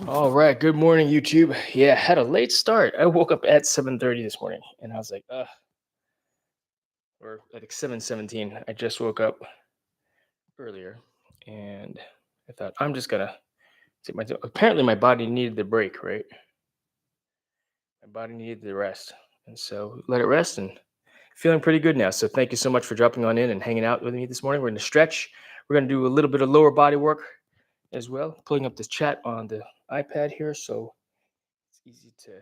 All right. Good morning, YouTube. Yeah, had a late start. I woke up at 7:30 this morning, and I was like, or like 7:17. I just woke up earlier, and I thought I'm just gonna take my. Apparently, my body needed the break, right? My body needed the rest, and so let it rest, and feeling pretty good now. So thank you so much for dropping on in and hanging out with me this morning. We're gonna stretch. We're gonna do a little bit of lower body work as well. Pulling up this chat on the iPad here, so it's easy to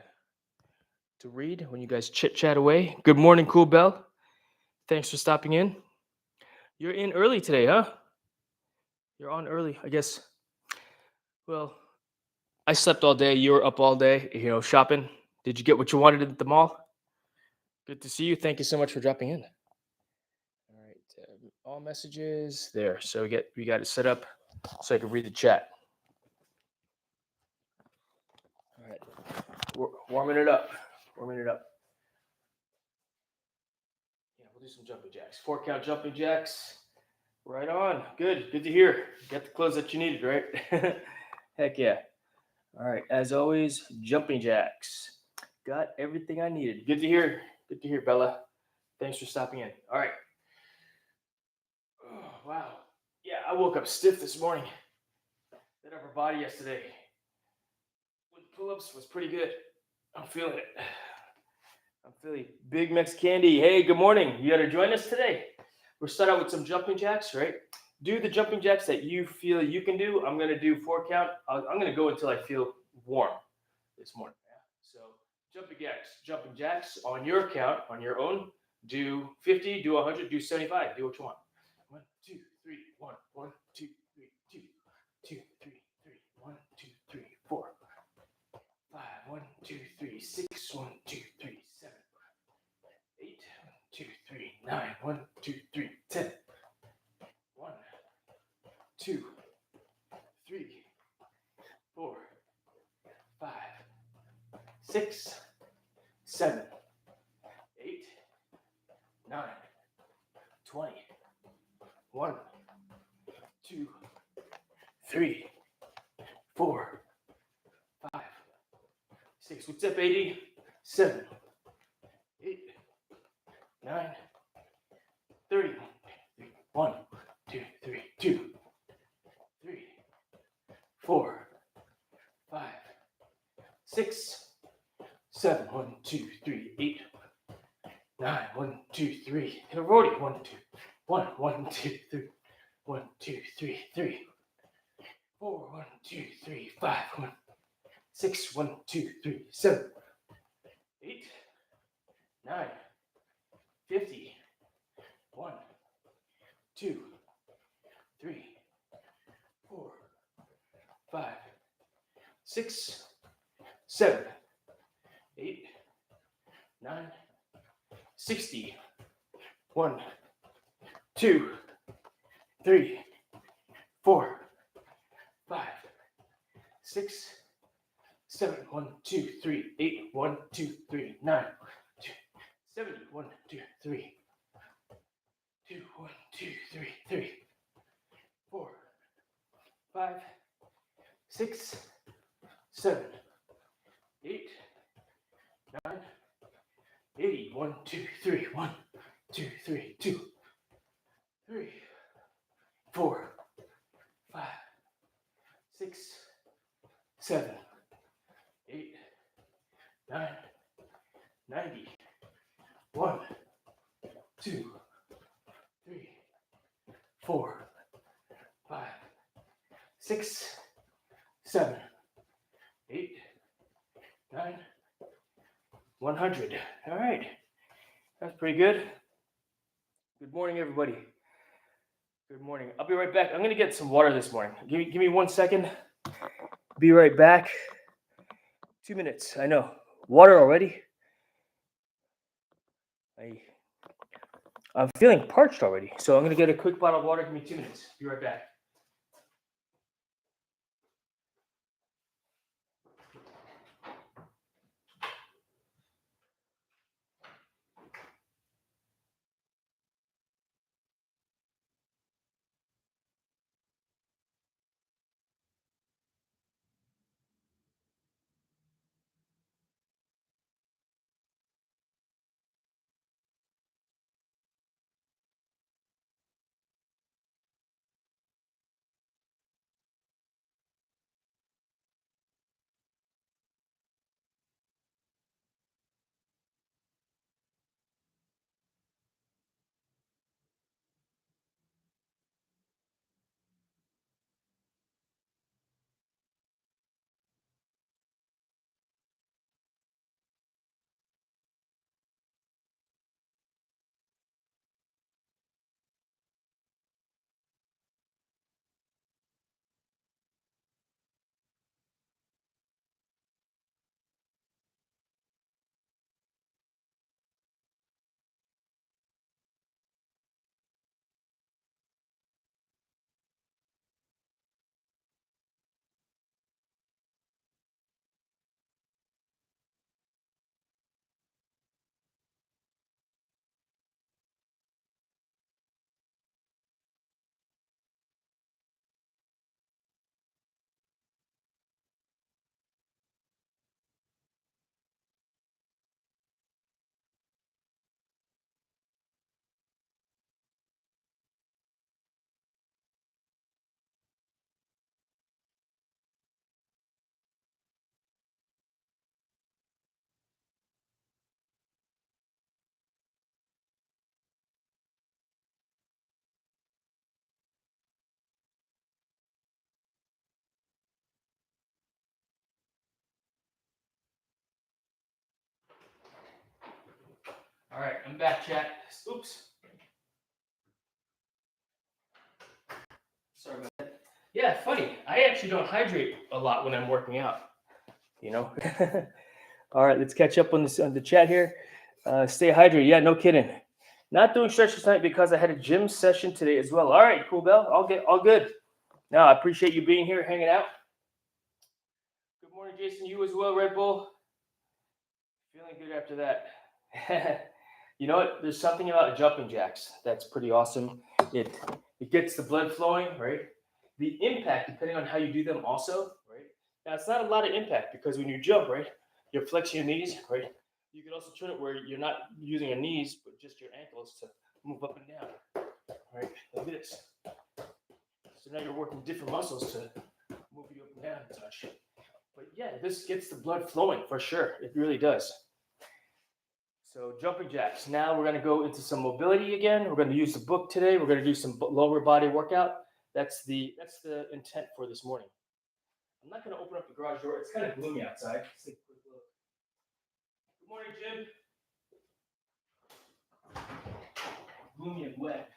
read when you guys chit chat away. Good morning, Cool Bell. Thanks for stopping in. You're in early today, huh? You're on early, I guess. Well, I slept all day. You were up all day, shopping. Did you get what you wanted at the mall? Good to see you. Thank you so much for dropping in. All right, all messages there. So we got it set up so I can read the chat. All right, warming it up. Warming it up. Yeah, we'll do some jumping jacks. 4 count jumping jacks. Right on. Good. Good to hear. Got the clothes that you needed, right? Heck yeah. All right. As always, jumping jacks. Got everything I needed. Good to hear. Good to hear, Bella. Thanks for stopping in. All right. Oh, wow. Yeah, I woke up stiff this morning. That upper body yesterday with pull-ups was pretty good. I'm feeling it. I'm feeling Big Mex Candy. Hey, good morning. You got to join us today. We'll start out with some jumping jacks, right? Do the jumping jacks that you feel you can do. I'm going to do 4 count. I'm going to go until I feel warm this morning. Yeah. So jumping jacks on your count, on your own. Do 50, do 100, do 75. Do what you want. 1, 2, 3, 1, 1, 2, 3, 2, 2, 3, 3, 1, 2, 3, 4, 5, 1, 2, 3, 6, 1, 2, 3, 7, 8, 1, 2, 3, 9, 1, 2, 3, 10. 1, 2, 3, 4, 5, 6, 7, 8, 9, 20. 1, 2, 3, 4, 5, 6. What's up, 80? 7, 8, 9, 30. 1, 2, 3, 2, 3, 4, 5, 6, 7. 1, 2, 3, 8, 9. 1, 2, 3. Hit a roadie. 1, 2, 1, 1, 2, 3. 1, 2, 3, 3, 4. 1, 2, 3, 5. 1, 6. 1, 2, 3, 7, 8, 9, 50. 1, 2, 3, 4, 5, 6, 7, 8, 9, 60. 1, 2, 3, 4, 5, 6, 7. 1, 2, 3, 8. 1, 2, 3, 9. 70. 1, 2, 3. 2, 1, 2, 3, 3, 4, 5, 6, 7, 8, 9, 80. 1, 2, 3. 1, 2, 3, 2, 3, 4, 5, 6, 7, 8, 9, 90. 1, 2, 3, 4, 5, 6, 7, 8, 9, 100. All right. That's pretty good. Good morning, everybody. Good morning. I'll be right back. I'm going to get some water this morning. Give me 1 second. Be right back. 2 minutes. I know. Water already. I'm feeling parched already. So I'm going to get a quick bottle of water. Give me 2 minutes. Be right back. All right, I'm back, chat. Oops. Sorry about that. Yeah, funny. I actually don't hydrate a lot when I'm working out. You know. All right, let's catch up on this on the chat here. Stay hydrated. Yeah, no kidding. Not doing stretches tonight because I had a gym session today as well. All right, cool, Bell. All good. Now I appreciate you being here, hanging out. Good morning, Jason. You as well, Red Bull. Feeling good after that. You know what? There's something about jumping jacks that's pretty awesome. It gets the blood flowing, right? The impact, depending on how you do them, also, right? Now it's not a lot of impact because when you jump, right, you're flexing your knees, right? You can also turn it where you're not using your knees, but just your ankles to move up and down, right? Like this. So now you're working different muscles to move you up and down and such. But yeah, this gets the blood flowing for sure. It really does. So jumping jacks. Now we're going to go into some mobility again. We're going to use the book today. We're going to do some lower body workout. That's the intent for this morning. I'm not going to open up the garage door. It's kind of gloomy outside. Let's take a quick look. Good morning, Jim. Gloomy and wet.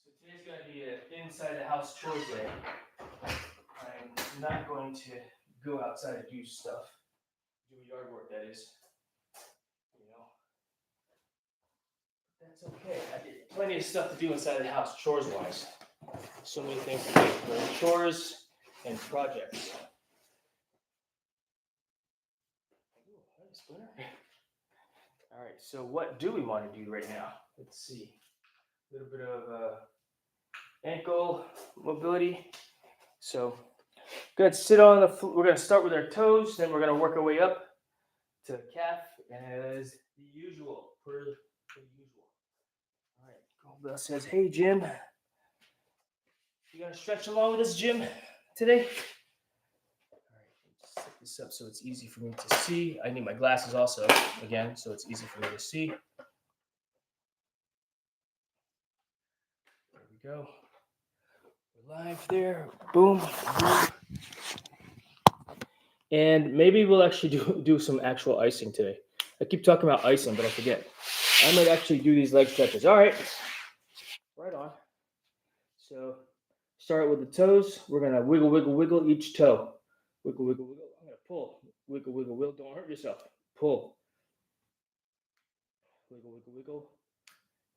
So today's going to be an inside the house chores day. I'm not going to go outside and do stuff. Do yard work, that is. You know. That's okay. I did plenty of stuff to do inside the house, chores wise. So many things to do. Chores and projects. Ooh, splinter. All right, so what do we want to do right now? Let's see. A little bit of ankle mobility. So go ahead, sit on the floor. We're going to start with our toes, then we're going to work our way up to calf as the usual, per usual. All right, Goldbell says, hey, Jim. You going to stretch along with us, Jim, today? All right, just set this up so it's easy for me to see. I need my glasses also, again, so it's easy for me to see. There we go. We're live there. Boom. Boom. And maybe we'll actually do some actual icing today. I keep talking about icing, but I forget. I might actually do these leg stretches. All right. Right on. So start with the toes. We're going to wiggle, wiggle, wiggle each toe. Wiggle, wiggle, wiggle. I'm going to pull. Wiggle, wiggle, wiggle. Don't hurt yourself. Pull. Wiggle, wiggle, wiggle.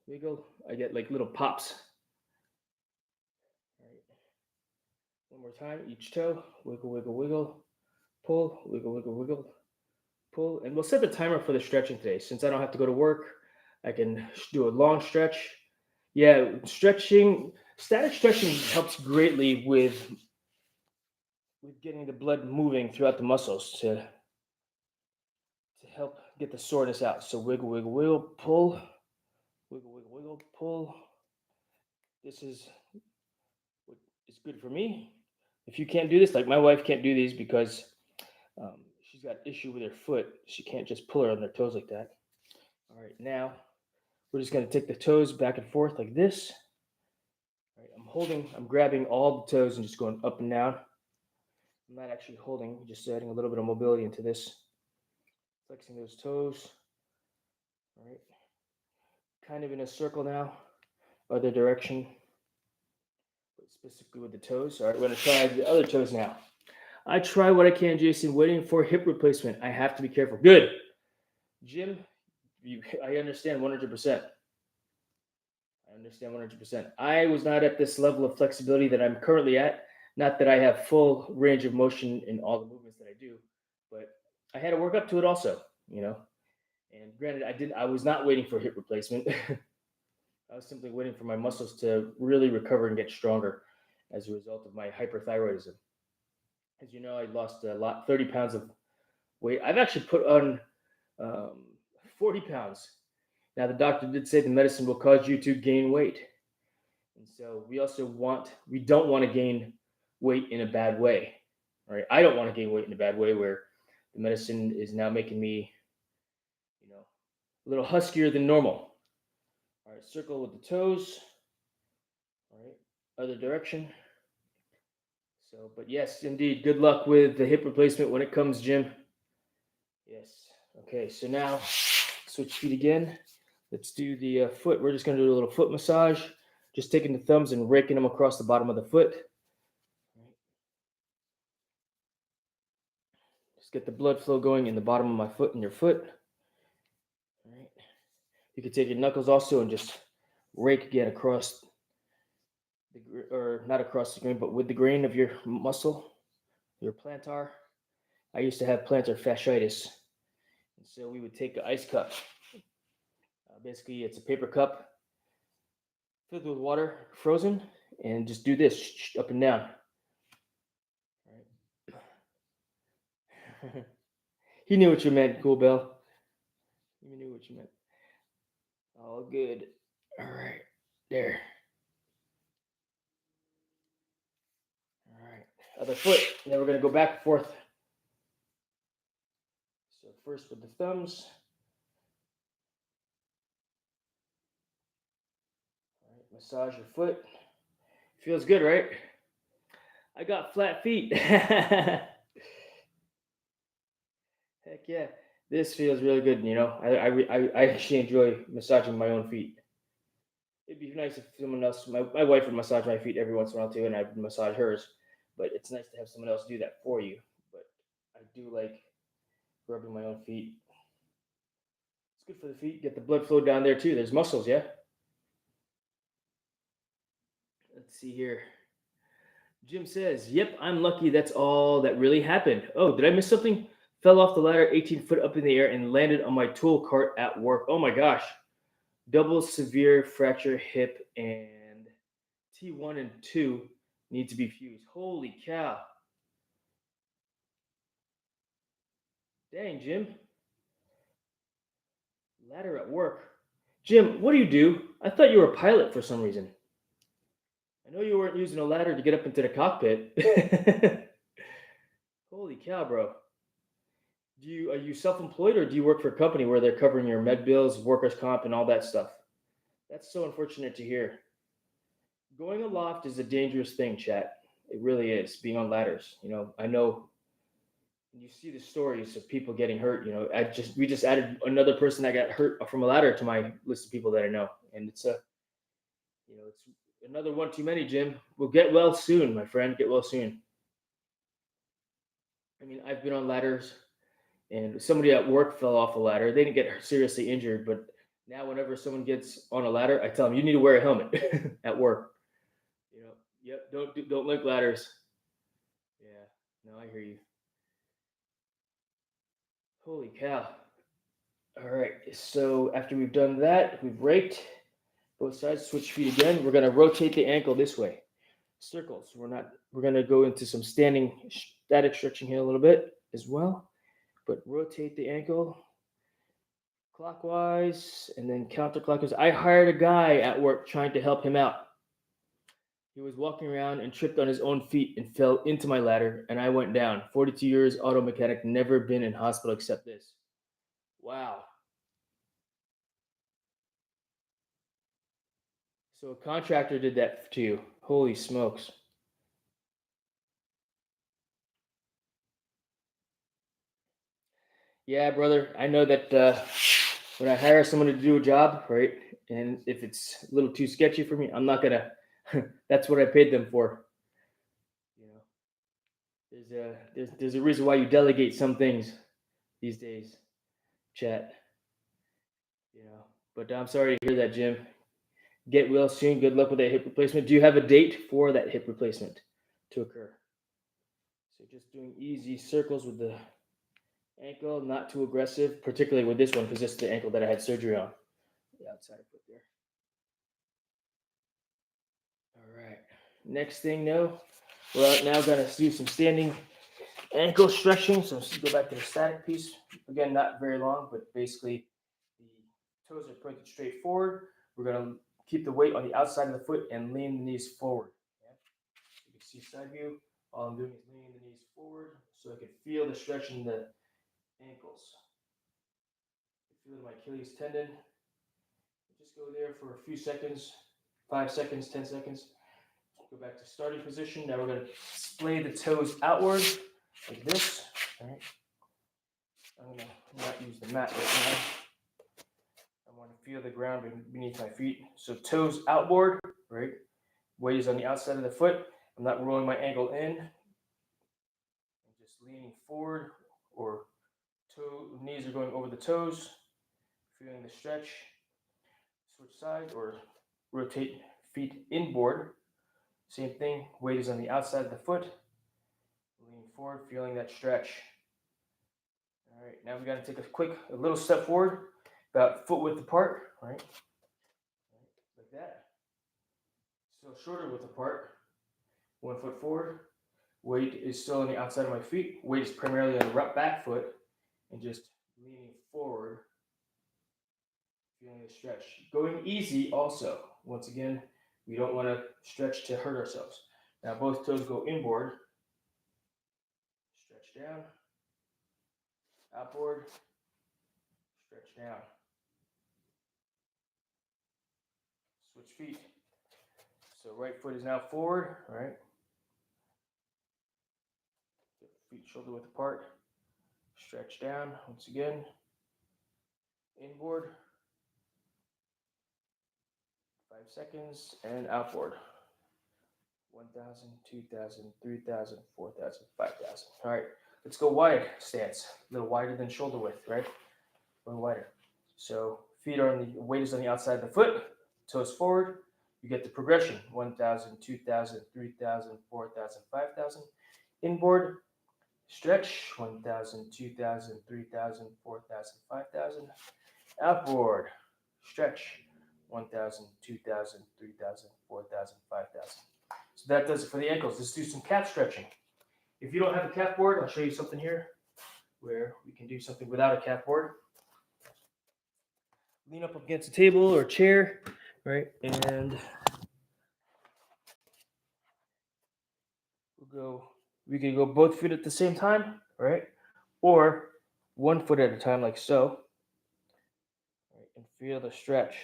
Wiggle. I get like little pops. All right. One more time. Each toe. Wiggle, wiggle, wiggle. Pull. Wiggle, wiggle, wiggle. Pull. And we'll set the timer for the stretching today. Since I don't have to go to work, I can do a long stretch. Yeah, stretching, static stretching helps greatly with getting the blood moving throughout the muscles to help get the soreness out. So wiggle, wiggle, wiggle, pull, wiggle, wiggle, wiggle, pull. This is what is good for me. If you can't do this, like my wife can't do these because she's got issue with her foot. She can't just pull her on their toes like that. All right, now we're just going to take the toes back and forth like this. All right, I'm grabbing all the toes and just going up and down. I'm not actually holding, just adding a little bit of mobility into this. Flexing those toes. All right. Kind of in a circle now. Other direction. But specifically with the toes. All right, we're going to try the other toes now. I try what I can, Jason, waiting for hip replacement. I have to be careful. Good. Jim, I understand 100%. I understand 100%. I was not at this level of flexibility that I'm currently at. Not that I have full range of motion in all the movements that I do, but I had to work up to it also, you know. And granted, I was not waiting for hip replacement. I was simply waiting for my muscles to really recover and get stronger as a result of my hyperthyroidism. As you know, I lost a lot, 30 pounds of weight. I've actually put on 40 pounds. Now, the doctor did say the medicine will cause you to gain weight. And so we don't want to gain weight in a bad way, right? I don't want to gain weight in a bad way where the medicine is now making me, a little huskier than normal. All right, circle with the toes. All right, other direction. So, but yes, indeed, good luck with the hip replacement when it comes, Jim. Yes. Okay, so now switch feet again. Let's do the foot. We're just going to do a little foot massage. Just taking the thumbs and raking them across the bottom of the foot. Just get the blood flow going in the bottom of my foot and your foot. All right. You can take your knuckles also and just rake again across or not across the grain, but with the grain of your muscle, your plantar. I used to have plantar fasciitis, and so we would take an ice cup. Basically, it's a paper cup filled with water, frozen, and just do this up and down. Right. He knew what you meant, Cool Bell. He knew what you meant. All good. All right, there. All right, other foot. And then we're gonna go back and forth. So first with the thumbs. All right, massage your foot. Feels good, right? I got flat feet. Heck yeah, this feels really good. You know, I actually enjoy massaging my own feet. It'd be nice if someone else, my wife would massage my feet every once in a while too, and I would massage hers. But it's nice to have someone else do that for you. But I do like rubbing my own feet. It's good for the feet. Get the blood flow down there too. There's muscles, yeah. Let's see here. Jim says, "Yep, I'm lucky. That's all that really happened." Oh, did I miss something? Fell off the ladder 18 foot up in the air and landed on my tool cart at work. Oh my gosh. Double severe fracture hip and T1 and 2 need to be fused. Holy cow. Dang, Jim. Ladder at work. Jim, what do you do? I thought you were a pilot for some reason. I know you weren't using a ladder to get up into the cockpit. Holy cow, bro. Are you self-employed or do you work for a company where they're covering your med bills, workers' comp, and all that stuff? That's so unfortunate to hear. Going aloft is a dangerous thing, chat. It really is. Being on ladders, I know. You see the stories of people getting hurt. We just added another person that got hurt from a ladder to my list of people that I know, and it's another one too many. Jim, we'll get well soon, my friend. Get well soon. I mean, I've been on ladders, and somebody at work fell off a ladder. They didn't get seriously injured, but now whenever someone gets on a ladder, I tell them you need to wear a helmet at work. Yep. Don't lick ladders. Yeah, no, I hear you. Holy cow! All right, so after we've done that, we've raked both sides. Switch feet again. We're gonna rotate the ankle this way. Circles. We're gonna go into some standing static stretching here a little bit as well, but rotate the ankle clockwise and then counterclockwise. I hired a guy at work trying to help him out. He was walking around and tripped on his own feet and fell into my ladder, and I went down. 42 years, auto mechanic, never been in hospital except this. Wow. So a contractor did that to you. Holy smokes. Yeah, brother. I know that when I hire someone to do a job, right, and if it's a little too sketchy for me, I'm not gonna. That's what I paid them for. You know, there's a reason why you delegate some things these days, chat. But I'm sorry to hear that, Jim. Get well soon. Good luck with that hip replacement. Do you have a date for that hip replacement to occur? So just doing easy circles with the ankle, not too aggressive, particularly with this one because this is the ankle that I had surgery on. The outside foot there. All right. Next thing, we're now going to do some standing ankle stretching. So let's go back to the static piece. Again, not very long, but basically the toes are pointed straight forward. We're going to keep the weight on the outside of the foot and lean the knees forward. You can see side view. All I'm doing is leaning the knees forward so I can feel the stretch in the ankles. Feel my Achilles tendon. Just go there for a few seconds, 5 seconds, 10 seconds. Go back to starting position. Now we're going to splay the toes outward like this. All right. I'm going to not use the mat right now. I want to feel the ground beneath my feet. So toes outboard, right? Weight is on the outside of the foot. I'm not rolling my ankle in. I'm just leaning forward, or knees are going over the toes. Feeling the stretch. Switch sides or rotate feet inboard. Same thing. Weight is on the outside of the foot. Leaning forward, feeling that stretch. All right, now we got to take a little step forward, about foot width apart, right? Like that. Still shoulder width apart. 1 foot forward. Weight is still on the outside of my feet. Weight is primarily on the back foot, and just leaning forward, feeling the stretch. Going easy also. Once again, we don't want to stretch to hurt ourselves. Now both toes go inboard. Stretch down. Outboard. Stretch down. Switch feet. So right foot is now forward, right? Feet shoulder width apart. Stretch down once again. Inboard. 5 seconds and outboard. 1,000, 2,000, 3,000, 4,000, 5,000. All right, let's go wide stance. A little wider than shoulder width, right? A little wider. So feet are on the weight is on the outside of the foot. Toes forward. You get the progression. 1,000, 2,000, 3,000, 4,000, 5,000. Inboard. Stretch. 1,000, 2,000, 3,000, 4,000, 5,000. Outboard. Stretch. 1,000, 2,000, 3,000, 4,000, 5,000. So that does it for the ankles. Let's do some calf stretching. If you don't have a calf board, I'll show you something here where we can do something without a calf board. Lean up against a table or chair, right? And we can go both feet at the same time, right? Or 1 foot at a time, like so. Right? And feel the stretch.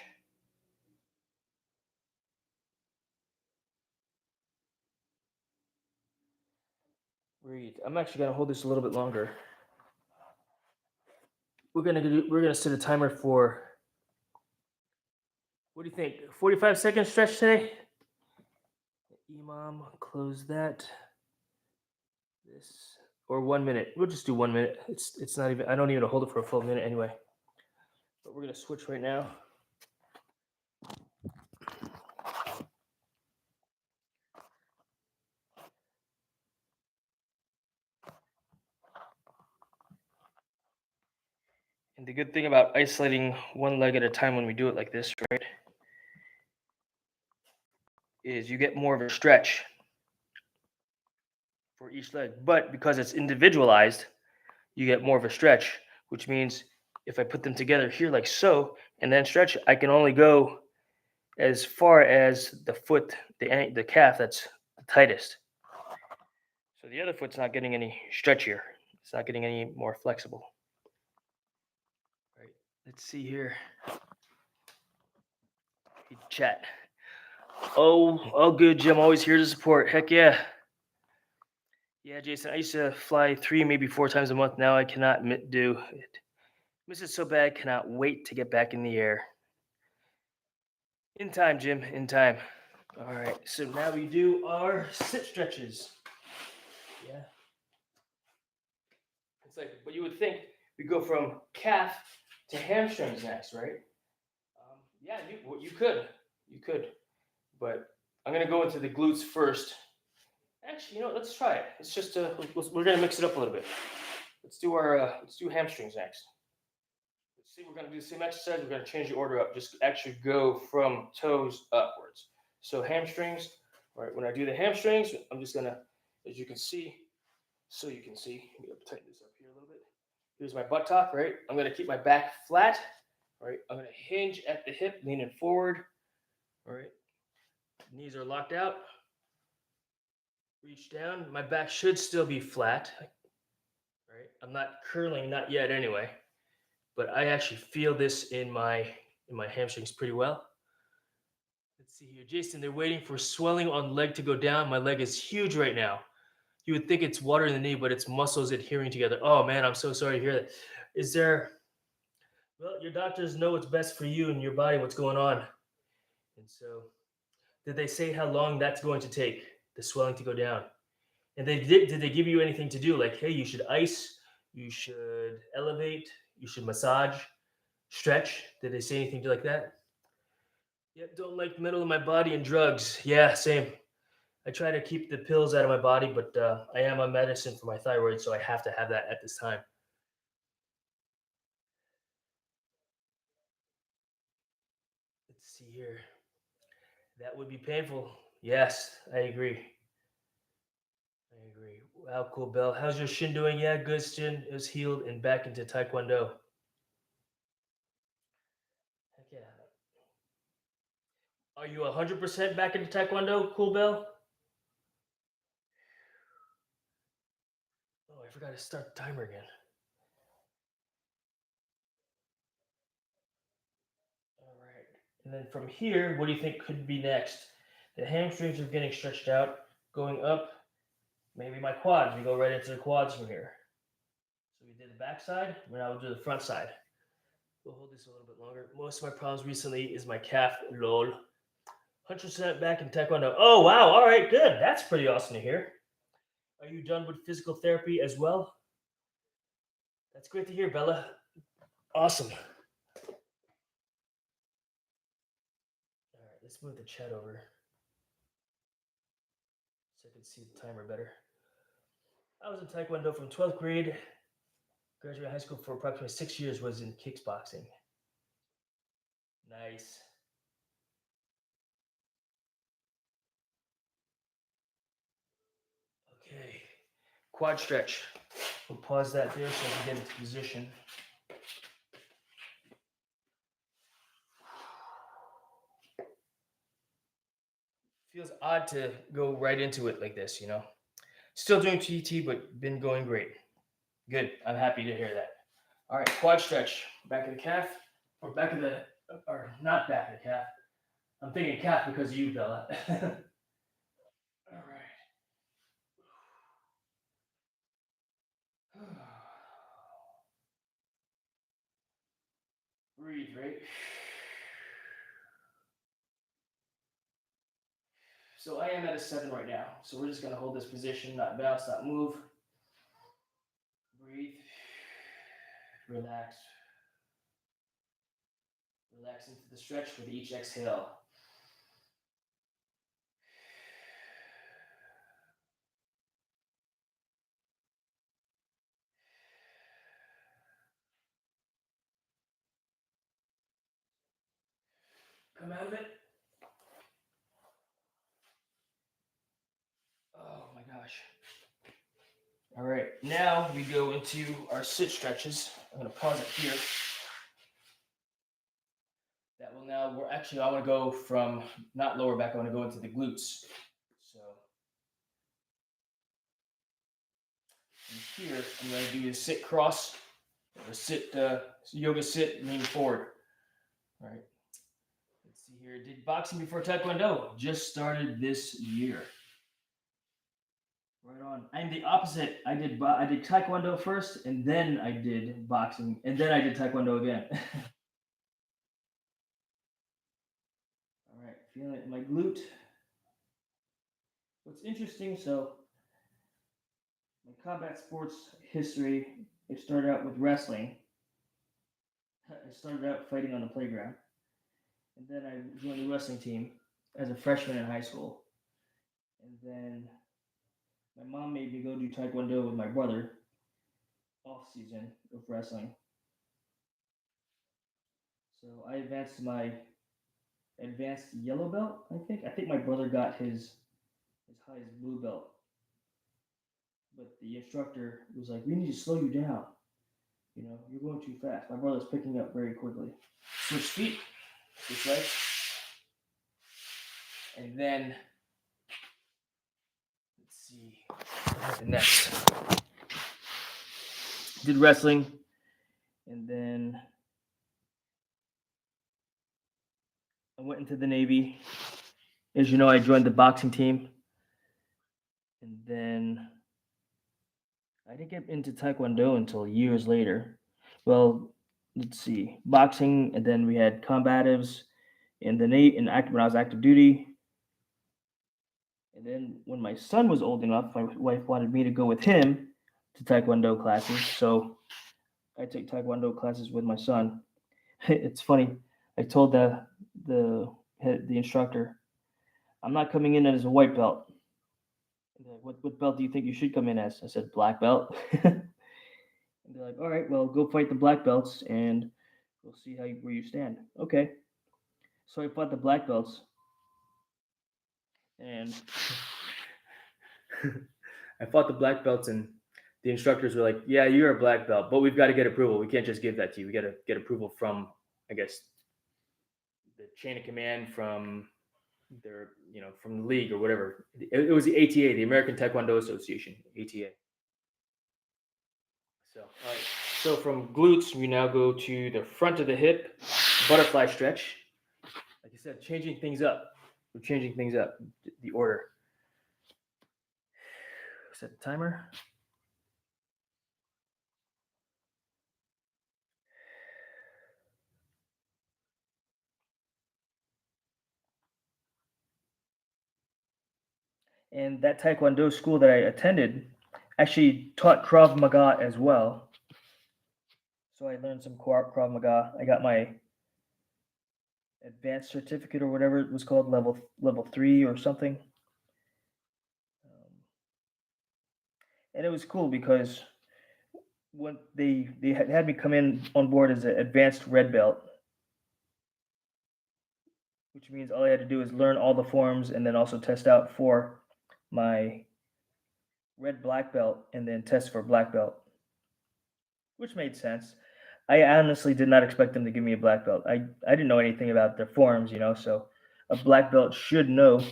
Breathe. I'm actually gonna hold this a little bit longer. We're gonna set a timer for, what do you think? 45 second stretch today? Imam, close that. This, or 1 minute. We'll just do 1 minute. It's not even, I don't even hold it for a full minute anyway. But we're gonna switch right now. And the good thing about isolating one leg at a time when we do it like this, right, is you get more of a stretch for each leg. But because it's individualized, you get more of a stretch, which means if I put them together here like so and then stretch, I can only go as far as the foot, the calf that's the tightest. So the other foot's not getting any stretchier. It's not getting any more flexible. Right. Let's see here. Chat. Oh, good, Jim. Always here to support. Heck yeah. Yeah, Jason. I used to fly 3, maybe 4 times a month. Now I cannot do it. Miss it so bad. Cannot wait to get back in the air. In time, Jim. In time. All right. So now we do our sit stretches. Yeah. It's like, but you would think we go from calf to hamstrings next, right? Yeah, you could, but I'm gonna go into the glutes first. Actually, let's try it. It's just we're gonna mix it up a little bit. Let's do hamstrings next. Let's see, we're gonna do the same exercise. We're gonna change the order up. Just actually go from toes upwards. So hamstrings. All right. When I do the hamstrings, I'm just gonna, as you can see, let me tighten this up here a little bit. Here's my buttock, right? I'm gonna keep my back flat. Right, I'm going to hinge at the hip, leaning forward. All right, knees are locked out. Reach down. My back should still be flat. Right, I'm not curling, not yet anyway, but I actually feel this in my hamstrings pretty well. Let's see here, Jason. They're waiting for swelling on leg to go down. My leg is huge right now. You would think it's water in the knee, but it's muscles adhering together. Oh man, I'm so sorry to hear that. Is there Well, your doctors know what's best for you and your body, what's going on. And so, did they say how long that's going to take, the swelling to go down? And did they give you anything to do? Like, hey, you should ice, you should elevate, you should massage, stretch. Did they say anything like that? Yeah, don't like the middle of my body and drugs. Yeah, same. I try to keep the pills out of my body, but I am on medicine for my thyroid, so I have to have that at this time. Let's see here. That would be painful. Yes, I agree. I agree. Wow, cool, Bill. How's your shin doing? Yeah, good. Shin is healed and back into Taekwondo. Heck yeah. Are you 100% back into Taekwondo, cool, Bill? Oh, I forgot to start the timer again. All right. And then from here, what do you think could be next? The hamstrings are getting stretched out, going up. Maybe my quads. We go right into the quads from here. So we did the back side. Now we'll do the front side. We'll hold this a little bit longer. Most of my problems recently is my calf. Lol. 100% back in Taekwondo. Oh, wow. All right, good. That's pretty awesome to hear. Are you done with physical therapy as well? That's great to hear, Bella. Awesome. All right, let's move the chat over so I can see the timer better. I was in Taekwondo from 12th grade. Graduated high school for approximately 6 years. Was in kickboxing. Nice. Okay. Quad stretch. We'll pause that there so I can get into position. Feels odd to go right into it like this, you know. Still doing TT, but been going great. Good. I'm happy to hear that. All right, quad stretch. Back of the calf, or back of the, or not back of the calf. I'm thinking calf because of you, Bella. All right. Breathe, right? So I am at a 7 right now. So we're just gonna hold this position, not bounce, not move. Breathe. Relax. Relax into the stretch with each exhale. Come out of it. Oh my gosh. All right, now we go into our sit stretches. I'm gonna pause it here. That will now, we're actually, I wanna go from not lower back, I wanna go into the glutes. So from here, I'm gonna do a sit cross, or sit, yoga sit, lean forward. All right, let's see here. Did boxing before Taekwondo, just started this year. Right on. I'm the opposite. I did Taekwondo first, and then I did boxing, and then I did Taekwondo again. All right, feeling it in my glute. What's interesting, so my combat sports history, it started out with wrestling. I started out fighting on the playground, and then I joined the wrestling team as a freshman in high school, and then my mom made me go do Taekwondo with my brother off season of wrestling. So I advanced to my advanced yellow belt, I think. I think my brother got his highest blue belt. But the instructor was like, we need to slow you down. You know, you're going too fast. My brother's picking up very quickly. Switch feet, switch legs. And then, let's see, what happened next? Did wrestling, and then I went into the Navy. As you know, I joined the boxing team. And then I didn't get into Taekwondo until years later. Well, let's see, boxing, and then we had combatives in the when I was active duty. And then when my son was old enough, my wife wanted me to go with him to Taekwondo classes. So I took Taekwondo classes with my son. It's funny. I told the instructor, I'm not coming in as a white belt. And they're like, what belt do you think you should come in as? I said, black belt. And they're like, all right, well, go fight the black belts and we'll see where you stand. Okay. So I fought the black belts and I fought the black belts, and the instructors were like, yeah, you're a black belt, but we've got to get approval. We can't just give that to you. We got to get approval from, I guess, the chain of command from from the league or whatever. It was the ATA, the American Taekwondo Association, ATA. So, all right. So from glutes, we now go to the front of the hip, butterfly stretch. Like I said, changing things up. We're changing things up, the order. Set the timer. And that Taekwondo school that I attended actually taught Krav Maga as well. So I learned some Krav Maga. I got my advanced certificate or whatever it was called, level 3 or something. And it was cool because when they had me come in on board as an advanced red belt, which means all I had to do is learn all the forms and then also test out for my red black belt and then test for black belt, which made sense. I honestly did not expect them to give me a black belt. I didn't know anything about their forms, so a black belt should know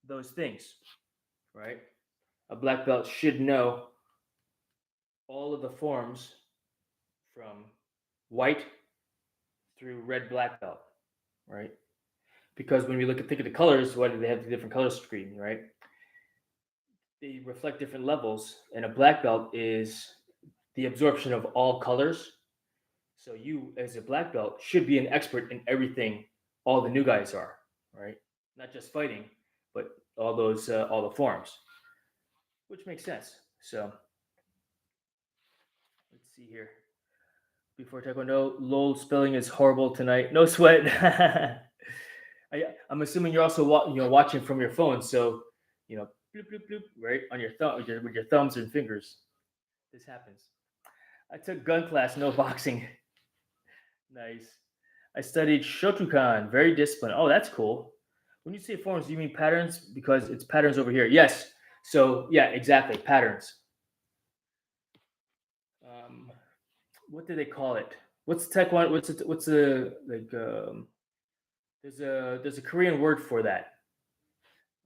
those things, right? A black belt should know all of the forms from white through red black belt, right? Because when we think of the colors, why do they have the different color scheme, right? They reflect different levels, and a black belt is the absorption of all colors. So you, as a black belt, should be an expert in everything all the new guys are, right? Not just fighting, but all the forms, which makes sense. So let's see here. Before Taekwondo, lol, spelling is horrible tonight. No sweat. I'm assuming you're also watching from your phone, so bloop bloop bloop, right on your thumb with your thumbs and fingers. This happens. I took gun class, no boxing. Nice. I studied Shotokan, very disciplined. Oh, that's cool. When you say forms, do you mean patterns? Because it's patterns over here. Yes. So yeah, exactly, patterns. What do they call it? What's Taekwondo? What's the like? There's a Korean word for that.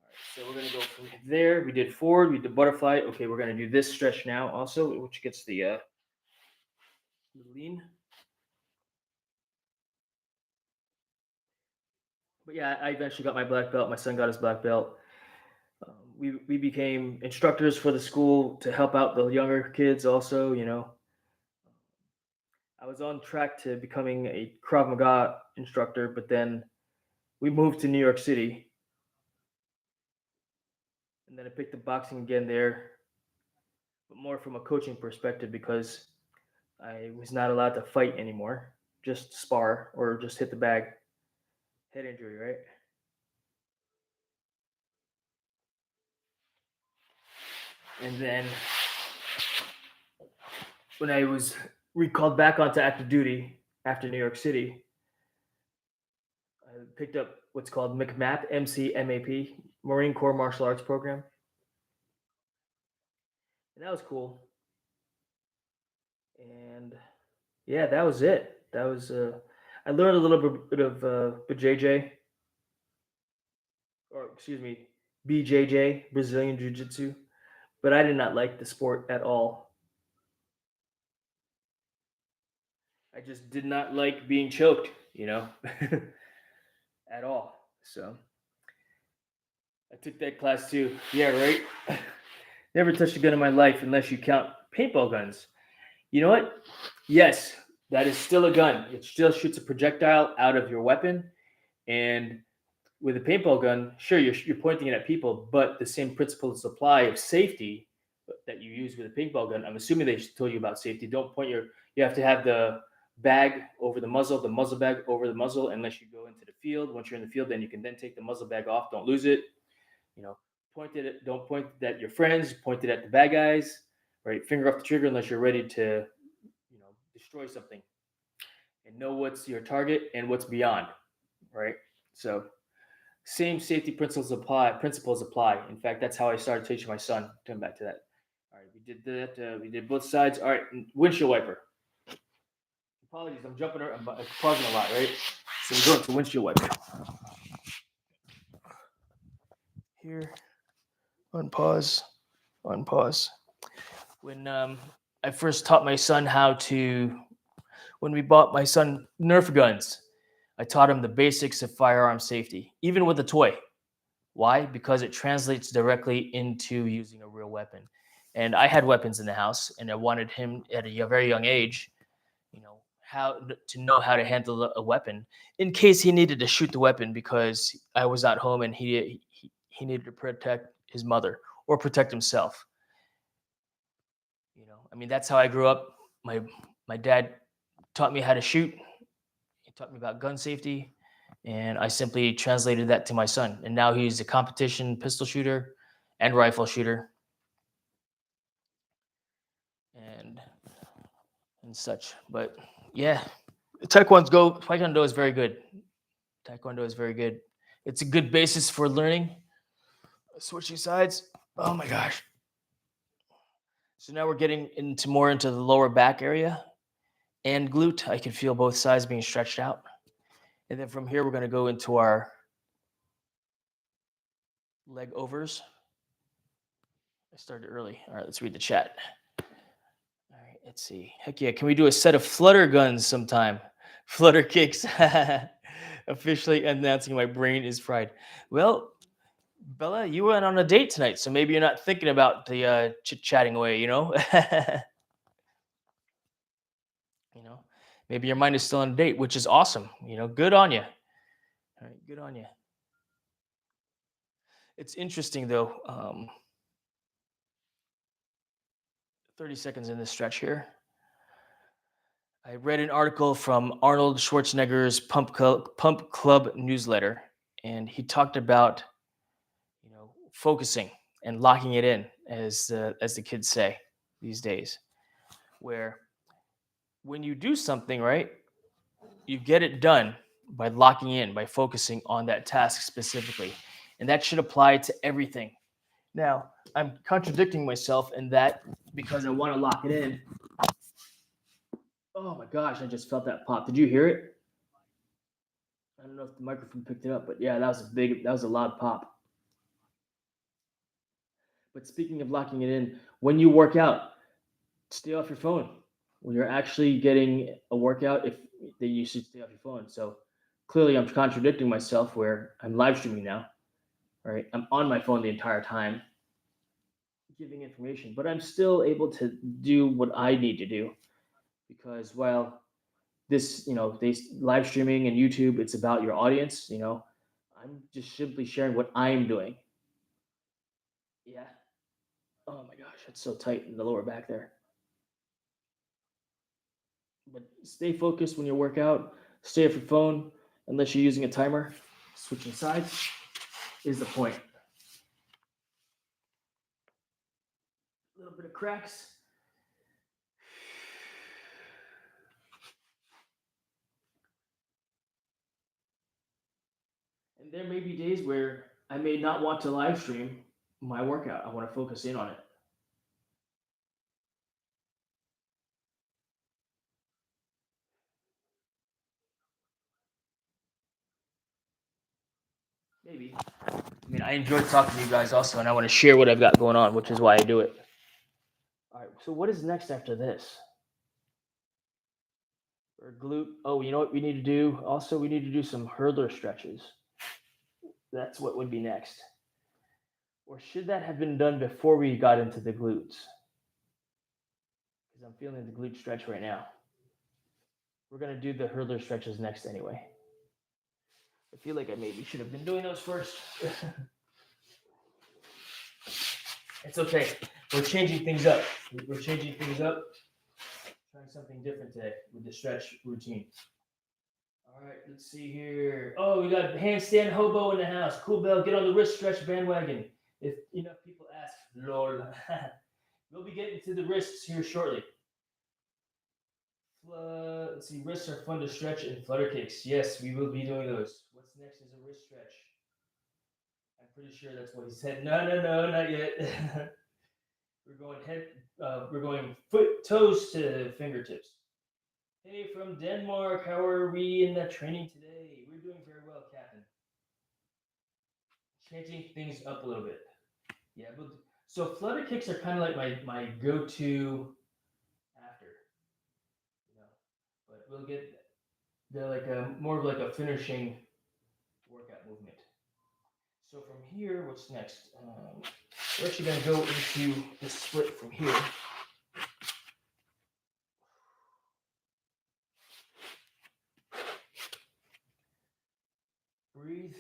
All right, so we're gonna go from there. We did forward. We did butterfly. Okay, we're gonna do this stretch now also, which gets the lean. But yeah, I eventually got my black belt. My son got his black belt. We became instructors for the school to help out the younger kids. Also, I was on track to becoming a Krav Maga instructor, but then we moved to New York City, and then I picked up boxing again there, but more from a coaching perspective because I was not allowed to fight anymore, just spar or just hit the bag. Head injury, right? And then when I was recalled back onto active duty after New York City, I picked up what's called MCMAP, MCMAP, Marine Corps Martial Arts Program. And that was cool. And yeah, that was it. That was I learned a little bit of BJJ, or excuse me, BJJ, Brazilian Jiu Jitsu, but I did not like the sport at all. I just did not like being choked, at all. So I took that class too. Yeah, right. Never touched a gun in my life unless you count paintball guns. You know what? Yes, that is still a gun. It still shoots a projectile out of your weapon. And with a paintball gun, sure, you're pointing it at people, but the same principles apply of safety that you use with a paintball gun. I'm assuming they told you about safety. Don't point your, you have to have the bag over the muzzle bag over the muzzle, unless you go into the field. Once you're in the field, then you can then take the muzzle bag off. Don't lose it. You know, don't point it at your friends, point it at the bad guys, right? Finger off the trigger unless you're ready to, destroy something, and know what's your target and what's beyond, right? So same safety principles apply. In fact, that's how I started teaching my son. Come back to that. All right, we did that. We did both sides. All right, windshield wiper. Apologies, I'm jumping. I'm pausing a lot, right? So we go into windshield wiper. Here, unpause. When I first taught my son when we bought my son Nerf guns, I taught him the basics of firearm safety, even with a toy. Why? Because it translates directly into using a real weapon. And I had weapons in the house, and I wanted him at a very young age, how to know how to handle a weapon in case he needed to shoot the weapon because I was at home and he needed to protect his mother or protect himself. I mean, that's how I grew up. My dad taught me how to shoot. He taught me about gun safety, and I simply translated that to my son. And now he's a competition pistol shooter and rifle shooter, and such. But yeah, Taekwondo is very good. Taekwondo is very good. It's a good basis for learning. Switching sides. Oh my gosh. So now we're getting into the lower back area and glute. I can feel both sides being stretched out. And then from here, we're going to go into our leg overs. I started early. All right, let's read the chat. All right, let's see. Heck yeah. Can we do a set of flutter guns sometime? Flutter kicks. Officially announcing my brain is fried. Well, Bella, you went on a date tonight, so maybe you're not thinking about the chit-chatting away, Maybe your mind is still on a date, which is awesome. Good on you. All right, good on you. It's interesting though. 30 seconds in this stretch here. I read an article from Arnold Schwarzenegger's Pump Club newsletter, and he talked about, focusing and locking it in, as the kids say these days, where when you do something right, you get it done by locking in, by focusing on that task specifically, and that should apply to everything. Now, I'm contradicting myself in that because I want to lock it in. Oh my gosh, I just felt that pop. Did you hear it? I don't know if the microphone picked it up, but yeah, that was a loud pop. But speaking of locking it in, when you work out, stay off your phone. When you're actually getting a workout, then you should stay off your phone. So clearly I'm contradicting myself where I'm live streaming now, right? I'm on my phone the entire time giving information, but I'm still able to do what I need to do because while this, they live streaming and YouTube, it's about your audience, I'm just simply sharing what I'm doing. Yeah. Oh my gosh, that's so tight in the lower back there. But stay focused when you work out. Stay off your phone unless you're using a timer. Switching sides is the point. A little bit of cracks. And there may be days where I may not want to live stream my workout. I want to focus in on it. Maybe. I mean, I enjoy talking to you guys also, and I want to share what I've got going on, which is why I do it. All right, so what is next after this? Or glute. Oh, you know what we need to do? Also, we need to do some hurdler stretches. That's what would be next. Or should that have been done before we got into the glutes? Because I'm feeling the glute stretch right now. we're gonna do the hurdler stretches next anyway. I feel like I maybe should have been doing those first. It's okay. We're changing things up. Trying something different today with the stretch routine. All right, let's see here. Oh, we got handstand hobo in the house. Cool Bell, get on the wrist stretch bandwagon. If enough people ask, lol. We'll be getting to the wrists here shortly. Let's see, wrists are fun to stretch and flutter kicks. Yes, we will be doing those. What's next is a wrist stretch. I'm pretty sure that's what he said. No, not yet. We're going foot, toes to fingertips. Hey, from Denmark, how are we in that training today? We're doing very well, Captain. Changing things up a little bit. Yeah, but so flutter kicks are kind of like my go-to after, but they're like more of like a finishing workout movement. So from here, what's next? We're actually going to go into the split from here. Breathe.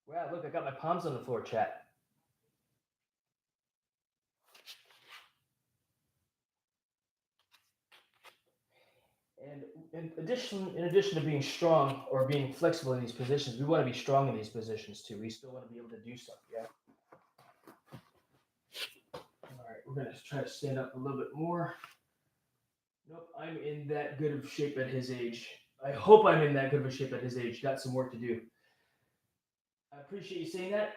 Wow, look, I got my palms on the floor, chat. And in addition to being strong or being flexible in these positions, we want to be strong in these positions too. We still want to be able to do stuff, yeah? All right, we're going to try to stand up a little bit more. Nope, I'm in that good of shape at his age. I hope I'm in that good of a shape at his age. Got some work to do. I appreciate you saying that.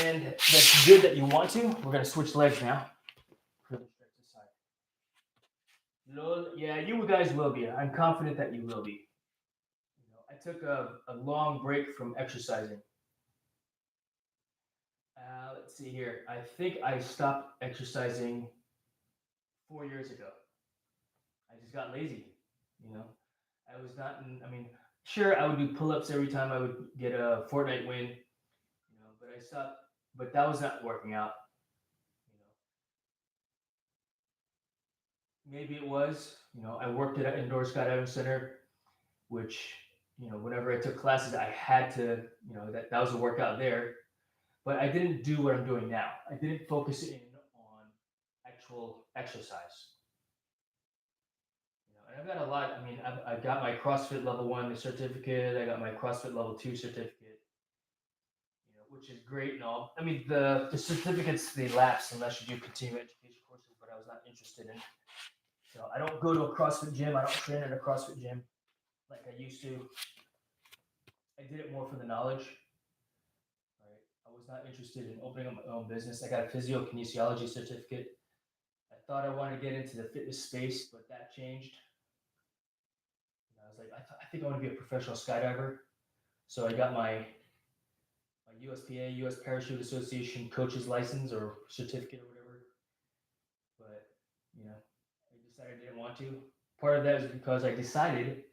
And that's good that you want to. We're going to switch legs now. Lol, yeah, you guys will be. I'm confident that you will be. I took a long break from exercising. Let's see here. I think I stopped exercising 4 years ago. I just got lazy, I was not sure, I would do pull-ups every time I would get a Fortnite win, but I stopped, but that was not working out. Maybe it was, I worked at an indoor skydiving center, which, whenever I took classes, I had to, that was a workout there. But I didn't do what I'm doing now. I didn't focus in on actual exercise. And I've got a lot. I've got my CrossFit level 1 certificate. I got my CrossFit level 2 certificate, which is great and all. The certificates, they lapse unless you do continuing education courses, but I was not interested in. I don't go to a CrossFit gym. I don't train at a CrossFit gym like I used to. I did it more for the knowledge. Right? I was not interested in opening up my own business. I got a physiokinesiology certificate. I thought I wanted to get into the fitness space, but that changed. I was like, I think I want to be a professional skydiver. So I got my USPA, US Parachute Association coach's license or certificate or whatever. But, I decided I didn't want to. Part of that is because I decided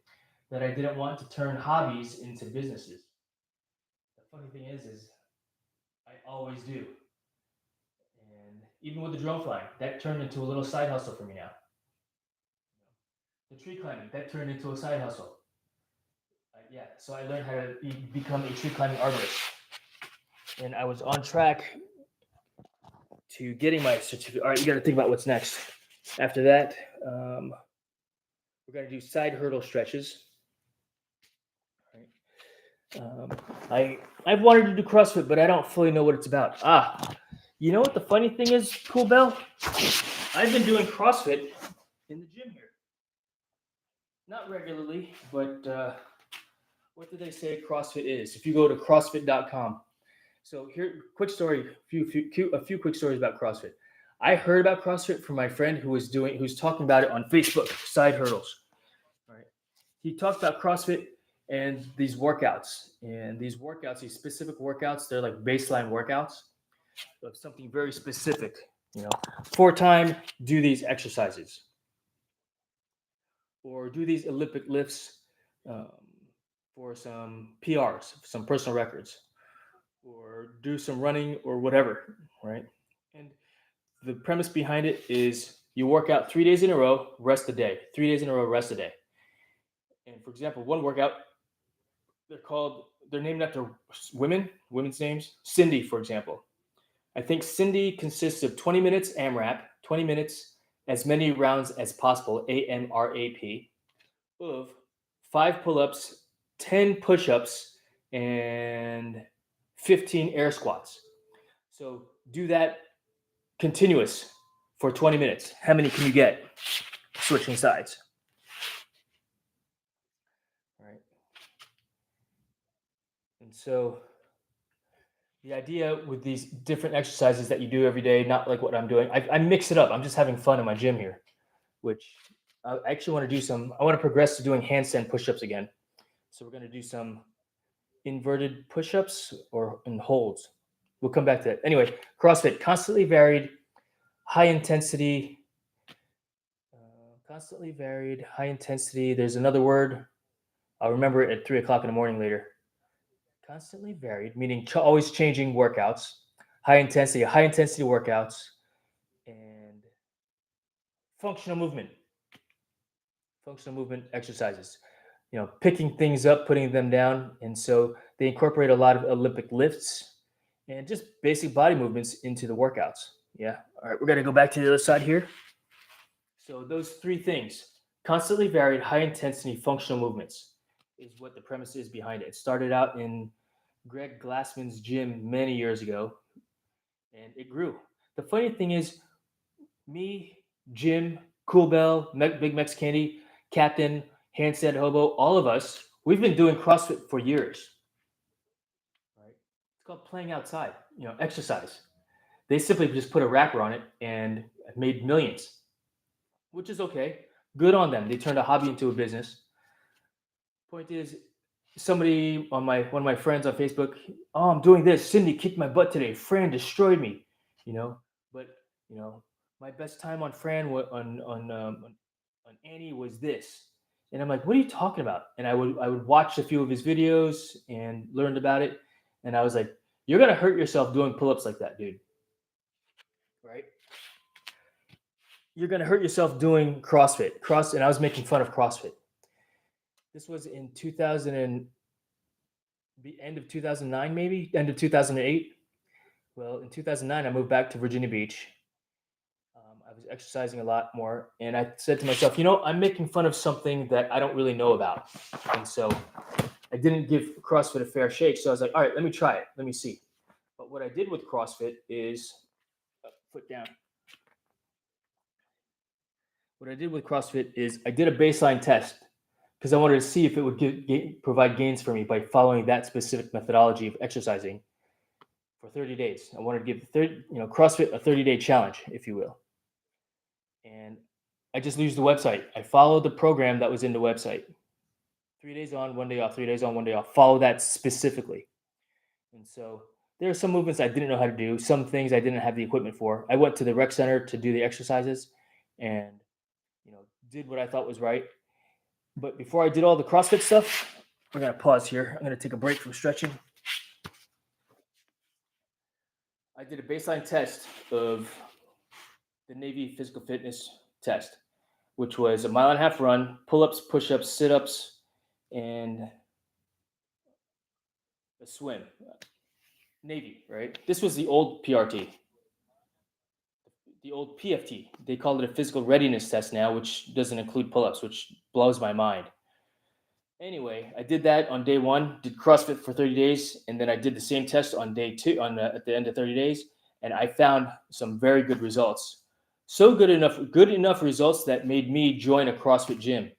that I didn't want to turn hobbies into businesses. The funny thing is I always do. And even with the drone flying, that turned into a little side hustle for me now. The tree climbing, that turned into a side hustle. So I learned how to become a tree climbing arborist. And I was on track to getting my certificate. All right, you got to think about what's next. After that, we're going to do side hurdle stretches. I've wanted to do CrossFit, but I don't fully know what it's about. You know what the funny thing is, Cool Bell? I've been doing CrossFit in the gym here. Not regularly, but what do they say CrossFit is? If you go to CrossFit.com. So here, quick story, a few quick stories about CrossFit. I heard about CrossFit from my friend who's talking about it on Facebook, Side Hurdles. All right. He talked about CrossFit and these workouts. And these specific workouts, they're like baseline workouts of something very specific. 4 times, do these exercises. Or do these Olympic lifts um, for some PRs, some personal records, or do some running or whatever, right? And the premise behind it is you work out 3 days in a row, rest a day. 3 days in a row, rest a day. And for example, one workout, they're named after women's names. Cindy, for example. I think Cindy consists of 20 minutes AMRAP, 20 minutes, as many rounds as possible, AMRAP, of 5 pull-ups, 10 push-ups, and 15 air squats. So do that continuous for 20 minutes. How many can you get? Switching sides. Right. And so the idea with these different exercises that you do every day, not like what I'm doing, I mix it up. I'm just having fun in my gym here, which I actually want to do I want to progress to doing handstand push-ups again. So we're going to do some inverted push-ups and holds. We'll come back to that. Anyway, CrossFit, constantly varied, high intensity. High intensity. There's another word. I'll remember it at 3 o'clock in the morning later. Constantly varied, meaning always changing workouts. High intensity workouts, and functional movement exercises. Picking things up, putting them down. And so they incorporate a lot of Olympic lifts and just basic body movements into the workouts. Yeah. All right. We're going to go back to the other side here. So those 3 things, constantly varied, high intensity functional movements, is what the premise is behind it. It started out in Greg Glassman's gym many years ago, and it grew. The funny thing is, me, Jim, Cool Bell, Big Mex Candy, Captain, Handstand Hobo, all of us, we've been doing CrossFit for years. Right? It's called playing outside, exercise. They simply just put a wrapper on it and made millions, which is okay. Good on them. They turned a hobby into a business. Point is, somebody one of my friends on Facebook, oh, I'm doing this. Cindy kicked my butt today. Fran destroyed me. But my best time on Fran on Annie was this. And I'm like, what are you talking about? And I would watch a few of his videos and learned about it. And I was like, you're gonna hurt yourself doing pull-ups like that, dude. Right? You're gonna hurt yourself doing CrossFit. And I was making fun of CrossFit. This was in the end of 2009, maybe end of 2008. Well, in 2009, I moved back to Virginia Beach. I was exercising a lot more, and I said to myself, I'm making fun of something that I don't really know about. And so I didn't give CrossFit a fair shake. So I was like, all right, let me try it. Let me see. But what I did with CrossFit is foot down. What I did with CrossFit is I did a baseline test because I wanted to see if it would provide gains for me by following that specific methodology of exercising for 30 days. I wanted to give CrossFit a 30-day challenge, if you will. And I just used the website. I followed the program that was in the website. 3 days on, 1 day off, 3 days on, 1 day off. Follow that specifically. And so there are some movements I didn't know how to do, some things I didn't have the equipment for. I went to the rec center to do the exercises and did what I thought was right. But before I did all the CrossFit stuff, we're going to pause here. I'm going to take a break from stretching. I did a baseline test of the Navy physical fitness test, which was a 1.5 mile run, pull-ups, push-ups, sit-ups, and a swim. Navy, right? This was the old PRT. The old PFT. They call it a physical readiness test now, which doesn't include pull-ups, which blows my mind. Anyway, I did that on day 1, did CrossFit for 30 days, and then I did the same test on day 2, at the end of 30 days, and I found some very good results. So good enough results that made me join a CrossFit gym.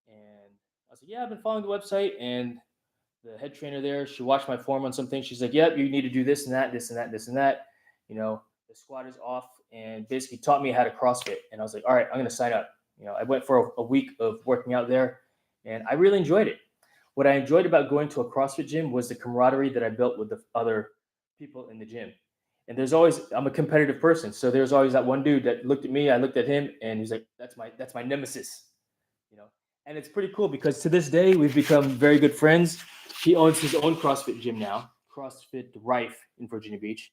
And I was like, yeah, I've been following the website, and the head trainer there, she watched my form on some things. She's like, yep, you need to do this and that, this and that, this and that. The squat is off, and basically taught me how to CrossFit. And I was like, all right, I'm going to sign up. I went for a week of working out there, and I really enjoyed it. What I enjoyed about going to a CrossFit gym was the camaraderie that I built with the other people in the gym. And I'm a competitive person. So there's always that one dude that looked at me, I looked at him, and he's like, that's my nemesis. And it's pretty cool because to this day we've become very good friends. He owns his own CrossFit gym now, CrossFit Rife in Virginia Beach.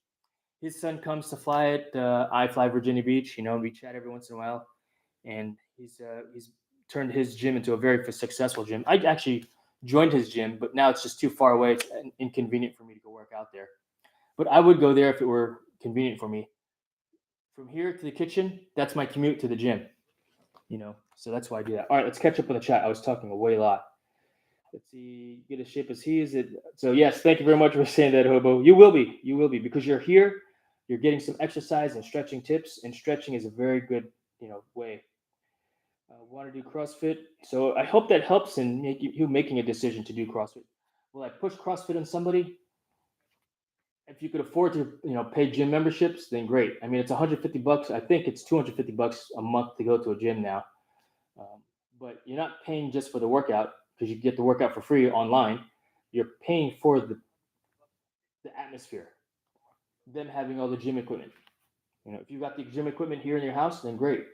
His son comes to fly it. I fly Virginia Beach. We chat every once in a while, and he's turned his gym into a very successful gym. I actually joined his gym, but now it's just too far away. It's inconvenient for me to go work out there. But I would go there if it were convenient for me. From here to the kitchen, that's my commute to the gym. So that's why I do that. All right, let's catch up on the chat. I was talking a way lot. Let's see, get as shape as he is. So yes, thank you very much for saying that, Hobo. You will be because you're here. You're getting some exercise and stretching tips, and stretching is a very good, way. Want to do CrossFit? So I hope that helps in you making a decision to do CrossFit. Will I push CrossFit on somebody? If you could afford to, pay gym memberships, then great. I mean, it's $150. I think it's $250 a month to go to a gym now. But you're not paying just for the workout because you get the workout for free online. You're paying for the atmosphere, them having all the gym equipment. If you got the gym equipment here in your house, then great.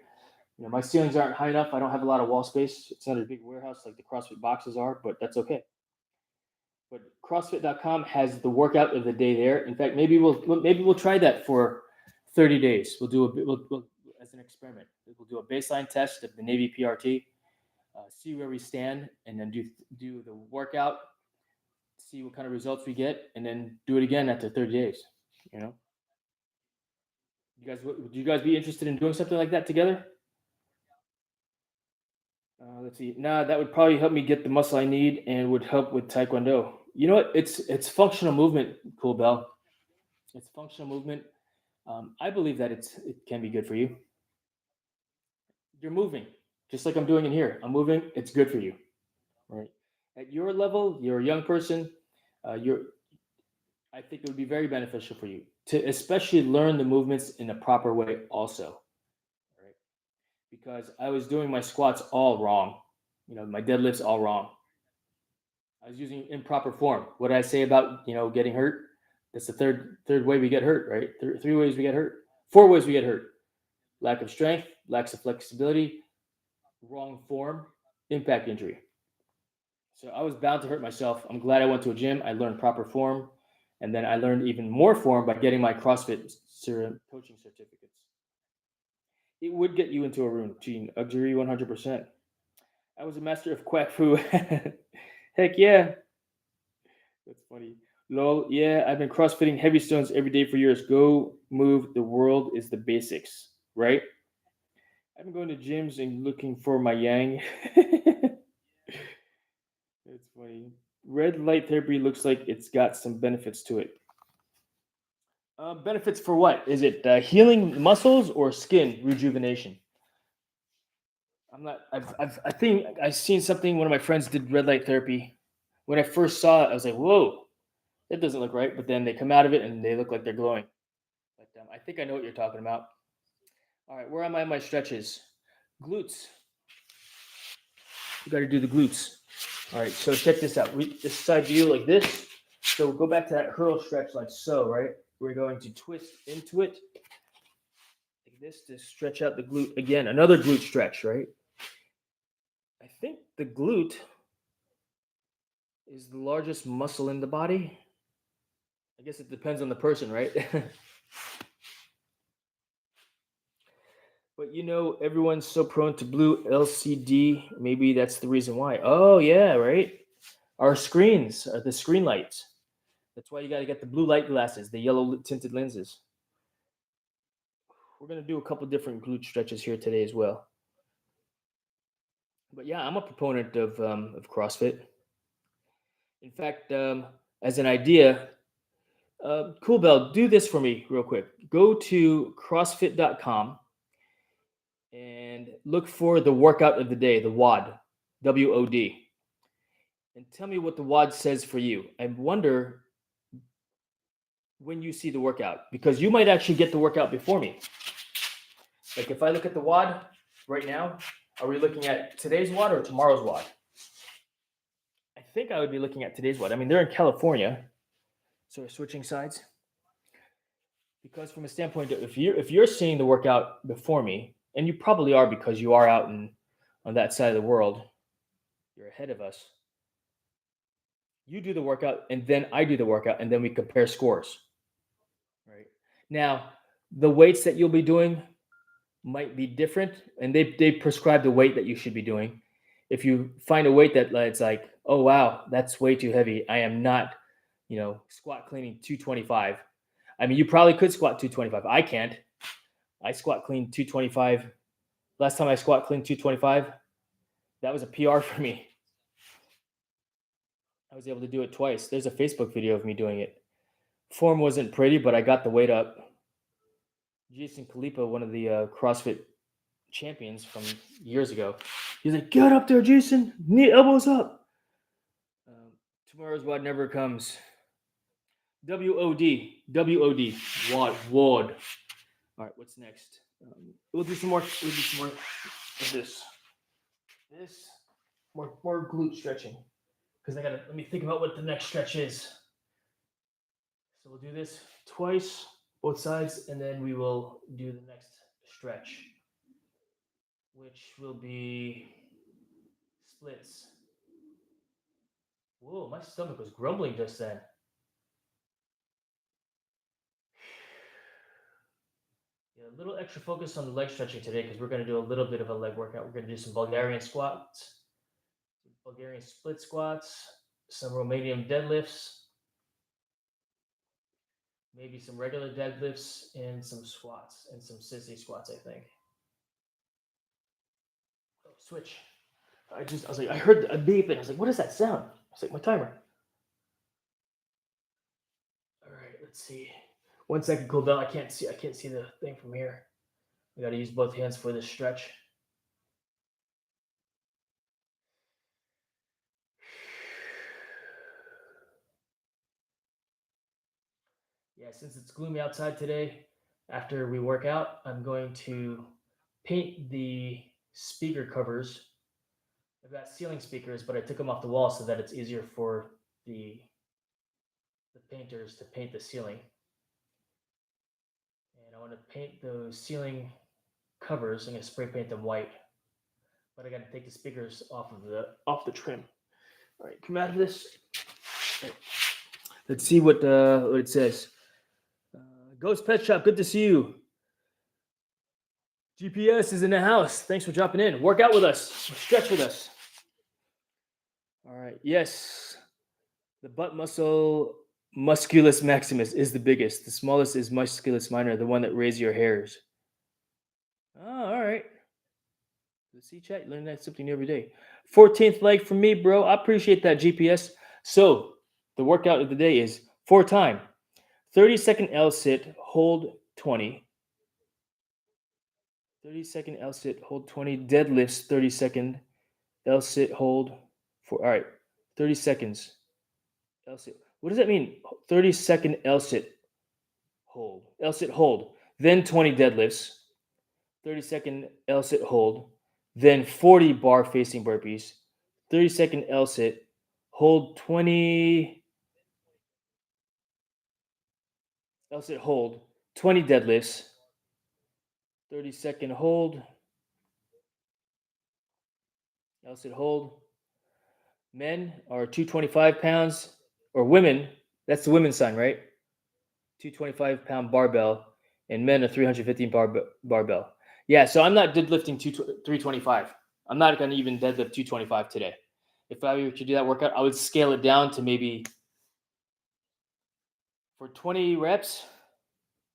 My ceilings aren't high enough. I don't have a lot of wall space. It's not a big warehouse like the CrossFit boxes are, but that's okay. But CrossFit.com has the workout of the day there. In fact, maybe we'll try that for 30 days. We'll as an experiment. We'll do a baseline test of the Navy PRT, see where we stand, and then do the workout, see what kind of results we get, and then do it again after 30 days. Would you guys be interested in doing something like that together? Let's see. Nah, that would probably help me get the muscle I need and would help with Taekwondo. You know what? It's functional movement, Cool Bell. It's functional movement. I believe that it can be good for you. You're moving, just like I'm doing in here. I'm moving. It's good for you, right? At your level, you're a young person. I think it would be very beneficial for you to especially learn the movements in a proper way also, right? Because I was doing my squats all wrong. My deadlifts all wrong. I was using improper form. What did I say about, getting hurt? That's the third way we get hurt, right? Three ways we get hurt. 4 ways we get hurt. Lack of strength, lack of flexibility, wrong form, impact injury. So I was bound to hurt myself. I'm glad I went to a gym. I learned proper form. And then I learned even more form by getting my CrossFit coaching certificates. It would get you into a routine. Agree 100%. I was a master of quack fu. Heck yeah. That's funny. Lol, yeah, I've been CrossFitting heavy stones every day for years. Go move. The world is the basics, right? I've been going to gyms and looking for my yang. That's funny. Red light therapy looks like it's got some benefits to it. Benefits for what? Is it healing muscles or skin rejuvenation? I'm not. I think I've seen something. One of my friends did red light therapy. When I first saw it, I was like, "Whoa, that doesn't look right." But then they come out of it and they look like they're glowing. But I think I know what you're talking about. All right, where am I in my stretches? Glutes. You got to do the glutes. All right, so check this out. This side view like this. So we'll go back to that hurl stretch like so, right? We're going to twist into it like this to stretch out the glute. Again, another glute stretch, right? I think the glute is the largest muscle in the body. I guess it depends on the person, right? But everyone's so prone to blue LCD. Maybe that's the reason why. Oh, yeah, right? Our screens are the screen lights. That's why you got to get the blue light glasses, the yellow tinted lenses. We're going to do a couple different glute stretches here today as well. But yeah, I'm a proponent of CrossFit. In fact, as an idea, Cool Bell, do this for me real quick. Go to CrossFit.com and look for the workout of the day, the WOD, W-O-D. And tell me what the WOD says for you. I wonder when you see the workout, because you might actually get the workout before me. Like if I look at the WOD right now, are we looking at today's WOD or tomorrow's WOD? I think I would be looking at today's WOD. I mean, they're in California, so we're switching sides. Because from a standpoint of if you're seeing the workout before me, and you probably are because you are out on that side of the world, You're ahead of us. You do the workout, and then I do the workout, and then we compare scores. Right now, the weights that you'll be doing might be different, and they prescribe the weight that you should be doing. If you find a weight that it's like, oh wow, that's way too heavy, I am not, squat cleaning 225. I mean, you probably could squat 225. I can't. I squat clean 225. Last time I squat clean 225, that was a PR for me. I was able to do it twice. There's a Facebook video of me doing it. Form wasn't pretty, but I got the weight up. Jason Kalipa, one of the CrossFit champions from years ago, he's like, "Get up there, Jason. Knee elbows up." Tomorrow's WOD never comes. WOD, WOD, WOD. All right, what's next? We'll do some more. We'll do some more of this. More glute stretching, because I gotta let me think about what the next stretch is. So we'll do this twice, both sides, and then we will do the next stretch, which will be splits. Whoa, my stomach was grumbling just then. Yeah, a little extra focus on the leg stretching today because we're going to do a little bit of a leg workout. We're going to do some Bulgarian squats, Bulgarian split squats, some Romanian deadlifts, maybe some regular deadlifts, and some squats, and some sissy squats, I think. Oh, switch. I was like, I heard a beep, and I was like, what is that sound? I was like, my timer. All right, let's see. 1 second, cool down. I can't see the thing from here. I got to use both hands for this stretch. Yeah, since it's gloomy outside today, after we work out, I'm going to paint the speaker covers. I've got ceiling speakers, but I took them off the wall so that it's easier for the painters to paint the ceiling. And I want to paint those ceiling covers. I'm going to spray paint them white, but I got to take the speakers off the trim. All right, come out of this. Right. Let's see what it says. Ghost Pet Shop, good to see you. GPS is in the house. Thanks for dropping in. Work out with us. Stretch with us. All right. Yes. The butt muscle, musculus maximus, is the biggest. The smallest is musculus minor, the one that raises your hairs. Oh, all right. Let's see, chat. Learn that something new every day. 14th leg for me, bro. I appreciate that, GPS. So the workout of the day is 4 time. 30-second L sit, hold 20. 30-second L sit, hold 20. Deadlifts, 30-second L sit, hold for. All right, 30 seconds. L sit. What does that mean? 30-second L sit, hold. L sit, hold. Then 20 deadlifts. 30-second L sit, hold. Then 40 bar facing burpees. 30-second L sit, hold 20. L sit, hold 20 deadlifts. 30-second hold. L sit, hold. Men are 225 pounds, or women, that's the women's sign, right? 225-pound barbell, and men are 315 barbell. Yeah, so I'm not deadlifting 325. I'm not going to even deadlift 225 today. If I were to do that workout, I would scale it down to maybe for 20 reps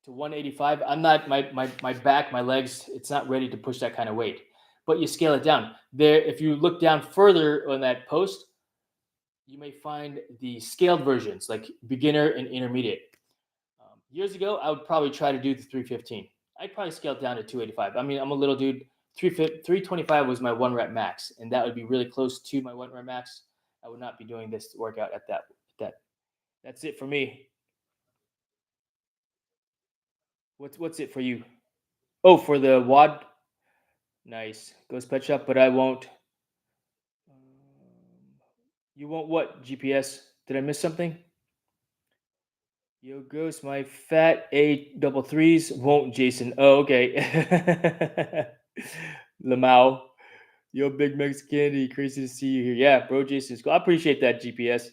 to 185. I'm not, my back, my legs, it's not ready to push that kind of weight. But you scale it down. There, if you look down further on that post, you may find the scaled versions, like beginner and intermediate. Years ago, I would probably try to do the 315. I'd probably scale it down to 285. I mean, I'm a little dude. 325 was my 1 rep max, and that would be really close to my 1 rep max. I would not be doing this workout at that. That's it for me. What's it for you? Oh, for the WOD. Nice. Ghost Pet Shop, but I won't. You won't what? GPS? Did I miss something? Yo, Ghost, my fat A33s won't, Jason. Oh, okay. Lamau. Yo, Big Mex Candy, crazy to see you here. Yeah, bro, Jason's cool. I appreciate that, GPS.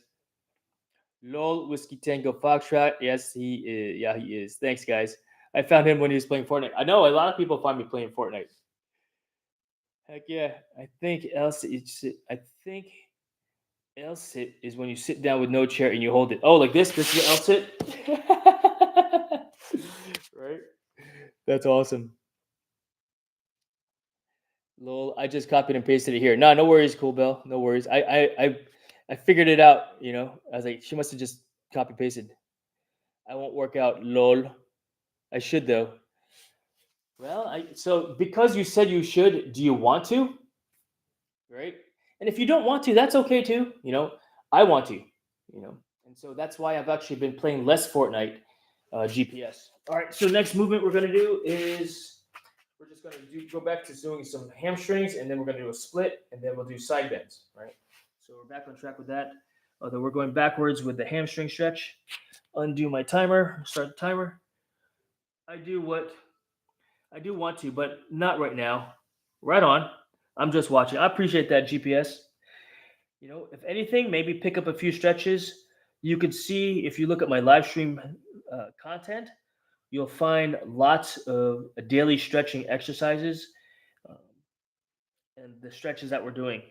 Lol, Whiskey Tango Foxtrot. Yes, he is. Yeah, he is. Thanks, guys. I found him when he was playing Fortnite. I know a lot of people find me playing Fortnite. Heck yeah. I think L sit is when you sit down with no chair and you hold it. Oh, like this? This is L sit? Right? That's awesome. Lol, I just copied and pasted it here. No, no worries, Cool Bell. No worries. I figured it out, you know. I was like, she must have just copy pasted. I won't work out, lol. I should though. Well, so because you said you should, do you want to? Right? And if you don't want to, that's okay too. You know, I want to. You know, and so that's why I've actually been playing less Fortnite GPS. All right. So next movement we're gonna do is we're just gonna go back to doing some hamstrings, and then we're gonna do a split, and then we'll do side bends. Right. So we're back on track with that. Although we're going backwards with the hamstring stretch. Undo my timer. Start the timer. I do want to, but not right now. Right on. I'm just watching. I appreciate that, GPS. You know, if anything, maybe pick up a few stretches. You could see if you look at my live stream content, you'll find lots of daily stretching exercises um, and the stretches that we're doing.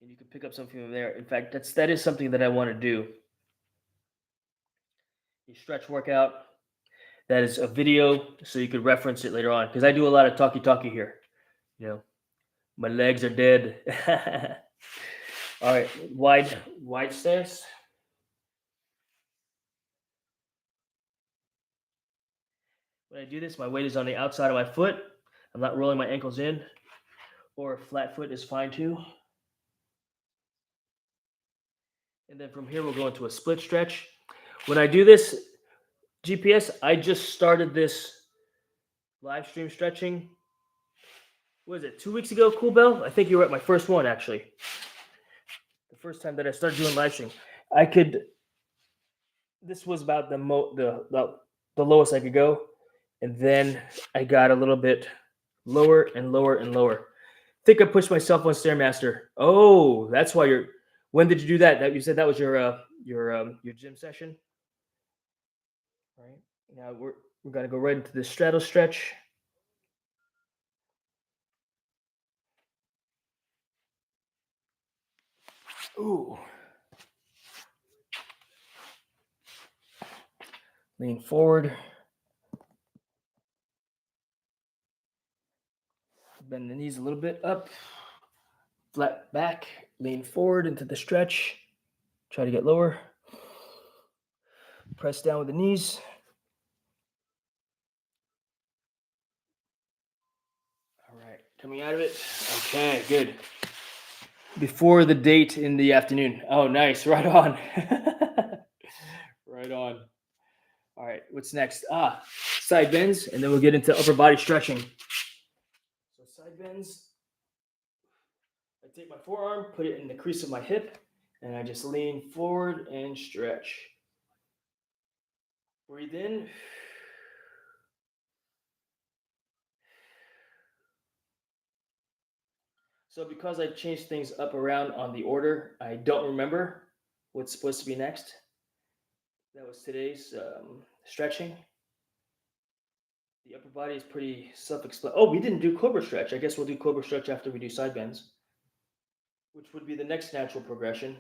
And you can pick up something from there. In fact, that is something that I want to do. A stretch workout. That is a video, so you could reference it later on. Because I do a lot of talkie here. You know, my legs are dead. All right, wide stance. When I do this, my weight is on the outside of my foot. I'm not rolling my ankles in, or a flat foot is fine too. And then from here, we'll go into a split stretch. When I do this, GPS, I just started this live stream stretching. What is it, 2 weeks ago, Cool Bell? I think you were at my first one, actually. The first time that I started doing live stream. This was about the lowest I could go. And then I got a little bit lower and lower and lower. I think I pushed myself on Stairmaster. Oh, that's why you're. When did you do that? That you said that was your gym session. All right. Now we're gonna go right into the straddle stretch. Ooh. Lean forward. Bend the knees a little bit up. Flat back. Lean forward into the stretch. Try to get lower. Press down with the knees. All right. Coming out of it. Okay, good. Before the date in the afternoon. Oh, nice. Right on. Right on. All right. What's next? Side bends, and then we'll get into upper body stretching. So side bends. I take my forearm, put it in the crease of my hip, and I just lean forward and stretch. Breathe in. So because I changed things up around on the order, I don't remember what's supposed to be next. That was today's stretching. The upper body is pretty self-explanatory. Oh, we didn't do cobra stretch. I guess we'll do cobra stretch after we do side bends, which would be the next natural progression.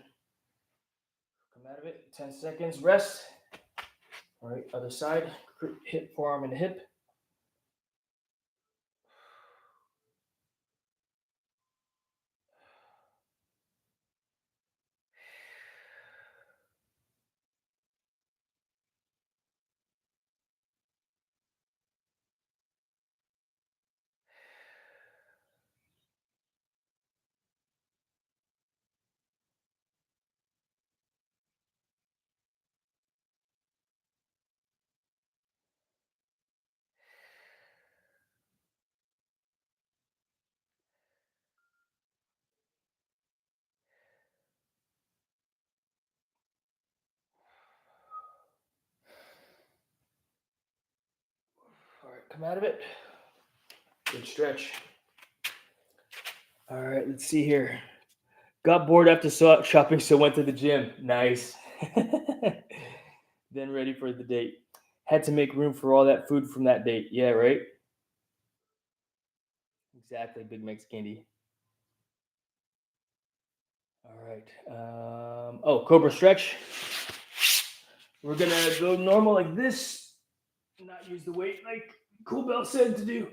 Come out of it, 10 seconds, rest. All right, other side, hip, forearm and hip. All right, come out of it. Good stretch. All right, let's see here. Got bored after shopping, so went to the gym. Nice. Then ready for the date. Had to make room for all that food from that date. Yeah, right? Exactly, Big Mix Candy. All right. Oh, Cobra stretch. We're gonna go normal like this, not use the weight like Cool Bell said to do.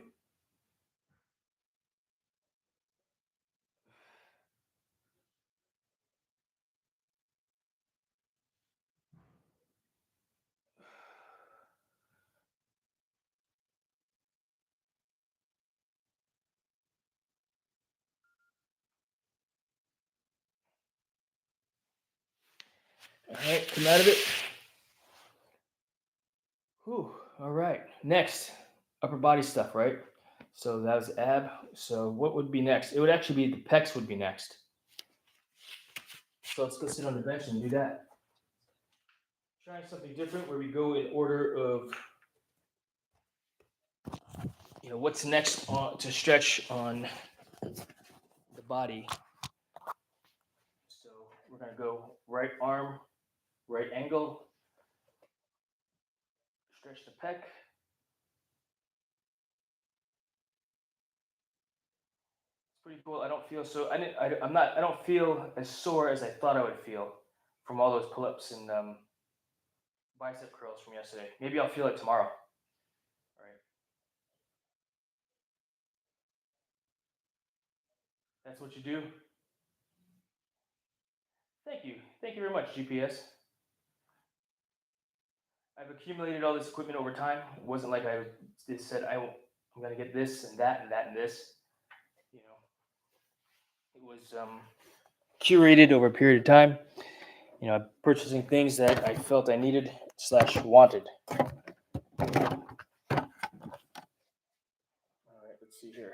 All right, come out of it. Whew. All right. Next, upper body stuff, right? So that was ab. So what would be next? It would actually be the pecs would be next. So let's go sit on the bench and do that. Trying something different where we go in order of what's next to stretch on the body. So we're gonna go right arm, right angle, stretch the pec. It's pretty cool. I don't feel so. I didn't. I'm not. I don't feel as sore as I thought I would feel from all those pull-ups and bicep curls from yesterday. Maybe I'll feel it tomorrow. All right. That's what you do. Thank you. Thank you very much, GPS. I've accumulated all this equipment over time. It wasn't like I just said I'm gonna get this and that and that and this. You know, it was curated over a period of time. Purchasing things that I felt I needed slash wanted. All right, let's see here.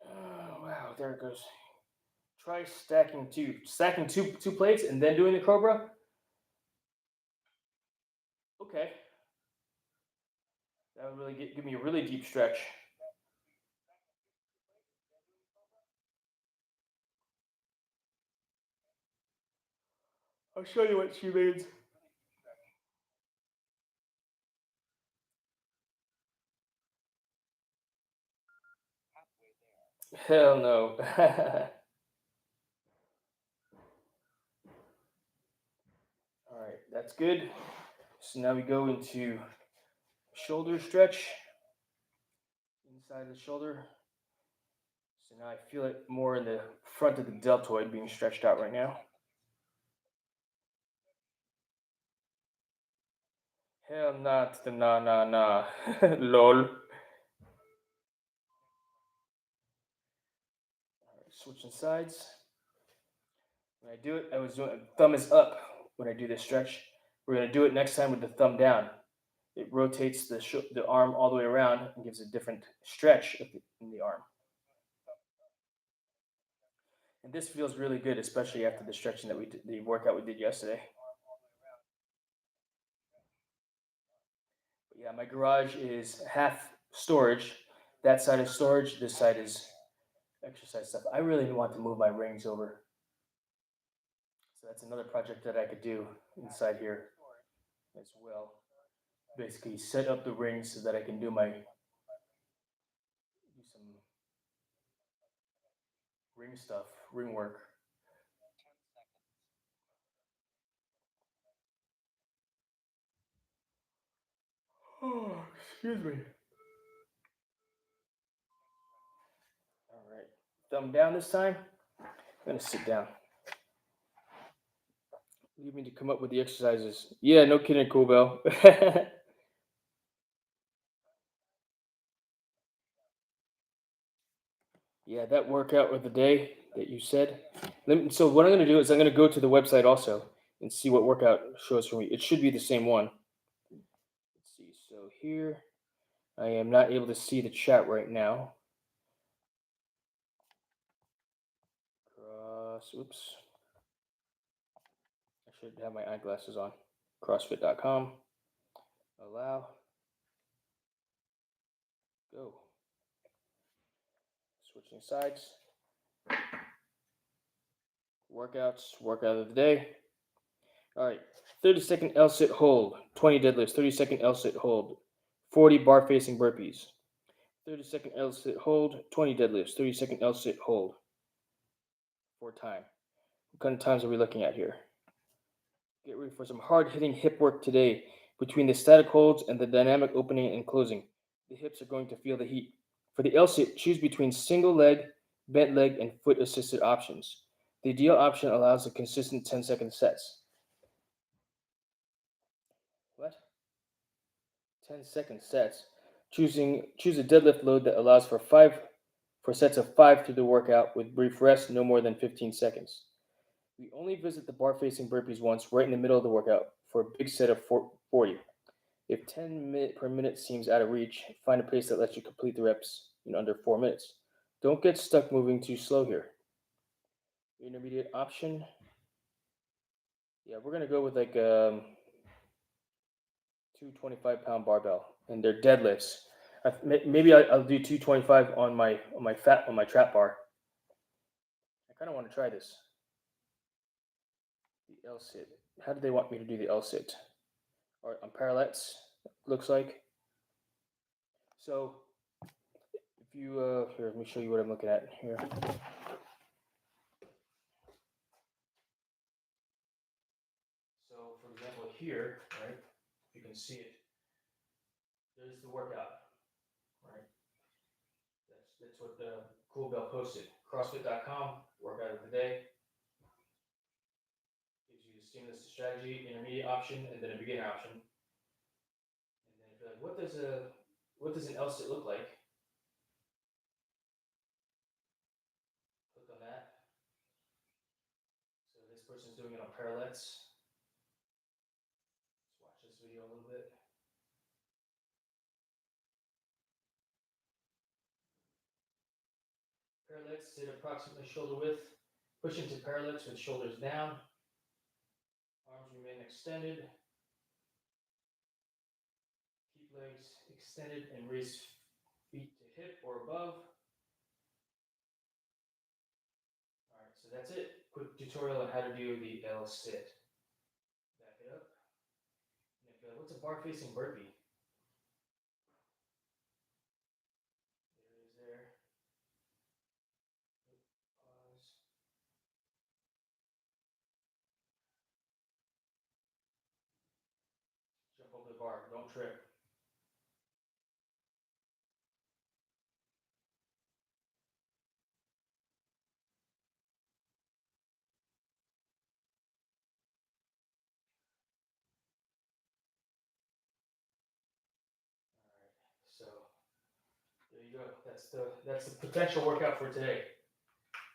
Oh, wow, there it goes. Try stacking two plates and then doing the Cobra. Okay, that would really give me a really deep stretch. I'll show you what she means. Hell no. All right, that's good. So now we go into shoulder stretch inside the shoulder. So now I feel it more in the front of the deltoid being stretched out right now. Hell not the nah. Lol. All right, switching sides. When I do it, I was doing thumb is up when I do this stretch. We're gonna do it next time with the thumb down. It rotates the arm all the way around and gives a different stretch in the arm. And this feels really good, especially after the stretching that we did, the workout we did yesterday. But yeah, my garage is half storage. That side is storage. This side is exercise stuff. I really want to move my rings over. So that's another project that I could do inside here as well. Basically, set up the rings so that I can do some ring stuff, ring work. Oh, excuse me. All right, thumb down this time. I'm gonna sit down. Leave me to come up with the exercises. Yeah, no kidding, Cool Bell. Yeah, that workout of the day that you said. So what I'm gonna do is I'm gonna go to the website also and see what workout shows for me. It should be the same one. Let's see. So here, I am not able to see the chat right now. Oops. I should have my eyeglasses on. CrossFit.com. Allow. Go. switching sides. Workout of the day. All right, 30-second L-sit hold, 20 deadlifts, 30-second L-sit hold, 40 bar facing burpees, 30-second L-sit hold, 20 deadlifts, 30-second L-sit hold. For time. What kind of times are we looking at here? Get ready for some hard-hitting hip work today. Between the static holds and the dynamic opening and closing, the hips are going to feel the heat. For the L-sit, choose between single leg, bent leg, and foot-assisted options. The ideal option allows a consistent 10-second sets. What? 10-second sets. Choose a deadlift load that allows for sets of 5 through the workout with brief rest, no more than 15 seconds. We only visit the bar facing burpees once, right in the middle of the workout, for a big set of 40. If 10 minutes per minute seems out of reach, find a pace that lets you complete the reps in under 4 minutes. Don't get stuck moving too slow here. Intermediate option. Yeah, we're gonna go with like 2 25-pound barbell, and they're deadlifts. Maybe I'll do 225 on my trap bar. I kind of want to try this. The L-sit. How do they want me to do the L-sit? All right, on parallettes, looks like. So, if you, here, let me show you what I'm looking at here. So, for example, here, right, you can see it. There's the workout, right? That's what the Cool Bell posted. CrossFit.com, workout of the day. Gives you the stimulus to strategy, intermediate option, and then a beginner option. And then if you're like, what does an L-sit look like? Click on that. So this person's doing it on parallettes. Let's watch this video a little bit. Parallettes sit approximately shoulder width. Push into parallettes with shoulders down. Arms remain extended. Keep legs extended and raise feet to hip or above. All right, so that's it. Quick tutorial on how to do the L-sit. Back it up. And if you're like, what's a bar facing burpee? There it is there. Pause. Jump over the bar, don't trip. So there you go. That's the potential workout for today.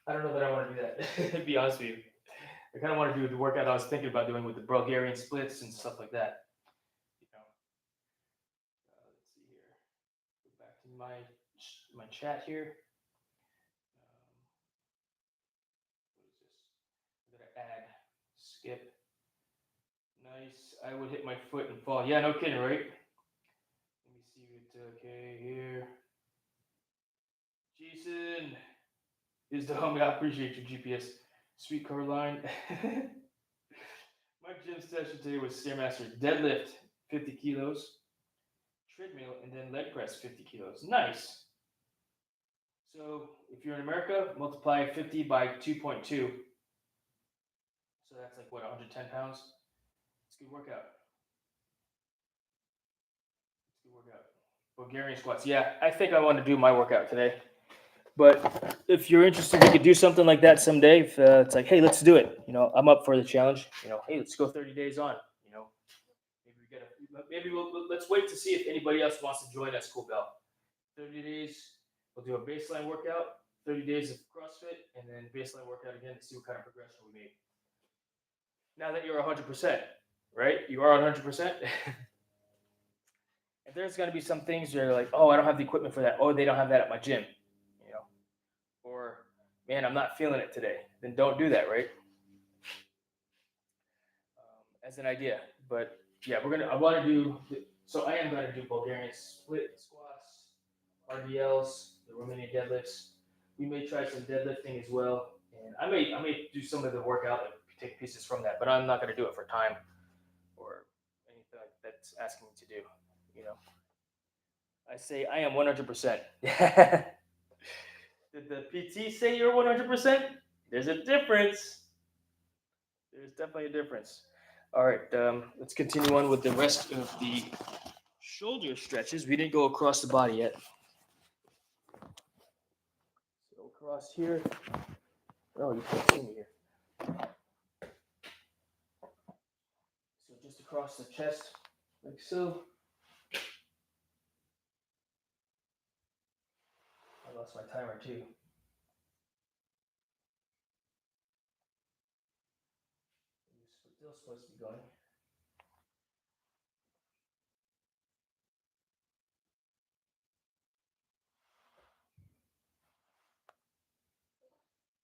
I don't know that I want to do that. To be honest with you, I kind of want to do the workout I was thinking about doing with the Bulgarian splits and stuff like that. You know, let's see here. Go back to my chat here. What is this? I'm gonna add skip. Nice. I would hit my foot and fall. Yeah, no kidding, right? Let me see it. Okay, here. Jason is the homie. I appreciate your GPS. Sweet Caroline. My gym session today was Stairmaster deadlift 50 kilos, treadmill, and then leg press 50 kilos. Nice. So if you're in America, multiply 50 by 2.2. So that's like what, 110 pounds? It's a good workout. It's a good workout. Bulgarian squats. Yeah, I think I want to do my workout today. But if you're interested, we could do something like that someday. If it's like, hey, let's do it. You know, I'm up for the challenge. You know, hey, let's go 30 days on. You know, let's wait to see if anybody else wants to join us. Cool Bell. 30 days. We'll do a baseline workout. 30 days of CrossFit, and then baseline workout again to see what kind of progression we made. Now that you're 100%, right? You are 100%. If there's going to be some things you're like, oh, I don't have the equipment for that. Oh, they don't have that at my gym. You know, or man, I'm not feeling it today. Then don't do that, right? As an idea, but yeah, I am gonna do Bulgarian split squats, RDLs, the Romanian deadlifts. we may try some deadlifting as well, and I may do some of the workout and take pieces from that, but I'm not going to do it for time or anything like that's asking me to do. You know, I say I am 100%. Did the PT say you're 100%? There's a difference. There's definitely a difference. All right, let's continue on with the rest of the shoulder stretches. We didn't go across the body yet. So across here. Oh, you can't see me here. So just across the chest, like so. I lost my timer too. It's still supposed to be going.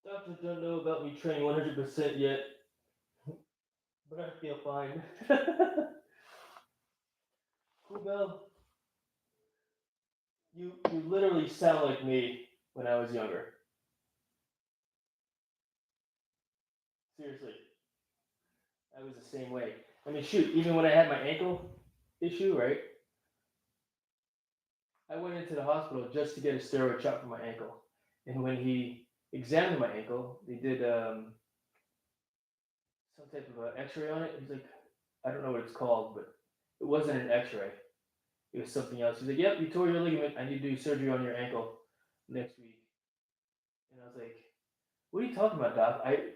Doctors don't know about me training 100% yet, but I feel fine. Cool, Bell. You literally sound like me when I was younger. Seriously, I was the same way. I mean, shoot, even when I had my ankle issue, right? I went into the hospital just to get a steroid shot for my ankle. And when he examined my ankle, they did some type of X-ray on it. He's like, I don't know what it's called, but it wasn't an X-ray. It was something else. He's like, yep, you tore your ligament. I need to do surgery on your ankle next week. And I was like, what are you talking about, Doc? I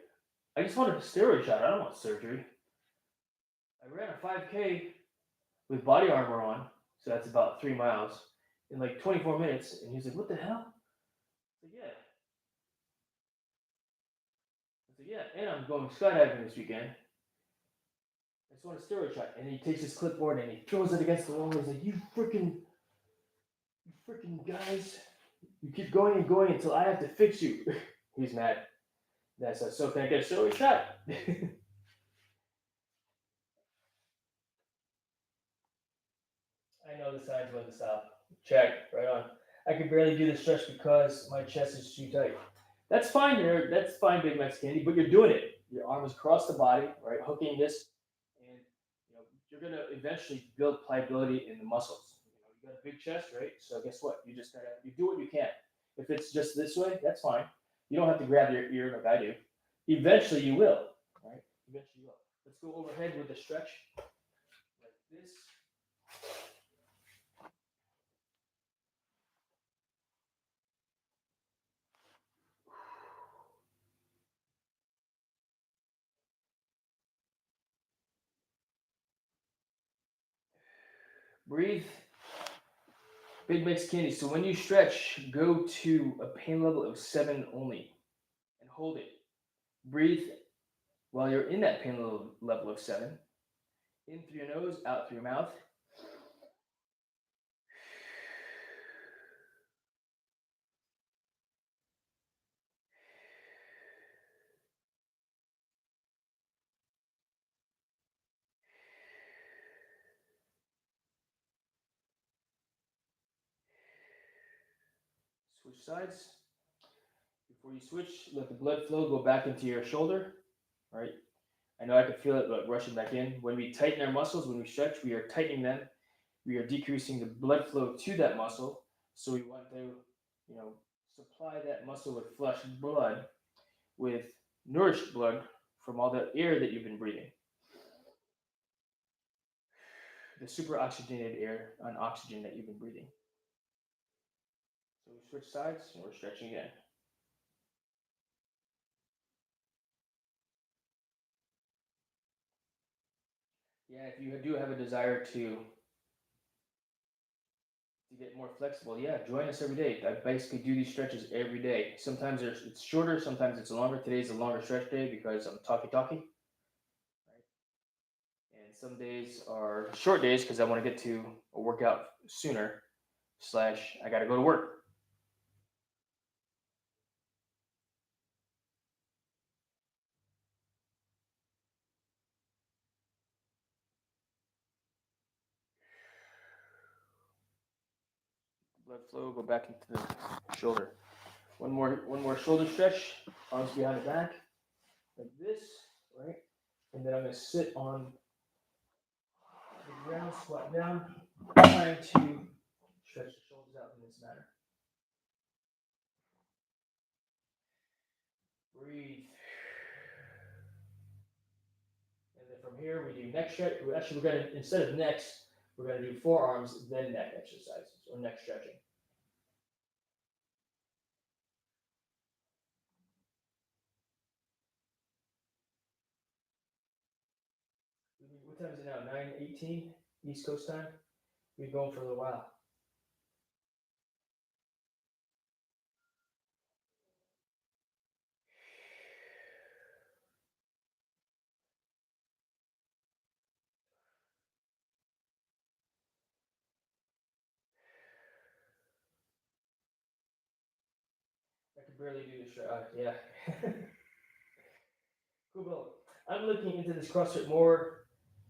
just wanted a steroid shot. I don't want surgery. I ran a 5K with body armor on, so that's about 3 miles, in like 24 minutes. And he's like, what the hell? I said, yeah. I said, yeah, and I'm going skydiving this weekend. I just want a steroid shot. And he takes his clipboard and he throws it against the wall. He's like, you freaking guys, you keep going and going until I have to fix you. He's mad. That's so can I get a steroid shot? I know the signs when to stop. Check, right on. I can barely do the stretch because my chest is too tight. That's fine there. That's fine, Big Max Candy, but you're doing it. Your arm is across the body, right? Hooking this, and you're gonna eventually build pliability in the muscles. You got a big chest, right? So guess what? You just gotta you do what you can. If it's just this way, that's fine. You don't have to grab your ear like I do. Eventually you will, right? Eventually you will. Let's go overhead with the stretch like this. Breathe. Big Mix Candy. So when you stretch, go to a pain level of 7 only and hold it. Breathe while you're in that pain level of 7. In through your nose, out through your mouth. Switch sides. Before you switch, let the blood flow go back into your shoulder. All right. I know I can feel it like rushing back in. When we tighten our muscles, when we stretch, we are tightening them. We are decreasing the blood flow to that muscle. So we want to, supply that muscle with flush blood, with nourished blood from all the air that you've been breathing. The super oxygenated air on oxygen that you've been breathing. So we switch sides and we're stretching again. Yeah, if you do have a desire to get more flexible, yeah, join us every day. I basically do these stretches every day. Sometimes it's shorter, sometimes it's longer. Today's a longer stretch day because I'm talkie. Right? And some days are short days because I want to get to a workout sooner. / I got to go to work. Blood flow go back into the shoulder. One more shoulder stretch. Arms behind the back, like this, right? And then I'm gonna sit on the ground, squat down, trying to stretch the shoulders out in this manner. Breathe. And then from here we do neck stretch. Actually, we're gonna, instead of necks, we're gonna do forearms, then neck exercises or neck stretching. What time is it now? 9:18 East Coast time. We've been going for a little while. I can barely do this. Yeah. Cool, Bill. I'm looking into this CrossFit more,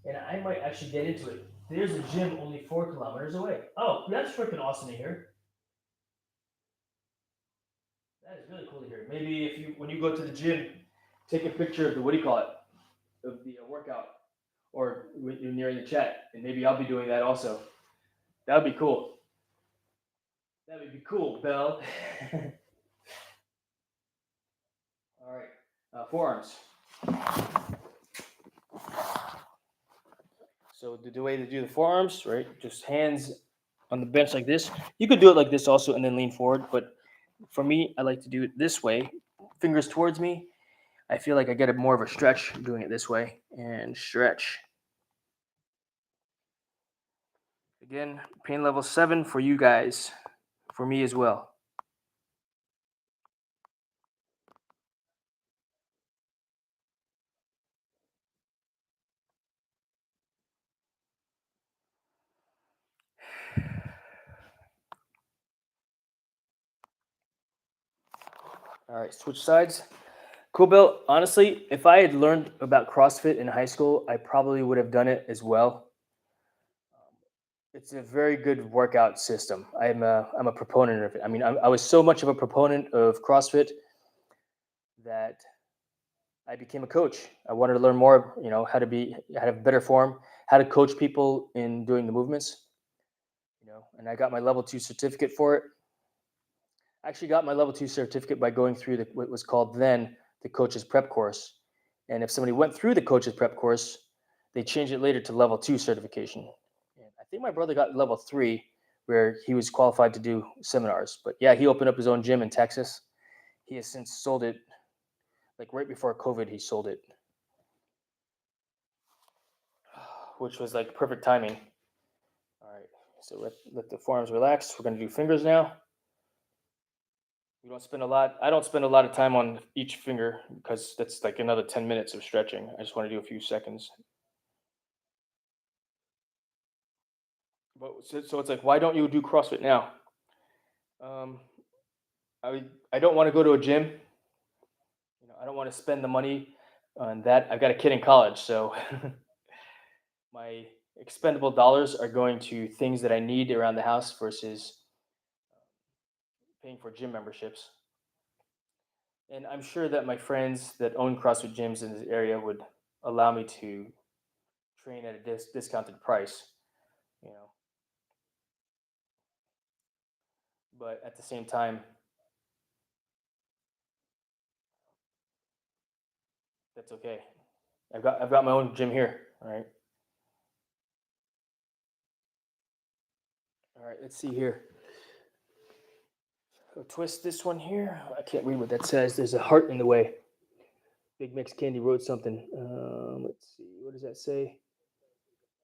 and I might actually get into it. There's a gym only 4 kilometers away. Oh, that's freaking awesome to hear. That is really cool to hear. Maybe if you, when you go to the gym, take a picture of the, what do you call it, of the workout, or when you're near the chat, and maybe I'll be doing that also. That would be cool. That would be cool, Bell. All right, forearms. So the way to do the forearms, right? Just hands on the bench like this. You could do it like this also and then lean forward. But for me, I like to do it this way. Fingers towards me. I feel like I get more of a stretch doing it this way. And stretch. Again, pain level 7 for you guys. For me as well. All right, switch sides. Cool, Bill. Honestly, if I had learned about CrossFit in high school, I probably would have done it as well. It's a very good workout system. I'm a proponent of it. I mean, I was so much of a proponent of CrossFit that I became a coach. I wanted to learn more, how to have better form, how to coach people in doing the movements, and I got my level 2 certificate for it. I actually got my level 2 certificate by going through what was called then the coach's prep course. And if somebody went through the coach's prep course, they changed it later to level 2 certification. And I think my brother got level 3 where he was qualified to do seminars. But yeah, he opened up his own gym in Texas. He has since sold it, like right before COVID, he sold it, which was like perfect timing. All right, so let the forearms relax. We're going to do fingers now. We don't spend a lot. I don't spend a lot of time on each finger because that's like another 10 minutes of stretching. I just want to do a few seconds. But so it's like, why don't you do CrossFit now? Um, I don't want to go to a gym. I don't want to spend the money on that. I've got a kid in college, so my expendable dollars are going to things that I need around the house versus paying for gym memberships. And I'm sure that my friends that own CrossFit gyms in this area would allow me to train at a discounted price, you know. But at the same time, that's okay. I've got my own gym here. All right. All right. Let's see here. So twist this one here. I can't read what that says. There's a heart in the way. Big Mix Candy wrote something. Let's see. What does that say?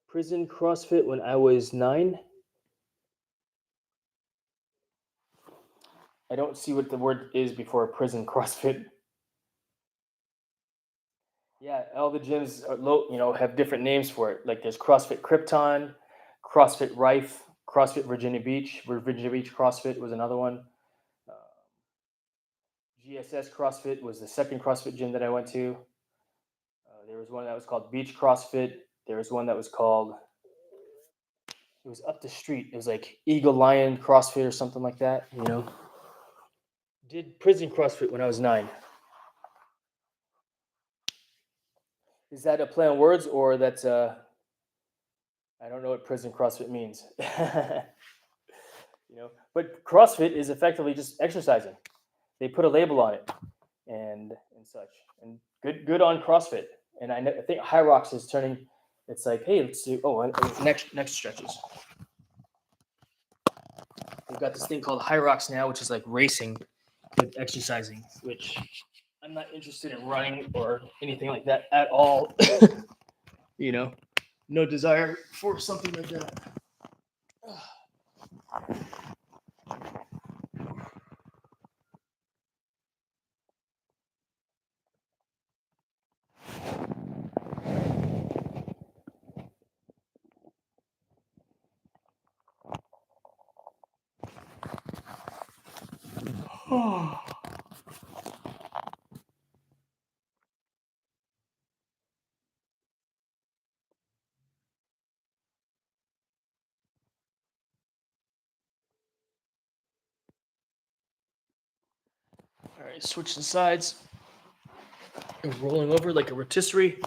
Prison CrossFit when I was 9. I don't see what the word is before prison CrossFit. Yeah, all the gyms are have different names for it. Like there's CrossFit Krypton, CrossFit Rife, CrossFit Virginia Beach. Virginia Beach CrossFit was another one. Uh, GSS CrossFit was the second CrossFit gym that I went to. There was one that was called Beach CrossFit. There was one that was called, it was up the street. It was like Eagle Lion CrossFit or something like that, did prison CrossFit when I was 9. Is that a play on words or that's I don't know what prison CrossFit means. But CrossFit is effectively just exercising. They put a label on it and such. And good on CrossFit. And I think High Rocks is turning. It's like, hey, let's do. Oh, next stretches. We've got this thing called High Rocks now, which is like racing with exercising, which I'm not interested in running or anything like that at all. No desire for something like that. All right, switch the sides. And rolling over like a rotisserie.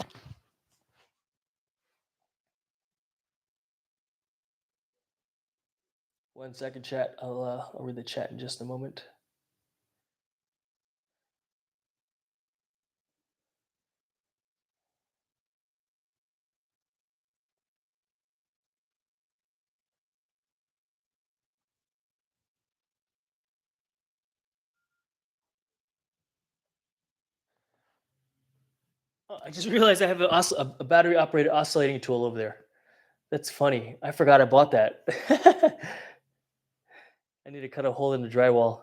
One second, chat. I'll read the chat in just a moment. Oh, I just realized I have a battery operated oscillating tool over there. That's funny. I forgot I bought that. I need to cut a hole in the drywall.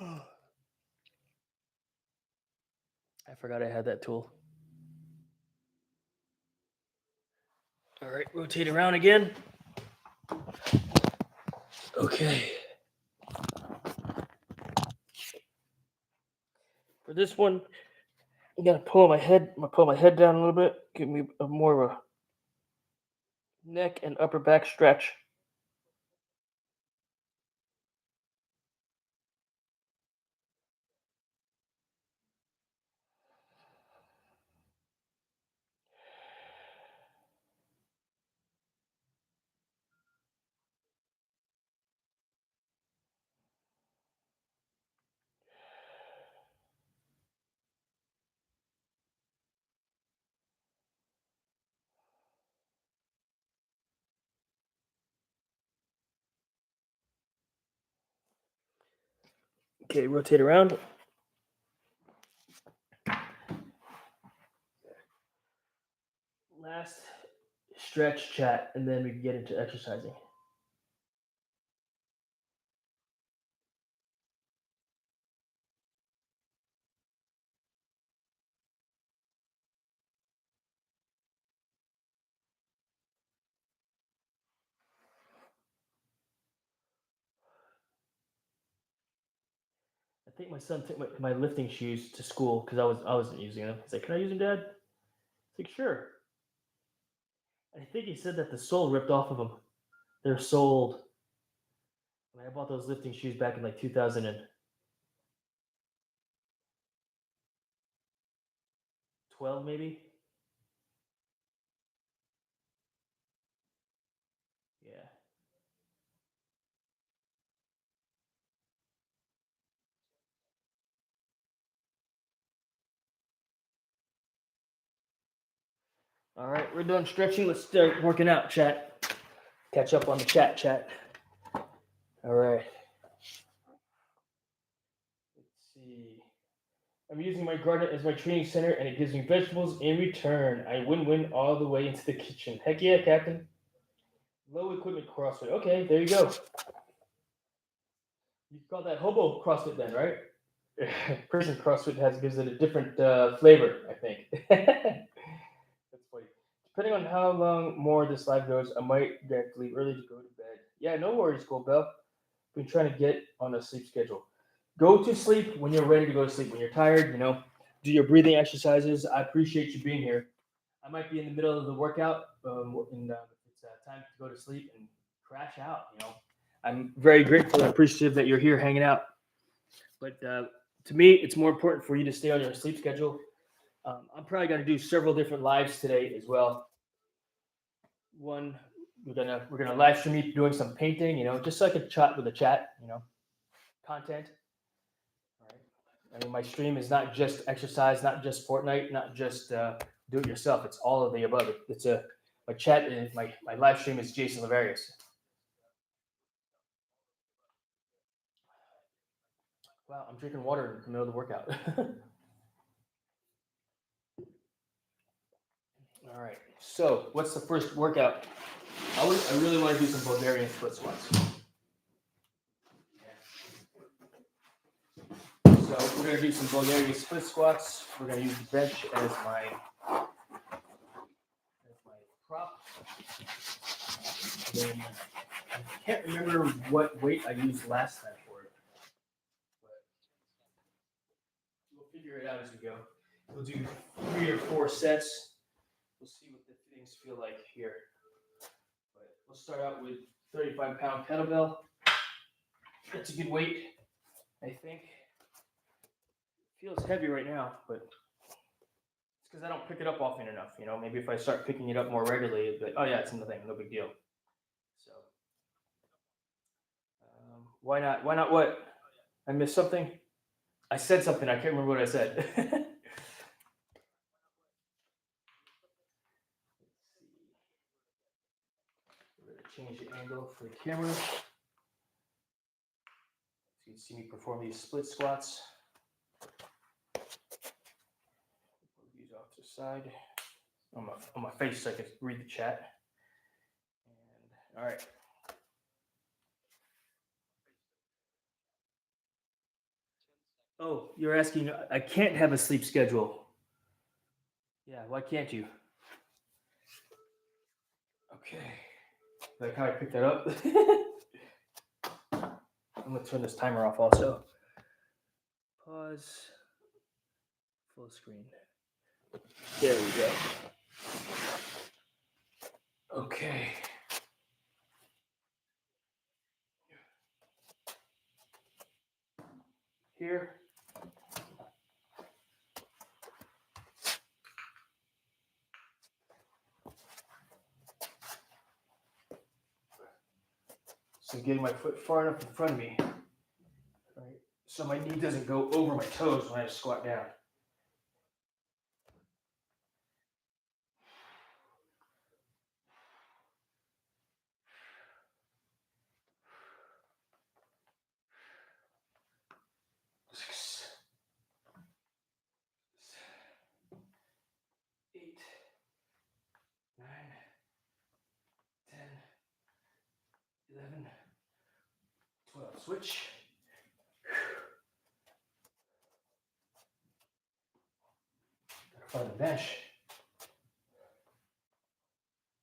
I forgot I had that tool. All right, rotate around again. Okay. For this one, I'm gonna pull my head down a little bit, give me more of a neck and upper back stretch. Okay, rotate around. Last stretch, chat, and then we can get into exercising. I think my son took my lifting shoes to school because I wasn't using them. He's like, "Can I use them, Dad?" It's like, "Sure." I think he said that the sole ripped off of them. They're sold. I mean, I bought those lifting shoes back in like 2012, maybe. Yeah. All right, we're done stretching. Let's start working out, chat. Catch up on the chat. All right. Let's see. I'm using my garden as my training center, and it gives me vegetables in return. I win-win all the way into the kitchen. Heck yeah, Captain. Low equipment CrossFit. Okay, there you go. You call that hobo CrossFit then, right? Prison CrossFit gives it a different flavor, I think. That's funny. Depending on how long more this live goes, I might get to leave early to go to bed. Yeah, no worries, Gold Bell. Been trying to get on a sleep schedule. Go to sleep when you're ready to go to sleep. When you're tired, do your breathing exercises. I appreciate you being here. I might be in the middle of the workout, and it's time to go to sleep, and crash out. I'm very grateful and appreciative that you're here hanging out. But to me, it's more important for you to stay on your sleep schedule. I'm probably going to do several different lives today as well. One, we're gonna live stream me doing some painting, just like a chat with a chat, content. All right. I mean, my stream is not just exercise, not just Fortnite, not just do it yourself. It's all of the above. My chat is my live stream is Jason Lavarius. Wow, I'm drinking water in the middle of the workout. All right. So, what's the first workout? I really want to do some Bulgarian split squats. So we're gonna do some Bulgarian split squats. We're gonna use the bench as my prop. Then I can't remember what weight I used last time for it, but we'll figure it out as we go. We'll do 3 or 4 sets. We'll see what the things feel like here. But we'll start out with 35-pound kettlebell. That's a good weight, I think. It feels heavy right now, but it's because I don't pick it up often enough. Maybe if I start picking it up more regularly, it'd be like, oh yeah, it's nothing, no big deal. So why not? Why not what? I missed something? I said something. I can't remember what I said. We're going to change the angle for the camera. So you can see me perform these split squats. Move these off to the side on my face so I can read the chat. And all right. Oh, you're asking, I can't have a sleep schedule. Yeah, why can't you? Okay. Like how I picked that up? I'm going to turn this timer off also. Pause. Full screen. There we go. Okay. Here. So getting my foot far enough in front of me, right? So my knee doesn't go over my toes when I squat down. Six, 8, 9, 10, 11, 12. Switch. Gotta find the bench.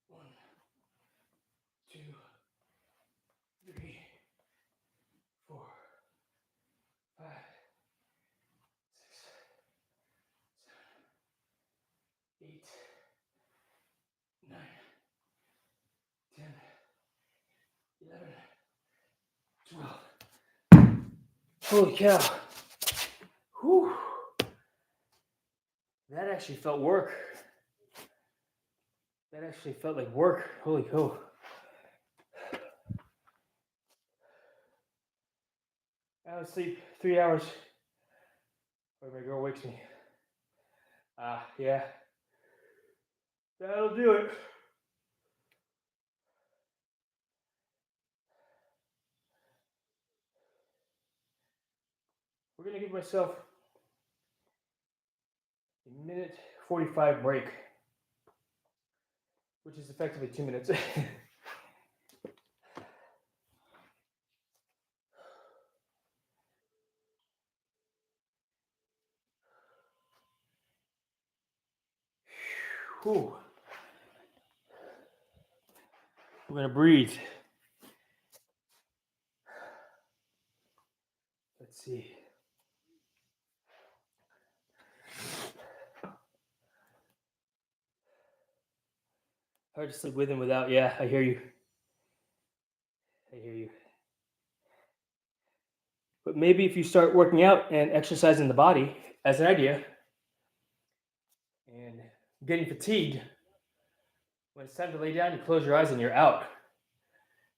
1, 2, 3, 4, 5, 6, 7, 8, 9, 10, 11, 12. Holy cow. Whew. That actually felt work. That actually felt like work. Holy cow. I would sleep 3 hours before my girl wakes me. Yeah. That'll do it. We're going to give myself a minute 45 break, which is effectively 2 minutes. Whew. We're going to breathe. Let's see. Hard to sleep with and without. Yeah, I hear you. I hear you. But maybe if you start working out and exercising the body as an idea and getting fatigued, when it's time to lay down, you close your eyes and you're out.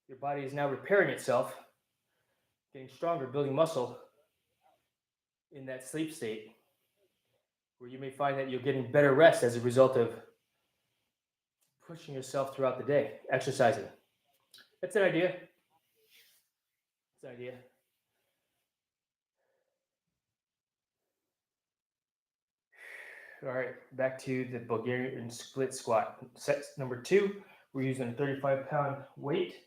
Your body is now repairing itself, getting stronger, building muscle in that sleep state, where you may find that you're getting better rest as a result of pushing yourself throughout the day, exercising. That's an idea. It's an idea. All right, back to the Bulgarian split squat. Set number 2, we're using a 35-pound weight.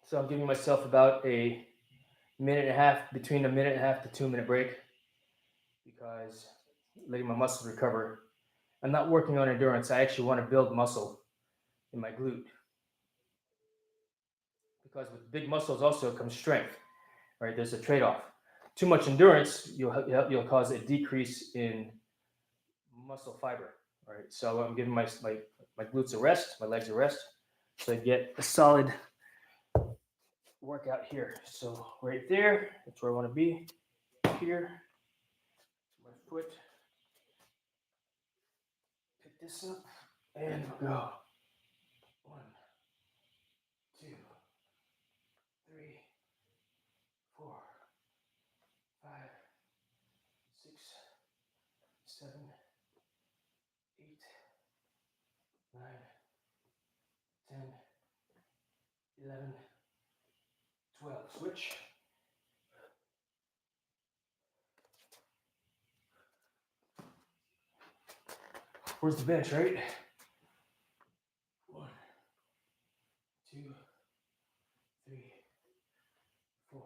So I'm giving myself about a minute and a half, between a minute and a half to 2-minute break, because letting my muscles recover. I'm not working on endurance. I actually want to build muscle in my glute, because with big muscles also comes strength. Right? There's a trade-off. Too much endurance, you'll cause a decrease in muscle fiber. Right? So I'm giving my glutes a rest, my legs a rest, so I get a solid workout here. So right there, that's where I want to be. Here, my foot. Pick this up and go. 1, 2, 3, 4, 5, 6, 7, 8, 9, 10, 11, 12. Switch. Where's the bench, right? 1, 2, 3, 4,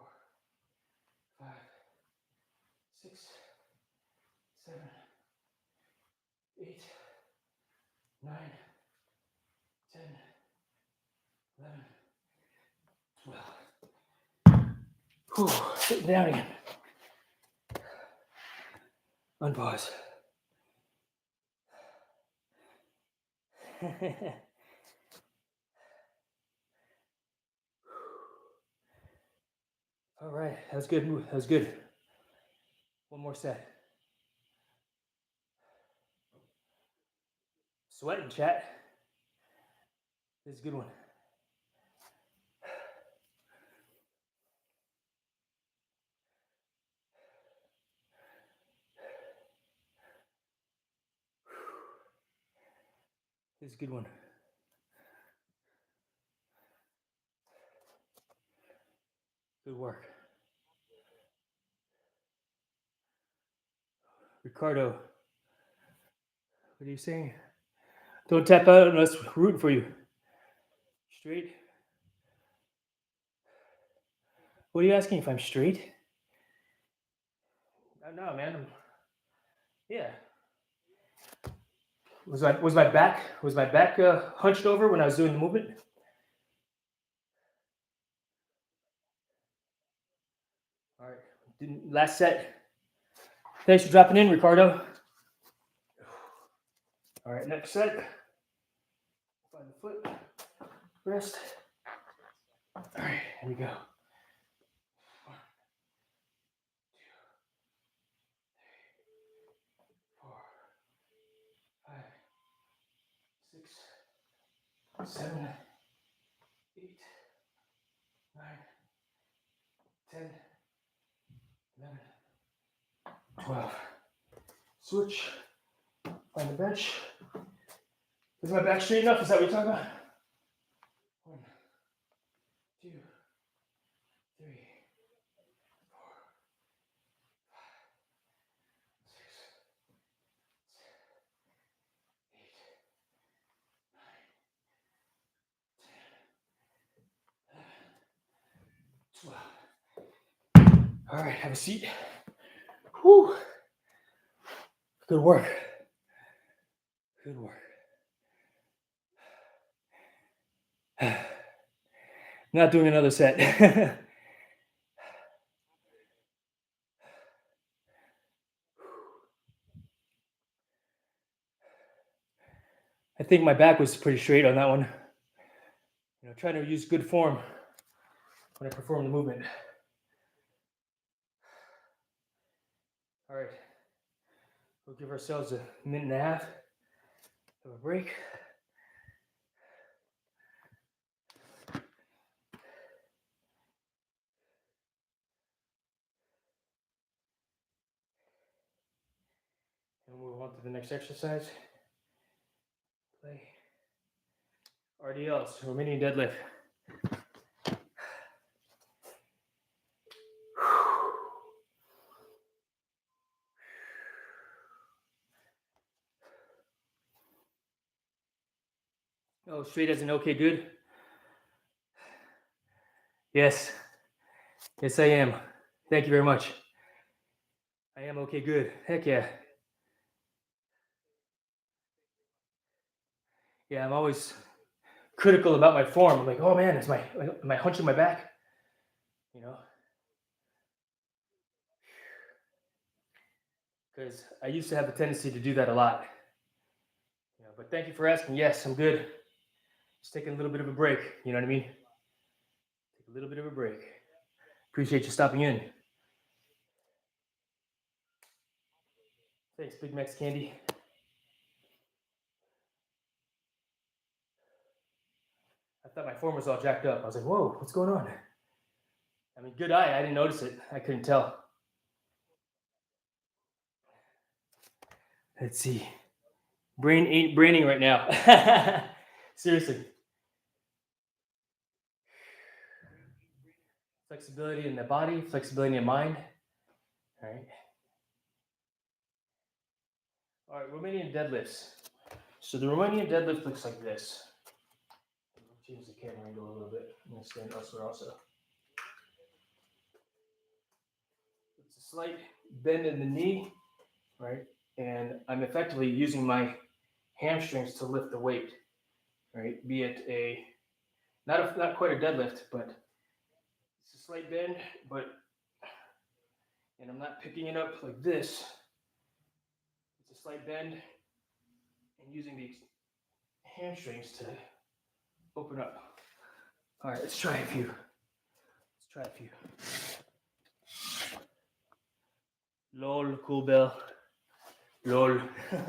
5, 6, 7, 8, 9, 10, 11, 12. Whew, sitting down again. Unpause. All right, that was good. That was good. One more set. Sweating, chat. This is a good one. This is a good one. Good work. Ricardo, what are you saying? Don't tap out unless we're rooting for you. Straight? What are you asking, if I'm straight? No, man. Yeah. Was my back hunched over when I was doing the movement? All right. Last set. Thanks for dropping in, Ricardo. All right, next set. Find the foot. Rest. All right, here we go. 1, 2, 3, 4, 5, 6, 7, 8, 9, 10, 11, 12. Switch. Find the bench. Is my back straight enough? Is that what you're talking about? 1, 2, 3, 4, 5, 6, 7, 8, 9, 10, 11, 12. All right, have a seat. Whew. Good work. Good work. Not doing another set. I think my back was pretty straight on that one. Trying to use good form when I perform the movement. All right, we'll give ourselves a minute and a half of a break. And we'll move on to the next exercise. Play. RDLs, Romanian deadlift. Oh, straight as an okay, good. Yes. Yes, I am. Thank you very much. I am okay, good. Heck yeah. Yeah, I'm always critical about my form. I'm like, oh man, am I hunching my back? You know, because I used to have the tendency to do that a lot. But thank you for asking. Yes, I'm good. Just taking a little bit of a break. You know what I mean? Take a little bit of a break. Appreciate you stopping in. Thanks, Big Max Candy. I thought my form was all jacked up. I was like, whoa, what's going on? I mean, good eye. I didn't notice it. I couldn't tell. Let's see. Brain ain't braining right now. Seriously. Flexibility in the body, flexibility in the mind. All right. All right, Romanian deadlifts. So the Romanian deadlift looks like this. Change the camera angle a little bit. I'm going to stand elsewhere also. It's a slight bend in the knee, right? And I'm effectively using my hamstrings to lift the weight, right? Be it not quite a deadlift, but it's a slight bend, and I'm not picking it up like this. It's a slight bend and using the hamstrings to open up. All right, let's try a few. Lol, cool bell. Lol. Try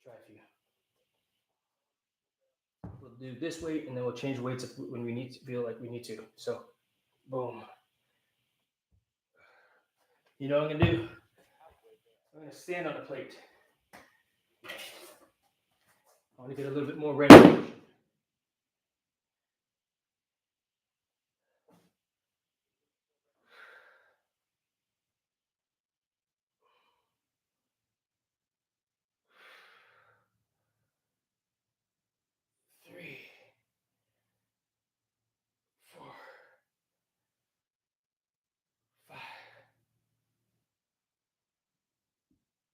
a few. We'll do this weight and then we'll change weights when we need to feel like we need to. So, boom. You know what I'm gonna do? I'm gonna stand on the plate. I want to get a little bit more range of motion. Three, 4, 5,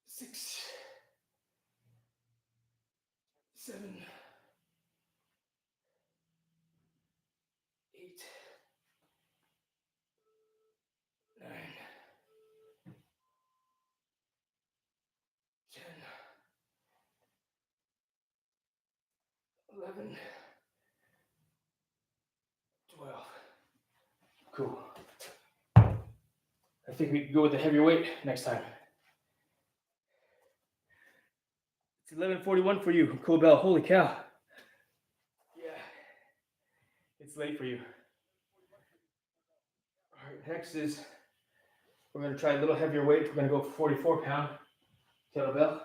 6, 7, 8, 9, 10, 11, 12. Cool. I think we can go with the heavier weight next time. It's 11:41 for you, cool bell. Holy cow. Yeah, it's late for you. All right, next is we're going to try a little heavier weight. We're going to go 44-pound kettlebell.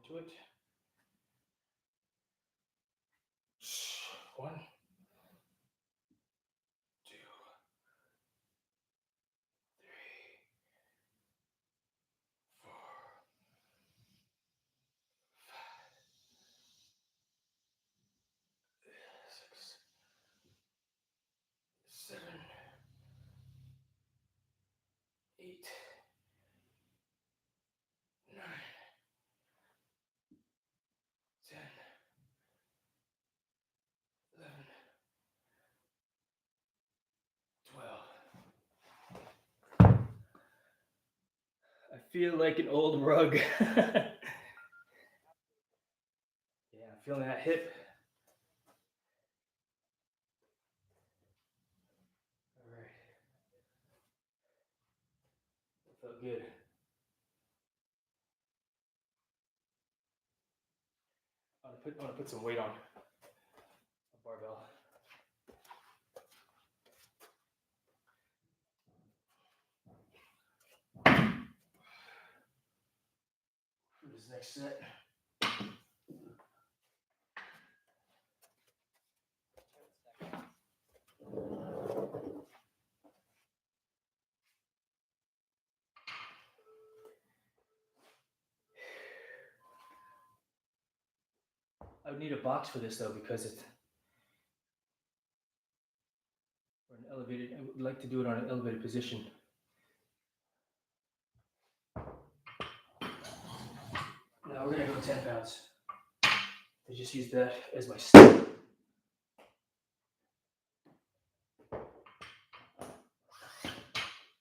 into it. 1, 2, 3, 4, 6, 7, 8, 9, 10, 11, 12. I feel like an old rug. Yeah, I'm feeling that hip. All right. That felt good. I want to put some weight on a barbell. For this next set. I would need a box for this though because it's or an elevated. I would like to do it on an elevated position. Now we're gonna go 10 pounds. I just use that as my step.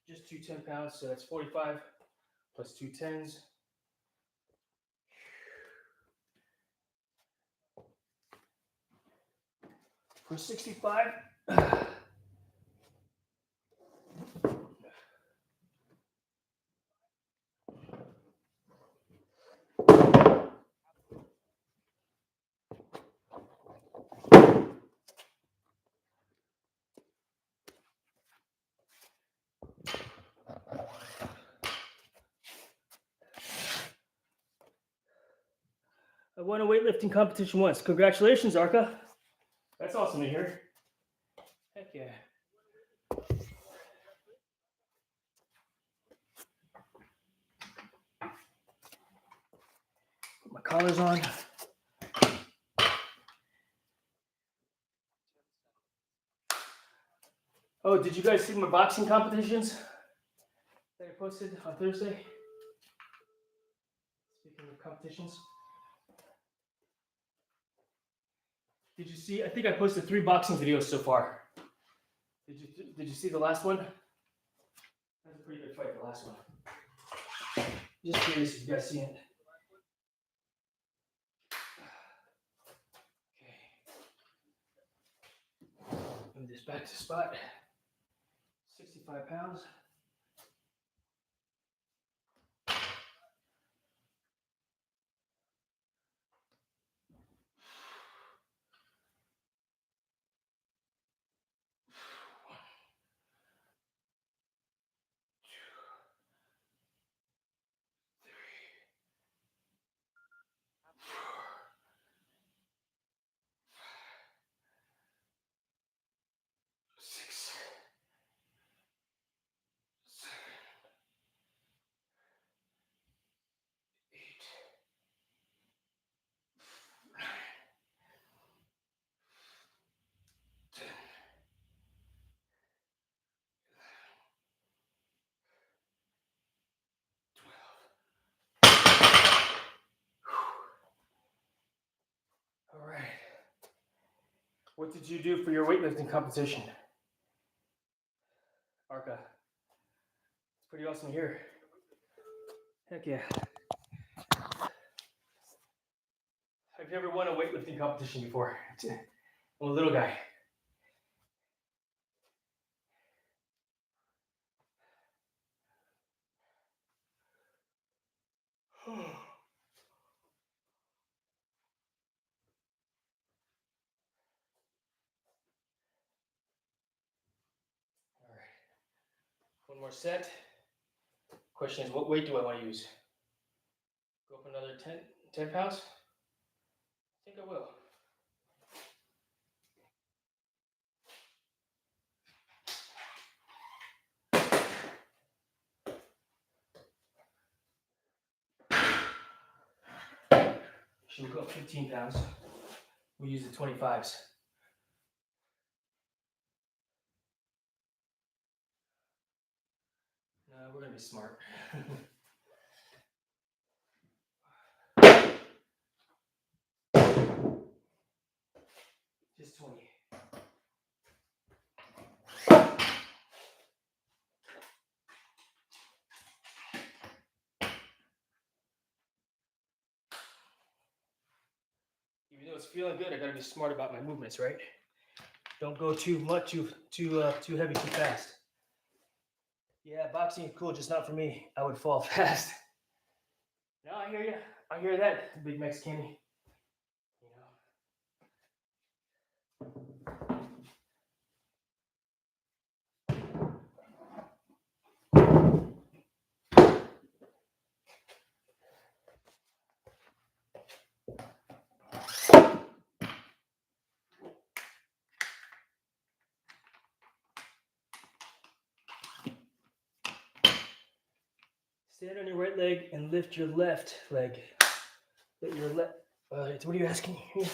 Just 10 pounds, so that's 45 plus 2 10s. For 65. I won a weightlifting competition once. Congratulations, Arca. That's awesome to hear. Heck yeah. Put my collars on. Oh, did you guys see my boxing competitions that I posted on Thursday? Speaking of competitions. Did you see? I think I posted 3 boxing videos so far. Did you see the last one? That's a pretty good fight, the last one. Just curious if you guys seen it. Okay. Move this back to spot. 65 pounds. All right. What did you do for your weightlifting competition? Arca. It's pretty awesome to hear. Heck yeah. I've never won a weightlifting competition before. I'm a little guy. All right. One more set. Question is, what weight do I want to use? Go up another 10 10 pounds? I think I will. Should we go up 15 pounds? We'll use the 25s. No, we're gonna be smart. Just 20. Even though it's feeling good, I gotta be smart about my movements, right? Don't go too much, too heavy, too fast. Yeah, boxing is cool, just not for me. I would fall fast. No, I hear you. I hear that, big Mexican. You know. Stand on your right leg and lift your left leg. Let your left. What are you asking me?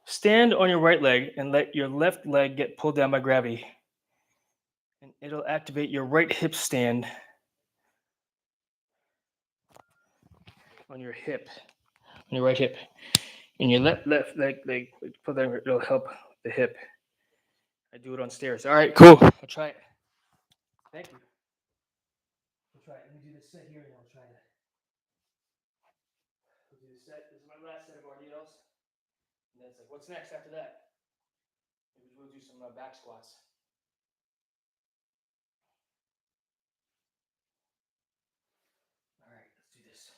Stand on your right leg and let your left leg get pulled down by gravity. And it'll activate your right hip stand on your hip, on your right hip. And your left leg pull down, it'll help the hip. I do it on stairs. All right, cool. I'll try it. Thank you. I'll try it. Let me do this set here and I'll try that. We'll do this set. This is my last set of RDLs. And then it's like, what's next after that? Maybe we'll do some back squats. All right, let's do this.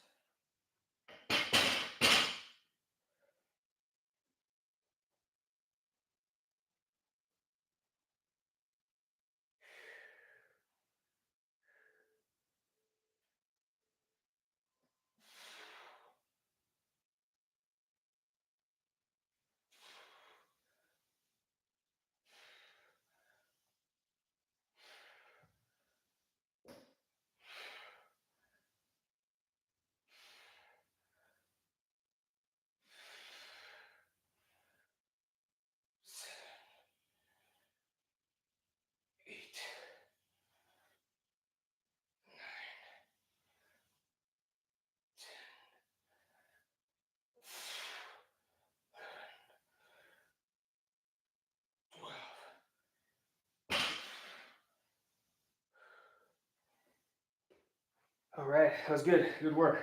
All right, that was good. Good work.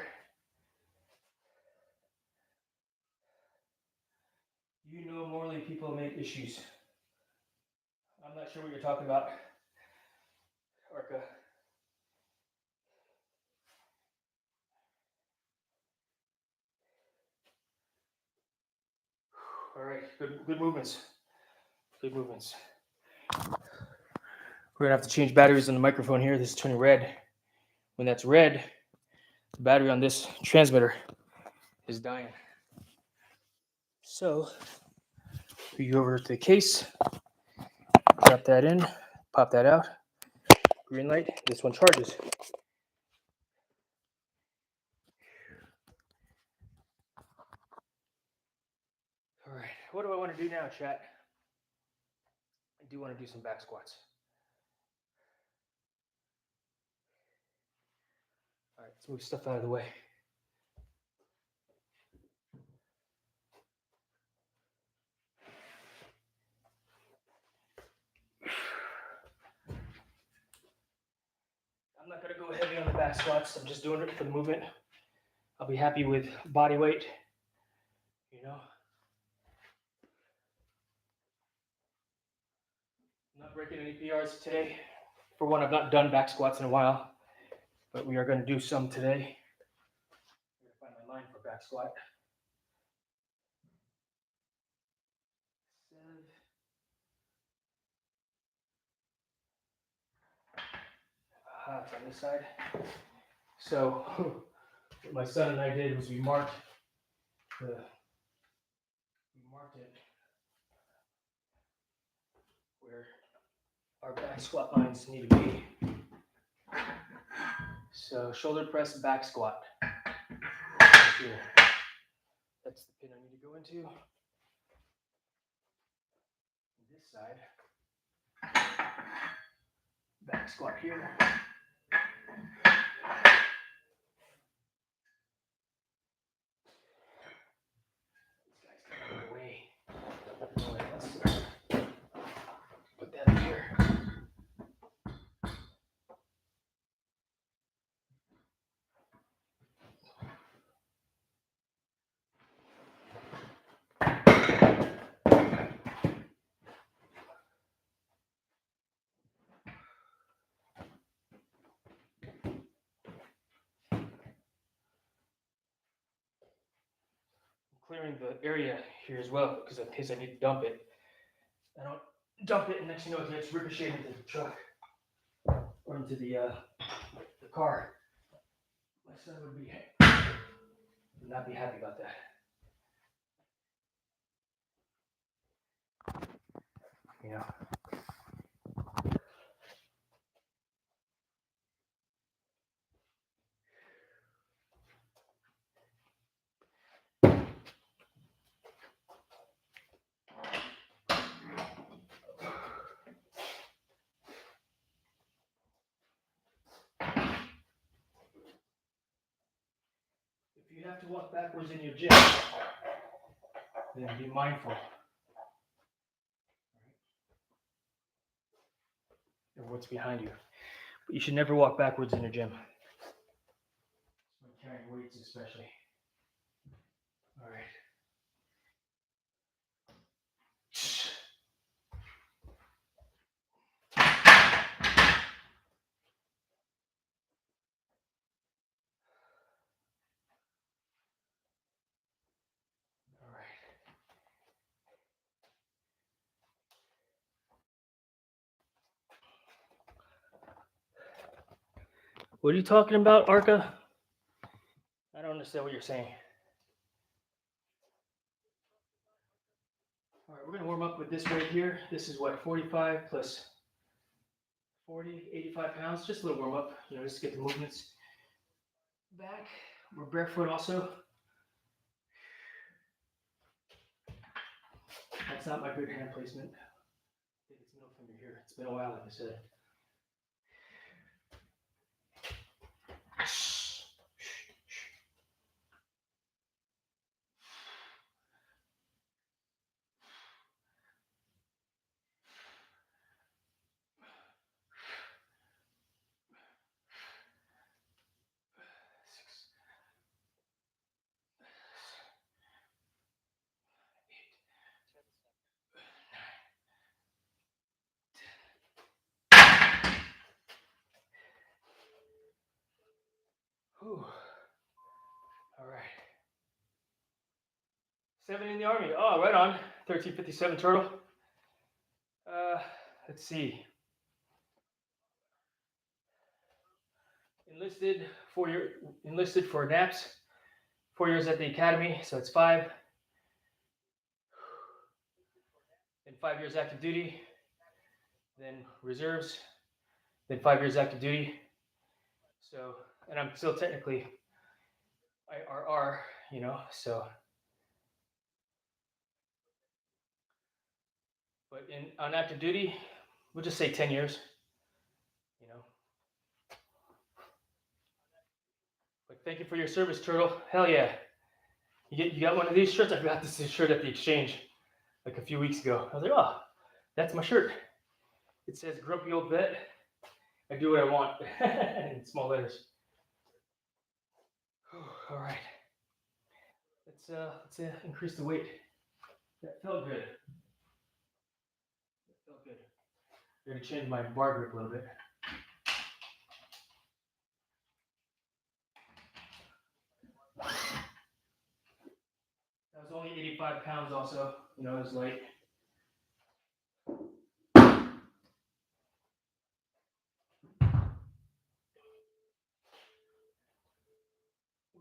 You know, normally people make issues. I'm not sure what you're talking about, Arca. All right, good movements. Good movements. We're gonna have to change batteries on the microphone here. This is turning red. When that's red, the battery on this transmitter is dying. So we go over to the case, drop that in, pop that out. Green light. This one charges. All right. What do I want to do now, chat? I do want to do some back squats. All right, let's move stuff out of the way. I'm not going to go heavy on the back squats. I'm just doing it for the movement. I'll be happy with body weight, you know. I'm not breaking any PRs today. For one, I've not done back squats in a while, but we are going to do some today. I'm going to find my line for back squat. It's on this side. So what my son and I did was we marked it where our back squat lines need to be. So shoulder press, back squat. Here. That's the pin I need to go into. This side. Back squat here. This guy's kind of in the way. Let's put that up here. Clearing the area here as well, because in case I need to dump it. I don't dump it, and next thing you know, it gets ricocheted into the truck or into the car. My son would not be happy about that. You know. If you have to walk backwards in your gym, then be mindful of what's behind you. But you should never walk backwards in your gym. When carrying weights especially. All right. All right. What are you talking about, Arca? I don't understand what you're saying. All right, we're going to warm up with this right here. This is what, 45 plus 40, 85 pounds. Just a little warm up, just to get the movements back. We're barefoot also. That's not my good hand placement. I think it's middle finger here. It's been a while, like I said. Whew. All right. 7 in the Army. Oh, right on. 1357 Turtle. Let's see. Enlisted for NAPS. 4 years at the academy, so it's 5. Then 5 years active duty. Then reserves. Then 5 years active duty. So, and I'm still technically IRR, so. But on active duty, we'll just say 10 years, But thank you for your service, Turtle. Hell yeah. You got one of these shirts? I got this shirt at the exchange like a few weeks ago. I was like, oh, that's my shirt. It says Grumpy Old Vet. I do what I want in small letters. All right. Let's increase the weight. That felt good. I'm going to change my bar grip a little bit. That was only 85 pounds also. It was light. We'll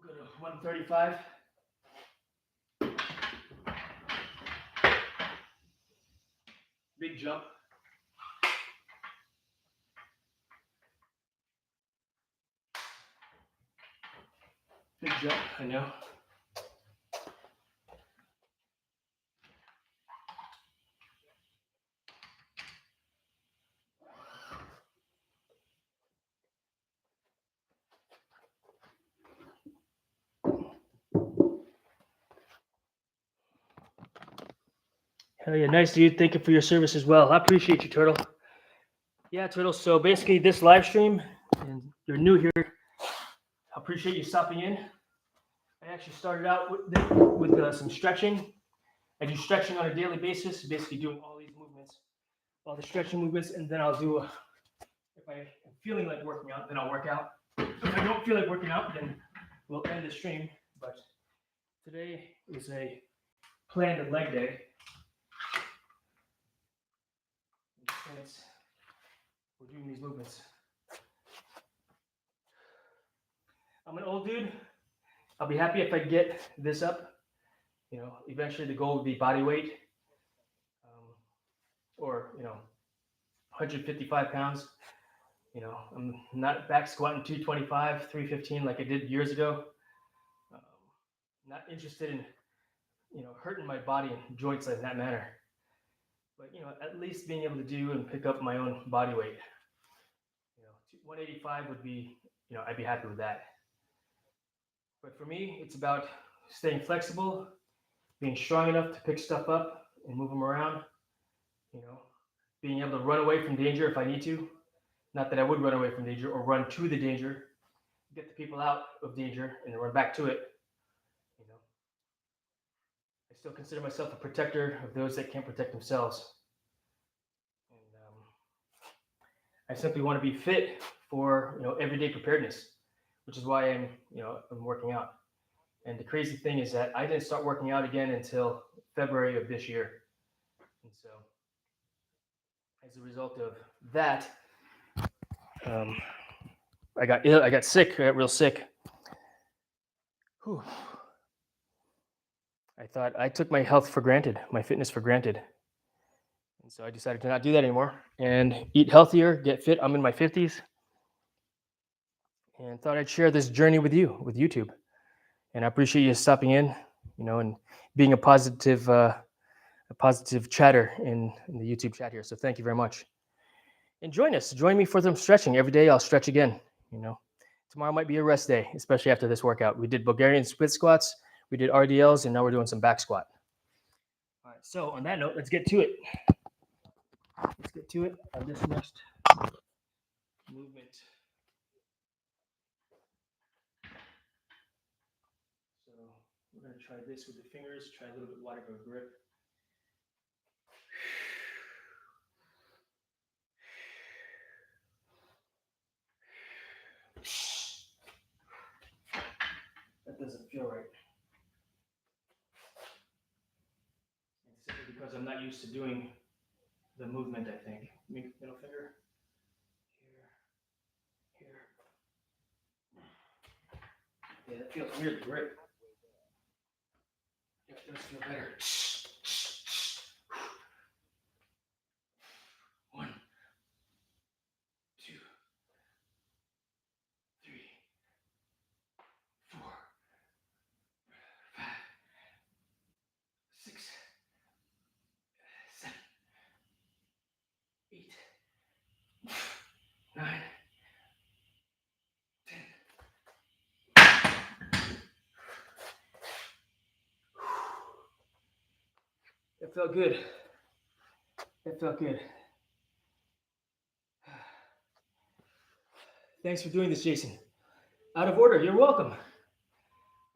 go 135. Big jump. Big jump, I know. Hell yeah, nice dude. Thank you for your service as well. I appreciate you, Turtle. Yeah, Turtle. So basically, this live stream, and you're new here, I appreciate you stopping in. I actually started out with some stretching. I do stretching on a daily basis, basically doing all these movements, all the stretching movements, and then I'll do, if I am feeling like working out, then I'll work out. If I don't feel like working out, then we'll end the stream. But today is a planned leg day. We're doing these movements. I'm an old dude. I'll be happy if I get this up. You know, eventually the goal would be body weight, or 155 pounds. You know, I'm not back squatting 225, 315 like I did years ago. Not interested in hurting my body and joints in that manner. But at least being able to do and pick up my own body weight. 185 would be, I'd be happy with that. But for me, it's about staying flexible, being strong enough to pick stuff up and move them around. Being able to run away from danger if I need to. Not that I would run away from danger or run to the danger, get the people out of danger and then run back to it. I still consider myself a protector of those that can't protect themselves. And I simply want to be fit for everyday preparedness, which is why I'm working out. And the crazy thing is that I didn't start working out again until February of this year. And so as a result of that, I got ill. I got sick. I got real sick. Whew. I took my health for granted, my fitness for granted. And so I decided to not do that anymore and eat healthier, get fit. I'm in my 50s and thought I'd share this journey with you, with YouTube. And I appreciate you stopping in, and being a positive chatter in the YouTube chat here. So thank you very much. And join me for some stretching. Every day I'll stretch again. Tomorrow might be a rest day, especially after this workout. We did Bulgarian split squats, we did RDLs, and now we're doing some back squat. All right, so on that note, let's get to it. Let's get to it on this next movement. So we're going to try this with the fingers, try a little bit wider of a grip. That doesn't feel right. It's simply because I'm not used to doing the movement, I think. Middle finger. Here. Yeah, that feels weird, the grip. Yeah, it does feel better. 1, 2, 3, 4, 5, 6, 7, 8, 9, 10. It felt good. It felt good. Thanks for doing this, Jason. Out of order, you're welcome.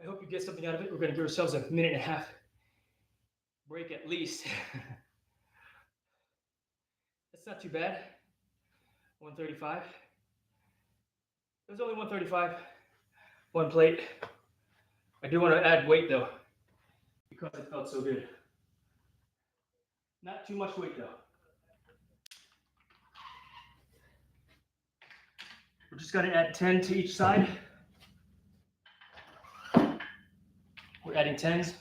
I hope you get something out of it. We're going to give ourselves a minute and a half break at least. That's not too bad. 135. It was only 135. One plate. I do want to add weight though, because it felt so good. Not too much weight though. We're just going to add 10 to each side. And We're adding 10s.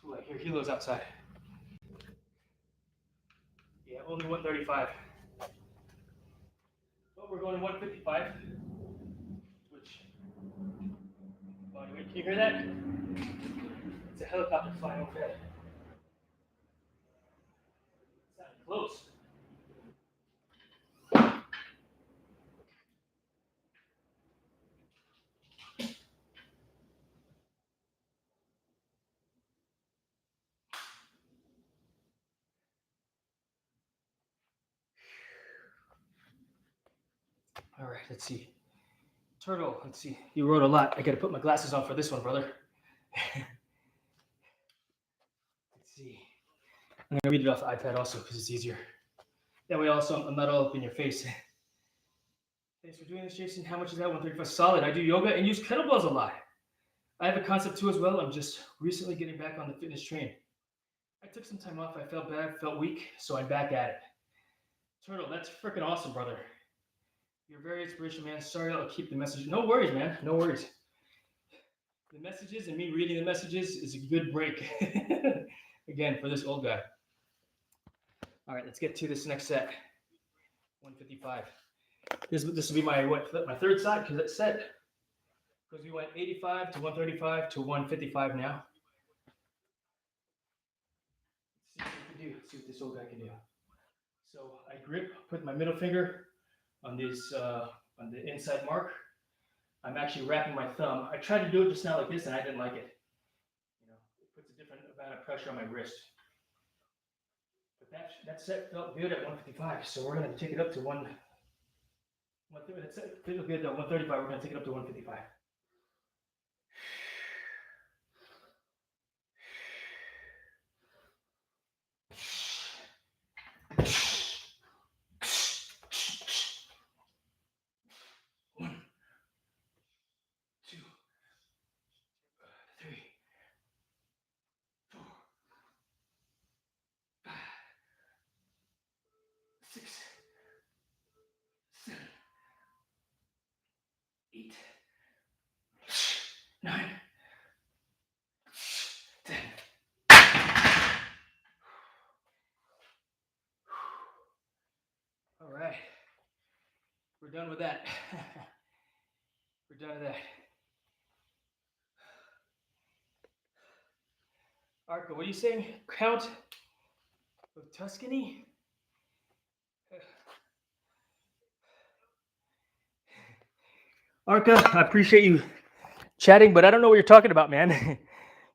Ooh, I hear kilos outside. Yeah, only 135. But we're going to 155. Which, body weight, can you hear that? It's a helicopter flying overhead. It's not close. All right, let's see. Turtle, let's see. You wrote a lot. I gotta put my glasses on for this one, brother. Let's see. I'm gonna read it off the iPad also because it's easier. That way also I'm not all up in your face. Thanks for doing this, Jason. How much is that? 135. Solid. I do yoga and use kettlebells a lot. I have a concept too as well. I'm just recently getting back on the fitness train. I took some time off. I felt bad, felt weak, so I'm back at it. Turtle, that's freaking awesome, brother. You're very inspirational, man. Sorry, I'll keep the message. No worries, man. No worries. The messages and me reading the messages is a good break. Again, for this old guy. All right, let's get to this next set. 155. This will be my my third set because it's set. Because we went 85 to 135 to 155 now. Let's see what we can do. Let's see what this old guy can do. So I grip, put my middle finger on this on the inside mark. I'm actually wrapping my thumb. I tried to do it just now like this, and I didn't like it. You know, it puts a different amount of pressure on my wrist. But that set felt good at 155, so we're gonna take it up to 130. That set felt good at 135. We're gonna take it up to 155. Nine, 10. All right. We're done with that. We're done with that. Arca, what are you saying? Count of Tuscany? Arca, I appreciate you chatting, but I don't know what you're talking about, man.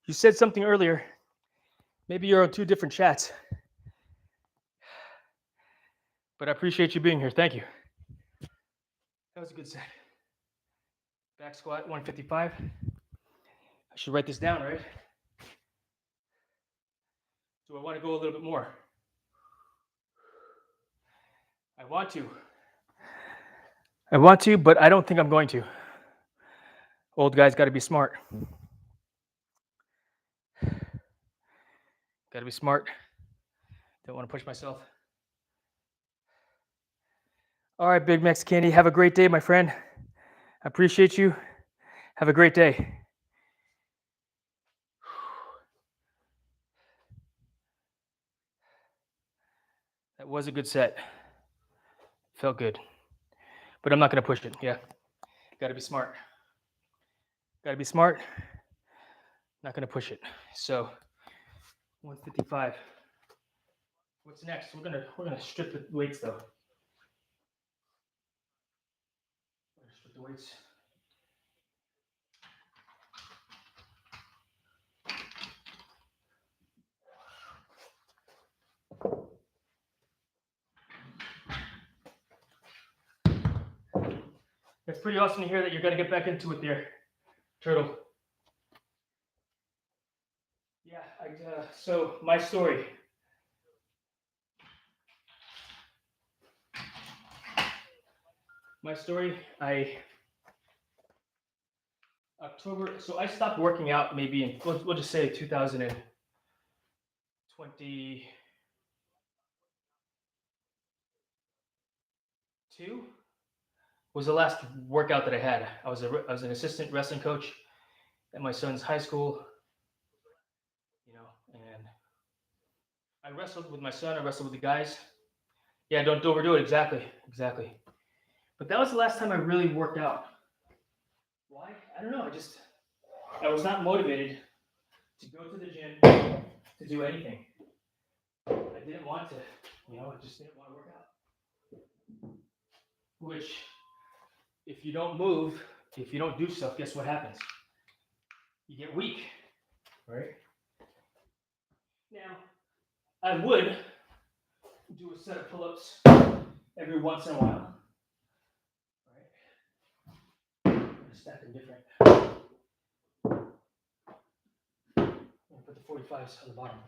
You said something earlier. Maybe you're on two different chats. But I appreciate you being here. Thank you. That was a good set. Back squat, 155. I should write this down, right? Do I want to go a little bit more? I want to, but I don't think I'm going to. Old guy's got to be smart. Got to be smart. Don't want to push myself. All right, Big Mex Candy. Have a great day, my friend. I appreciate you. Have a great day. That was a good set. Felt good. But I'm not going to push it. Yeah. Got to be smart. Got to be smart. Not going to push it. So 155. What's next? We're gonna strip the weights though. We're gonna strip the weights. It's pretty awesome to hear that you're gonna get back into it there, Turtle. Yeah, so my story. October, so I stopped working out maybe in, we'll just say 2022. was the last workout that I had. I was an assistant wrestling coach at my son's high school, and I wrestled with my son. I wrestled with the guys. Yeah, don't overdo it. Exactly. But that was the last time I really worked out. Why? I don't know. I was not motivated to go to the gym to do anything. I didn't want to, I just didn't want to work out. Which, if you don't move, if you don't do stuff, guess what happens? You get weak, right? Now, I would do a set of pull-ups every once in a while. Right? I'm gonna stack them different. I'm gonna put the 45s on the bottom.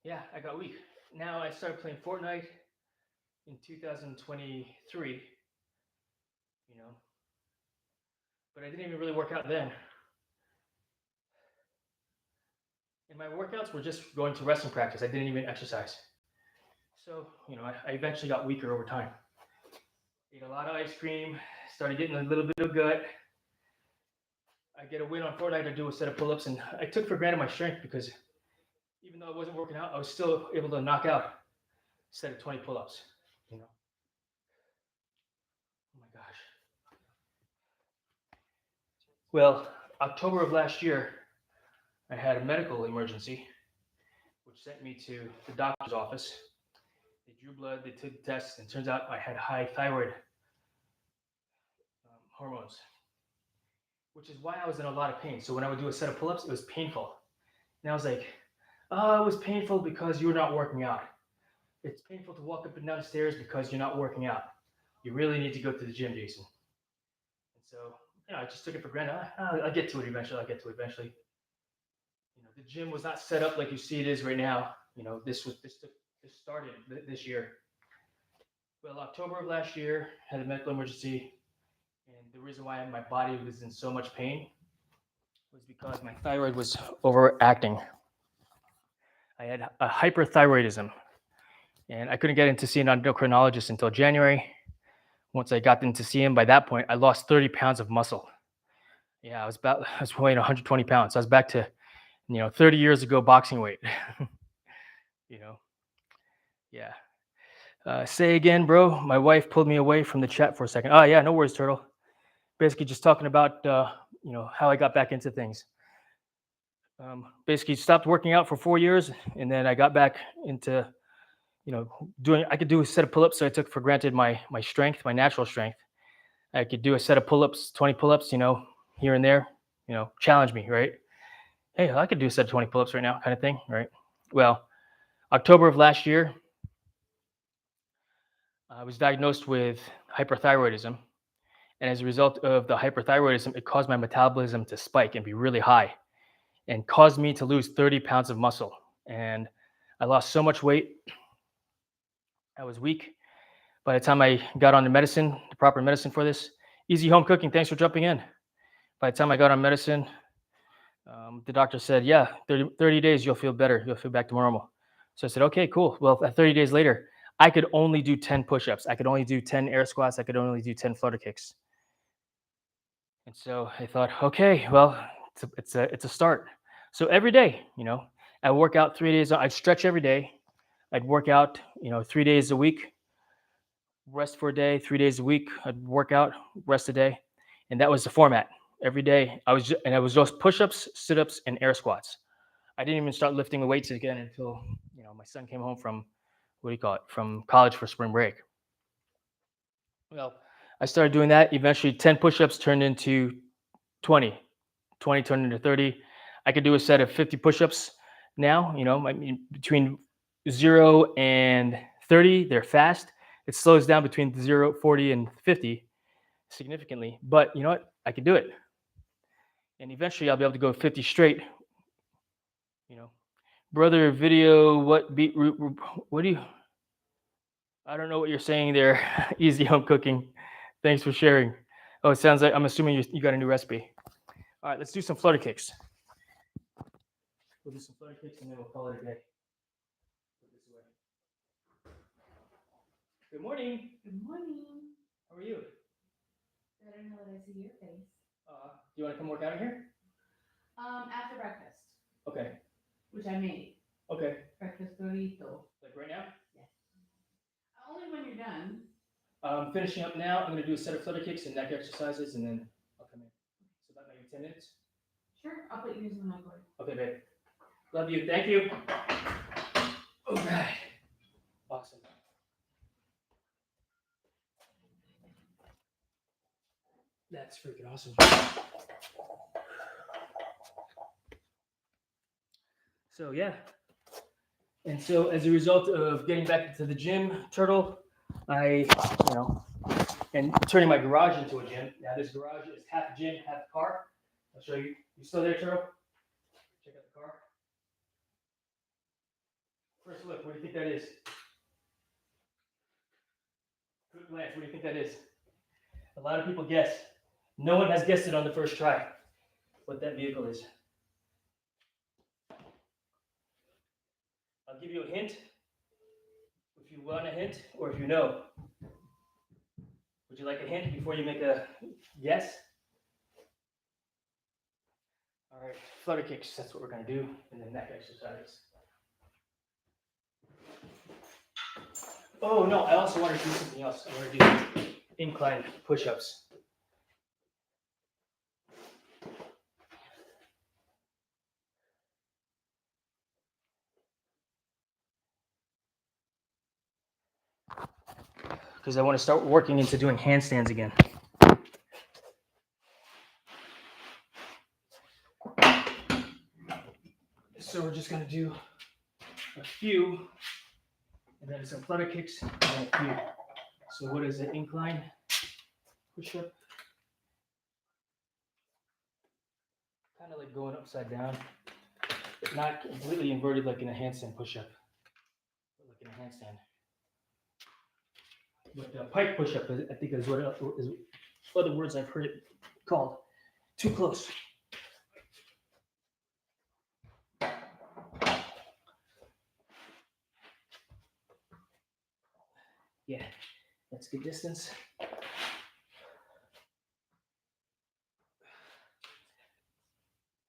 Yeah, I got weak. Now I started playing Fortnite in 2023, but I didn't even really work out then. And my workouts were just going to wrestling practice. I didn't even exercise. So, I eventually got weaker over time. Ate a lot of ice cream, started getting a little bit of gut. I get a win on Fortnite, I do a set of pull-ups, and I took for granted my strength because even though I wasn't working out, I was still able to knock out a set of 20 pull-ups, Oh my gosh. Well, October of last year, I had a medical emergency, which sent me to the doctor's office. They drew blood, they took tests, and it turns out I had high thyroid hormones, which is why I was in a lot of pain. So when I would do a set of pull-ups, it was painful. And I was like, oh, it was painful because you're not working out. It's painful to walk up and down the stairs because you're not working out. You really need to go to the gym, Jason. And so, I just took it for granted. I'll get to it eventually. The gym was not set up like you see it is right now. This started this year. Well, October of last year, had a medical emergency. And the reason why my body was in so much pain was because my thyroid was overacting. I had a hyperthyroidism, and I couldn't get in to see an endocrinologist until January. Once I got in to see him, by that point, I lost 30 pounds of muscle. Yeah, I was weighing 120 pounds. So I was back to, 30 years ago boxing weight. Yeah. Say again, bro. My wife pulled me away from the chat for a second. Oh, yeah, no worries, Turtle. Basically just talking about, how I got back into things. Basically stopped working out for 4 years, and then I got back into, I could do a set of pull-ups, so I took for granted my strength, my natural strength. I could do a set of pull-ups, 20 pull-ups, here and there, challenge me, right? Hey, I could do a set of 20 pull-ups right now, kind of thing, right? Well, October of last year, I was diagnosed with hyperthyroidism. And as a result of the hyperthyroidism, it caused my metabolism to spike and be really high and caused me to lose 30 pounds of muscle. And I lost so much weight. I was weak. By the time I got on the proper medicine for this, Easy Home Cooking, thanks for jumping in. By the time I got on medicine, the doctor said, yeah, 30 days, you'll feel better. You'll feel back to normal. So I said, okay, cool. Well, 30 days later, I could only do 10 push-ups. I could only do 10 air squats. I could only do 10 flutter kicks. And so I thought, okay, well, it's a start. So every day, I work out 3 days. I'd stretch every day. I'd work out, 3 days a week, rest for a day, 3 days a week. I'd work out, rest a day. And that was the format. Every day I was just push-ups, sit-ups, and air squats. I didn't even start lifting the weights again until, my son came home from, from college for spring break. Well, I started doing that. Eventually 10 push-ups turned into 20 turned into 30. I could do a set of 50 push-ups now, between 0 and 30, they're fast. It slows down between 0, 40, and 50 significantly. But you know what? I can do it. And eventually I'll be able to go 50 straight. Brother video, what beetroot, what do you, I don't know what you're saying there. Easy home cooking. Thanks for sharing. Oh, it sounds like I'm assuming you got a new recipe. All right, let's do some flutter kicks. We'll do some flutter kicks and then we'll call it a day. Put this away. Good morning. Good morning. How are you? Better now that I see your face. Do you want to come work out in here? After breakfast, Okay. which I made. Okay. Breakfast burrito. Like right now? Only when you're done. Finishing up now. I'm going to do a set of flutter kicks and neck exercises, and then I'll come in. So about maybe 10 minutes. Sure, I'll put yours in my cord. Okay, babe. Love you. Thank you. All right. Awesome. That's freaking awesome. So yeah. And so as a result of getting back into the gym, Turtle, and turning my garage into a gym. Now this garage is half gym, half car. I'll show you. You still there, Turtle? Check out the car. First look, what do you think that is? Quick glance, what do you think that is? A lot of people guess. No one has guessed it on the first try what that vehicle is. I'll give you a hint if you want a hint or if you know. Would you like a hint before you make a guess? All right, flutter kicks, that's what we're going to do, and then neck exercise. Oh no, I also want to do something else. I want to do incline push-ups. Because I want to start working into doing handstands again. So we're just going to do a few, and then some flutter kicks, and then a few. So what is an incline push-up? Kind of like going upside down, but not completely inverted like in a handstand push-up, but like in a handstand. But pike push-up, I think is what is other words I've heard it called. Too close. Yeah, that's good distance.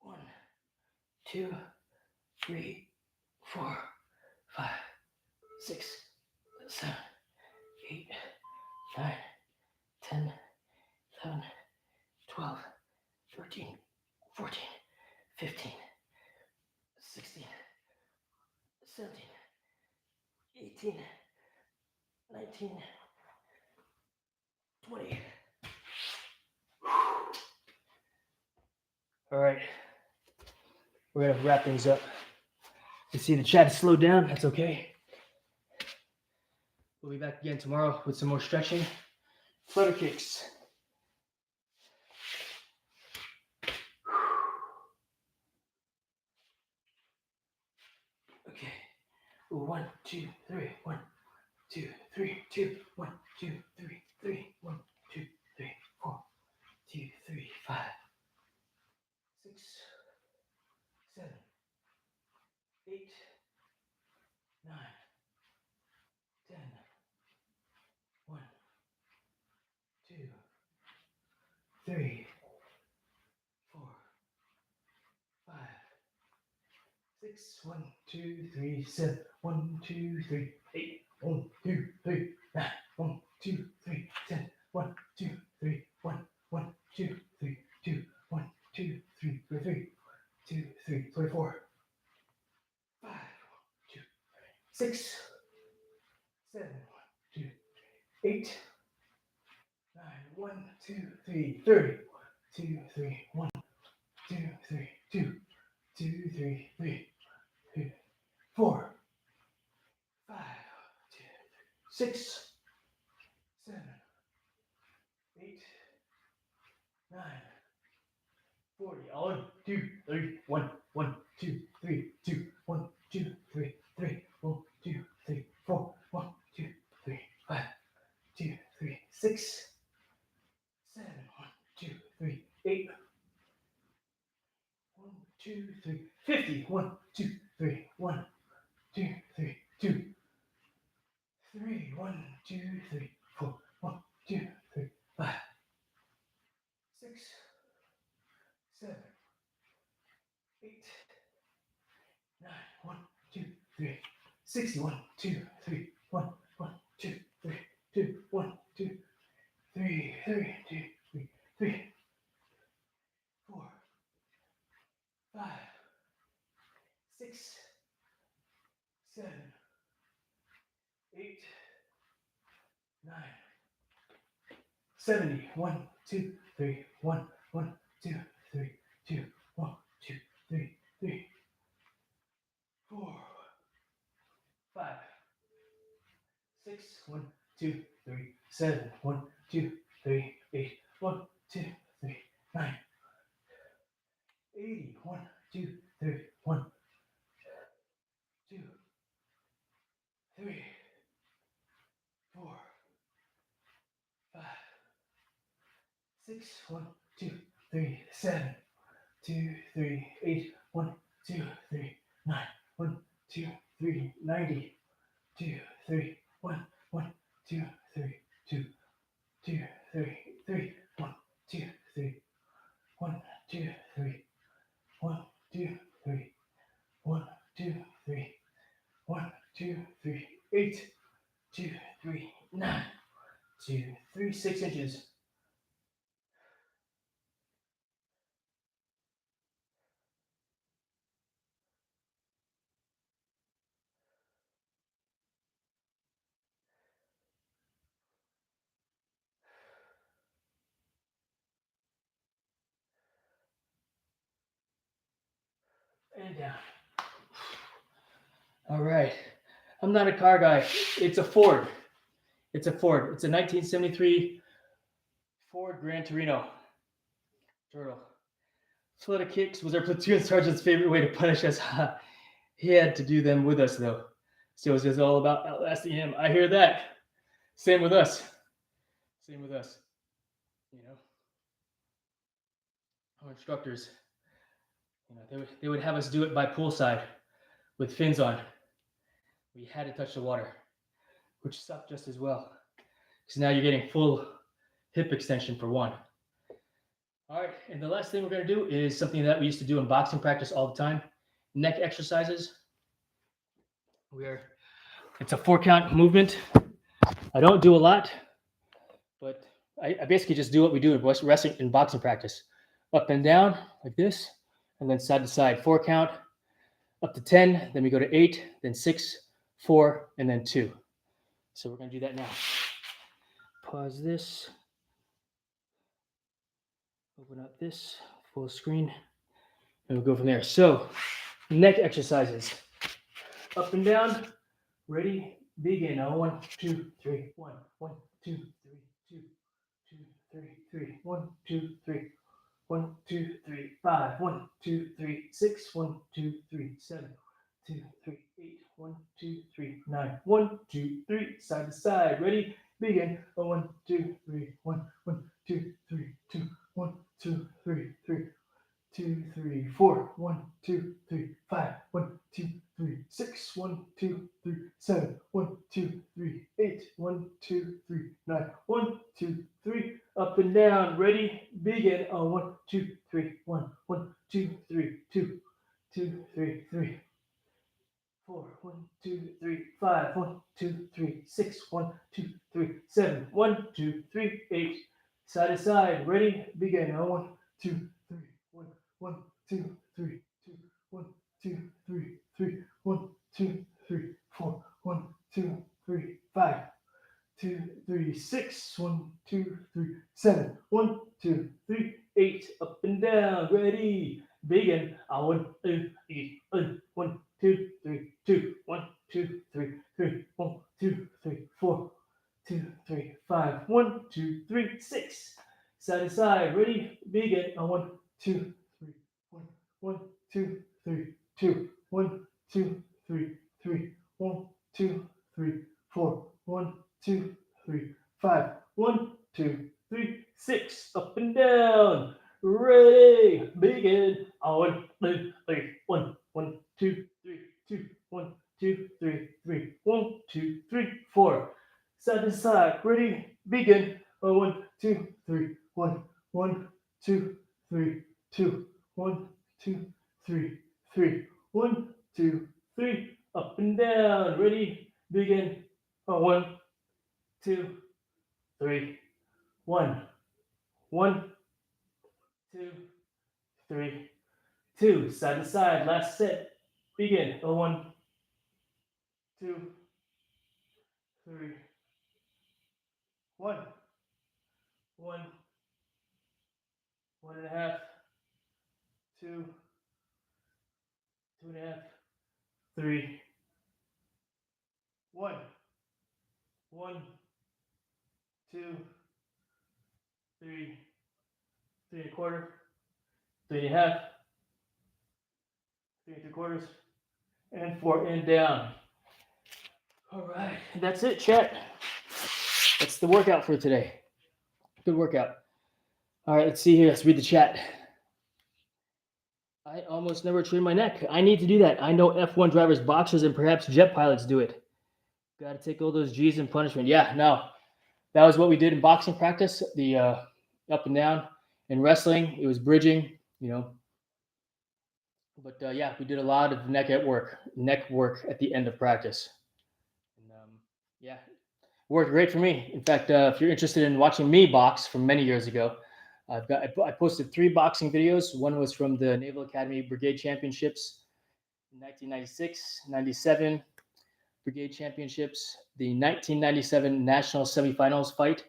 One, 2, 3, 4, 5, 6, 7, 8, 9, 10, 11, 12, 13, 14, 15, 16, 17, 18, 19, 20. All right. We're going to wrap things up. You see the chat is slowed down. That's okay. We'll be back again tomorrow with some more stretching. Flutter kicks. Okay. 1, 2, 3. 1, 2, 3, 2. 1, 2, 3, 3. 1, 2, 3, 4. 2, 3, 5. 6, 7, 8, 9, 10. 1, 2, 3, 4, 5, 6. 1, 2, 3, 7. 1, 2, 3, 8. 1, 2, 3, 9. 1, 2, 3, 10. 1, 2, 3, 1. 1, 2, 3, 2. 1, 2, 3, 3. 2, 3, 24. 5, 2, 6, 7, 2, 8, 9, 1, 2, 3, 30. 2, 3, 1, 2, 3, 2, 2, 3, 3, 2, 4, 5, 2, 6, 7, 8, 9, 40. All 2, 3, 1, 1, 2, 3, 2, 1, 2, 3, 3, 1, 2, 3, 4, 1, 2, 3. 6, 7, 1, 2, 3, 8. 1, 2, 3, 50. 1, 2, 3, 1, 2, 3, 2, 3, 1, 2, 3, 4, 1, 2, 3, 5, 6, 7, 8, 9, 1, 2, 3, 61, 2, 3, 1, 1, 2, 3, 2, 1, 2, 3, 3, 2, 3, 3, 4, 5, 6, 7, 8, 9, 70. 1, 2, 3, 1, 1, 2, 3, 2, 1, 2, 3, 3, 4, 5, 6, 1, 2, 3, 7, 1, 2, 3, 8, 1, 2, 3, 9, 80. 1, 2, 3, 1, 2, 3, 4, 5, 6, 1, 2, 3, 7, 2, 3, 8, 1, 2, 3, 9, 1, 2, 3, 90, 2, 3, 1, 1, 2, 3, 2, 2, 3, 3, 1, 2, 3, 1, 2, 3, 1, 2, 3, 1, 2, 3, 1, 2, 3, 8, 2, 3, 9, 2, 3, 6 inches. And down. All right. I'm not a car guy. It's a Ford. It's a Ford. It's a 1973 Ford Gran Torino Turtle. Flutter kicks was our platoon sergeant's favorite way to punish us. He had to do them with us, though. So it was just all about outlasting him. I hear that. Same with us. Same with us. You know, our instructors, they would have us do it by poolside with fins on. We had to touch the water, which sucked just as well. Because now you're getting full hip extension for one. All right, and the last thing we're going to do is something that we used to do in boxing practice all the time. Neck exercises. It's a 4-count movement. I don't do a lot, but I basically just do what we do in wrestling in boxing practice. Up and down like this, and then side to side. 4-count, up to 10, then we go to 8, then 6, 4, and then 2. So we're going to do that now. Pause this. Open up this full screen, and we'll go from there. So, neck exercises. Up and down. Ready? Begin. 1, 2, 3. 1, 1, 2, 3, 2, 2, 3, 3. 1, 2, 3. 1, 2, 3, 5. 1, 2, 3, 6. 1, 2, 3, 7. 2, 3, 8. 1, 2, 3, 9. 1, 2, 3. Side to side. Ready? Begin. 1, 2, 3. 1, 1, 2, 3, 2. 1, 2, 3, 3. 2, 3, 4. 1, 2, 3, 5. 1, 2, 3, 6. 1, 2, 3, 7. 1, 2, 3, 8. 1, 2, 3, 9. 1, 2, 3. Up and down. Ready? Begin. 1, 2, 3. 1, 1, 2, 3, 2. 2, 3, 3. 4. 1, 2, 3, 5. 1, 2, 3, 6. 1, 2, 3, 7. 1, 2, 3, 8. Side to side. Ready? Begin. 1, 2, 3. 1, 1, 2, 3, 2. 1, 2, 3, 3. 1, 2, 3, 4. 1, 2, 3, 5. 2, 3, 6. 1, 2, 3, 7. 1, 2, 3, 8. Up and down. Ready? Begin. 1, 2, 3, 1, 2, 3, 2. 1, 2, 3, 3. 1, 2, 3, 4. 2, 3, 5. 1, 2, 3, 6. Side to side. Ready? Begin. 1, 2, 3, 1, 1, 2, 3, 2. 1, 2, 3, 3. 1, 2, 3, 4. 1, 2, 3, 5. 1, 2, 3, 6. Up and down. Ready. Begin. 1, 2, 3. 1, 1, 2, 3, 2. 1, 2, 3, 3. 1, 2, 3, 4. Side to side. Ready. Begin. 1, 2, 3. 1, 1, 2, 3, 2. 1, 2, 3, 3. 1, 2, 3. Up and down. Ready. Begin. 1, 2, 3. 1, 1, 2, 3, 2. Side to side. Last set. Begin. 1, 2, 3. 1, 1, 1.5, 2, 2.5, 3. 1, 1, 2, 3, 3.25, 3.5, 3.75, and 4, and down. All right, that's it, chat. That's the workout for today. Good workout. All right, let's see here. Let's read the chat. I almost never train my neck. I need to do that. I know F1 drivers, boxers, and perhaps jet pilots do it. Got to take all those G's in punishment. Yeah, no. That was what we did in boxing practice, the up and down. In wrestling, it was bridging, But yeah, we did a lot of neck work at the end of practice. And, yeah, worked great for me. In fact, if you're interested in watching me box from many years ago, I posted 3 boxing videos. One was from the Naval Academy Brigade Championships in 1996, 97 Brigade Championships, the 1997 National Semifinals fight.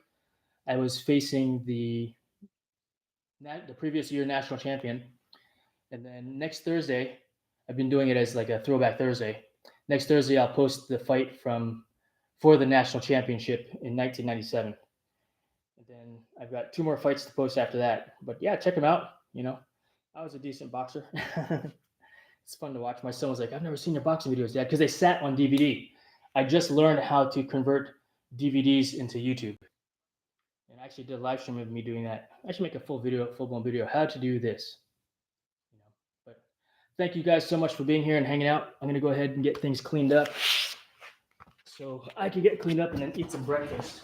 I was facing the previous year national champion. And then next Thursday, I've been doing it as like a throwback Thursday. Next Thursday, I'll post the fight for the national championship in 1997. And then I've got 2 more fights to post after that. But yeah, check them out. I was a decent boxer. It's fun to watch. My son was like, I've never seen your boxing videos, Dad, because they sat on DVD. I just learned how to convert DVDs into YouTube. And I actually did a live stream of me doing that. I should make a full-blown video, how to do this. But thank you guys so much for being here and hanging out. I'm going to go ahead and get things cleaned up so I can get cleaned up and then eat some breakfast.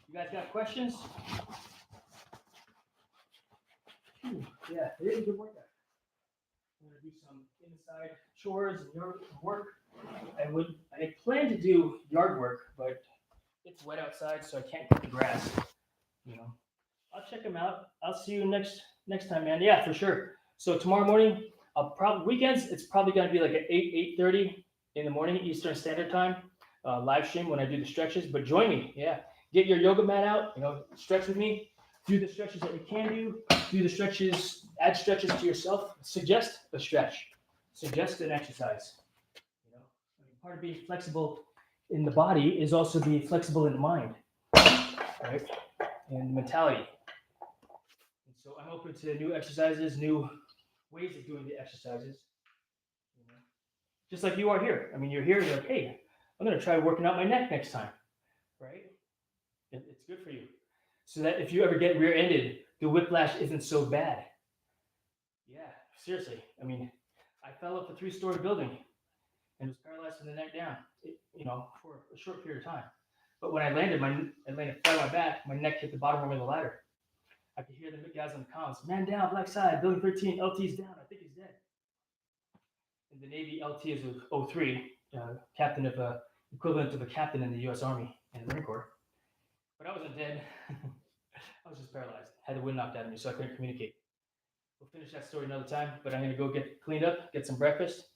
You guys got questions? Yeah, it is a good workout. I'm going to do some inside chores and yard work. I plan to do yard work, but it's wet outside, so I can't cut the grass. I'll check them out. I'll see you next time, man. Yeah, for sure. So tomorrow morning, weekends, it's probably going to be like at 8:30 in the morning Eastern Standard Time live stream when I do the stretches. But join me. Yeah, get your yoga mat out. Stretch with me. Do the stretches that you can do. Do the stretches. Add stretches to yourself. Suggest a stretch. Suggest an exercise. Part of being flexible in the body is also being flexible in the mind, right? And mentality. And so I'm open to new exercises, new ways of doing the exercises. Just like you are here. I mean, you're here, you're like, hey, I'm going to try working out my neck next time, right? It's good for you. So that if you ever get rear-ended, the whiplash isn't so bad. Yeah, seriously. I mean, I fell off a 3-story building and was paralyzed from the neck down, for a short period of time. But when I landed flat on my back, my neck hit the bottom rung of the ladder. I could hear the guys on the comms, man down, black side, building 13, LT's down, I think he's dead. In the Navy, LT is a 03, captain of equivalent of a captain in the U.S. Army and the Marine Corps. But I wasn't dead. I was just paralyzed. Had the wind knocked out of me, so I couldn't communicate. We'll finish that story another time, but I'm going to go get cleaned up, get some breakfast.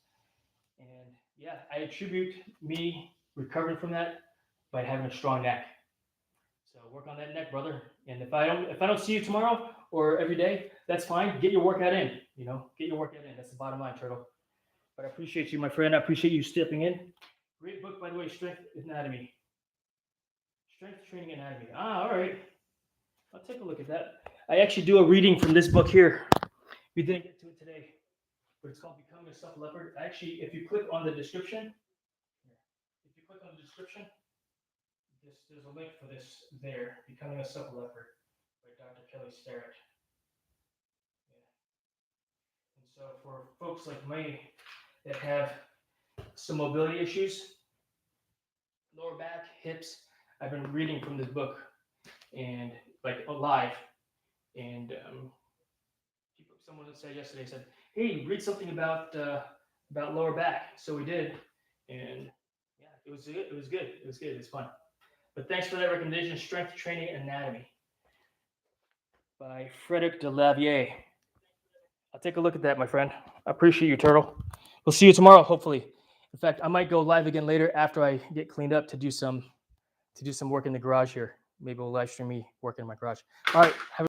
And yeah, I attribute me recovering from that by having a strong neck. So work on that neck, brother. And if I don't see you tomorrow or every day, that's fine. Get your workout in. Get your workout in. That's the bottom line, Turtle. But I appreciate you, my friend. I appreciate you stepping in. Great book, by the way, Strength Anatomy. Strength Training Anatomy. All right. I'll take a look at that. I actually do a reading from this book here. We didn't get to it today, but it's called Becoming a Self Leopard. Actually, if you click on the description, there's a link for this there, Becoming a Supple Leopard by Dr. Kelly Starrett. Yeah. And so for folks like me that have some mobility issues, lower back, hips, I've been reading from this book and like live. And someone said yesterday, said, "Hey, read something about lower back." So we did, and yeah, it was good. It was good. It was good. It was fun. But thanks for that recommendation, Strength Training Anatomy by Frederick de Lavier. I'll take a look at that, my friend. I appreciate you, Turtle. We'll see you tomorrow, hopefully. In fact, I might go live again later after I get cleaned up to do some work in the garage here. Maybe we'll live stream me working in my garage. All right. Have a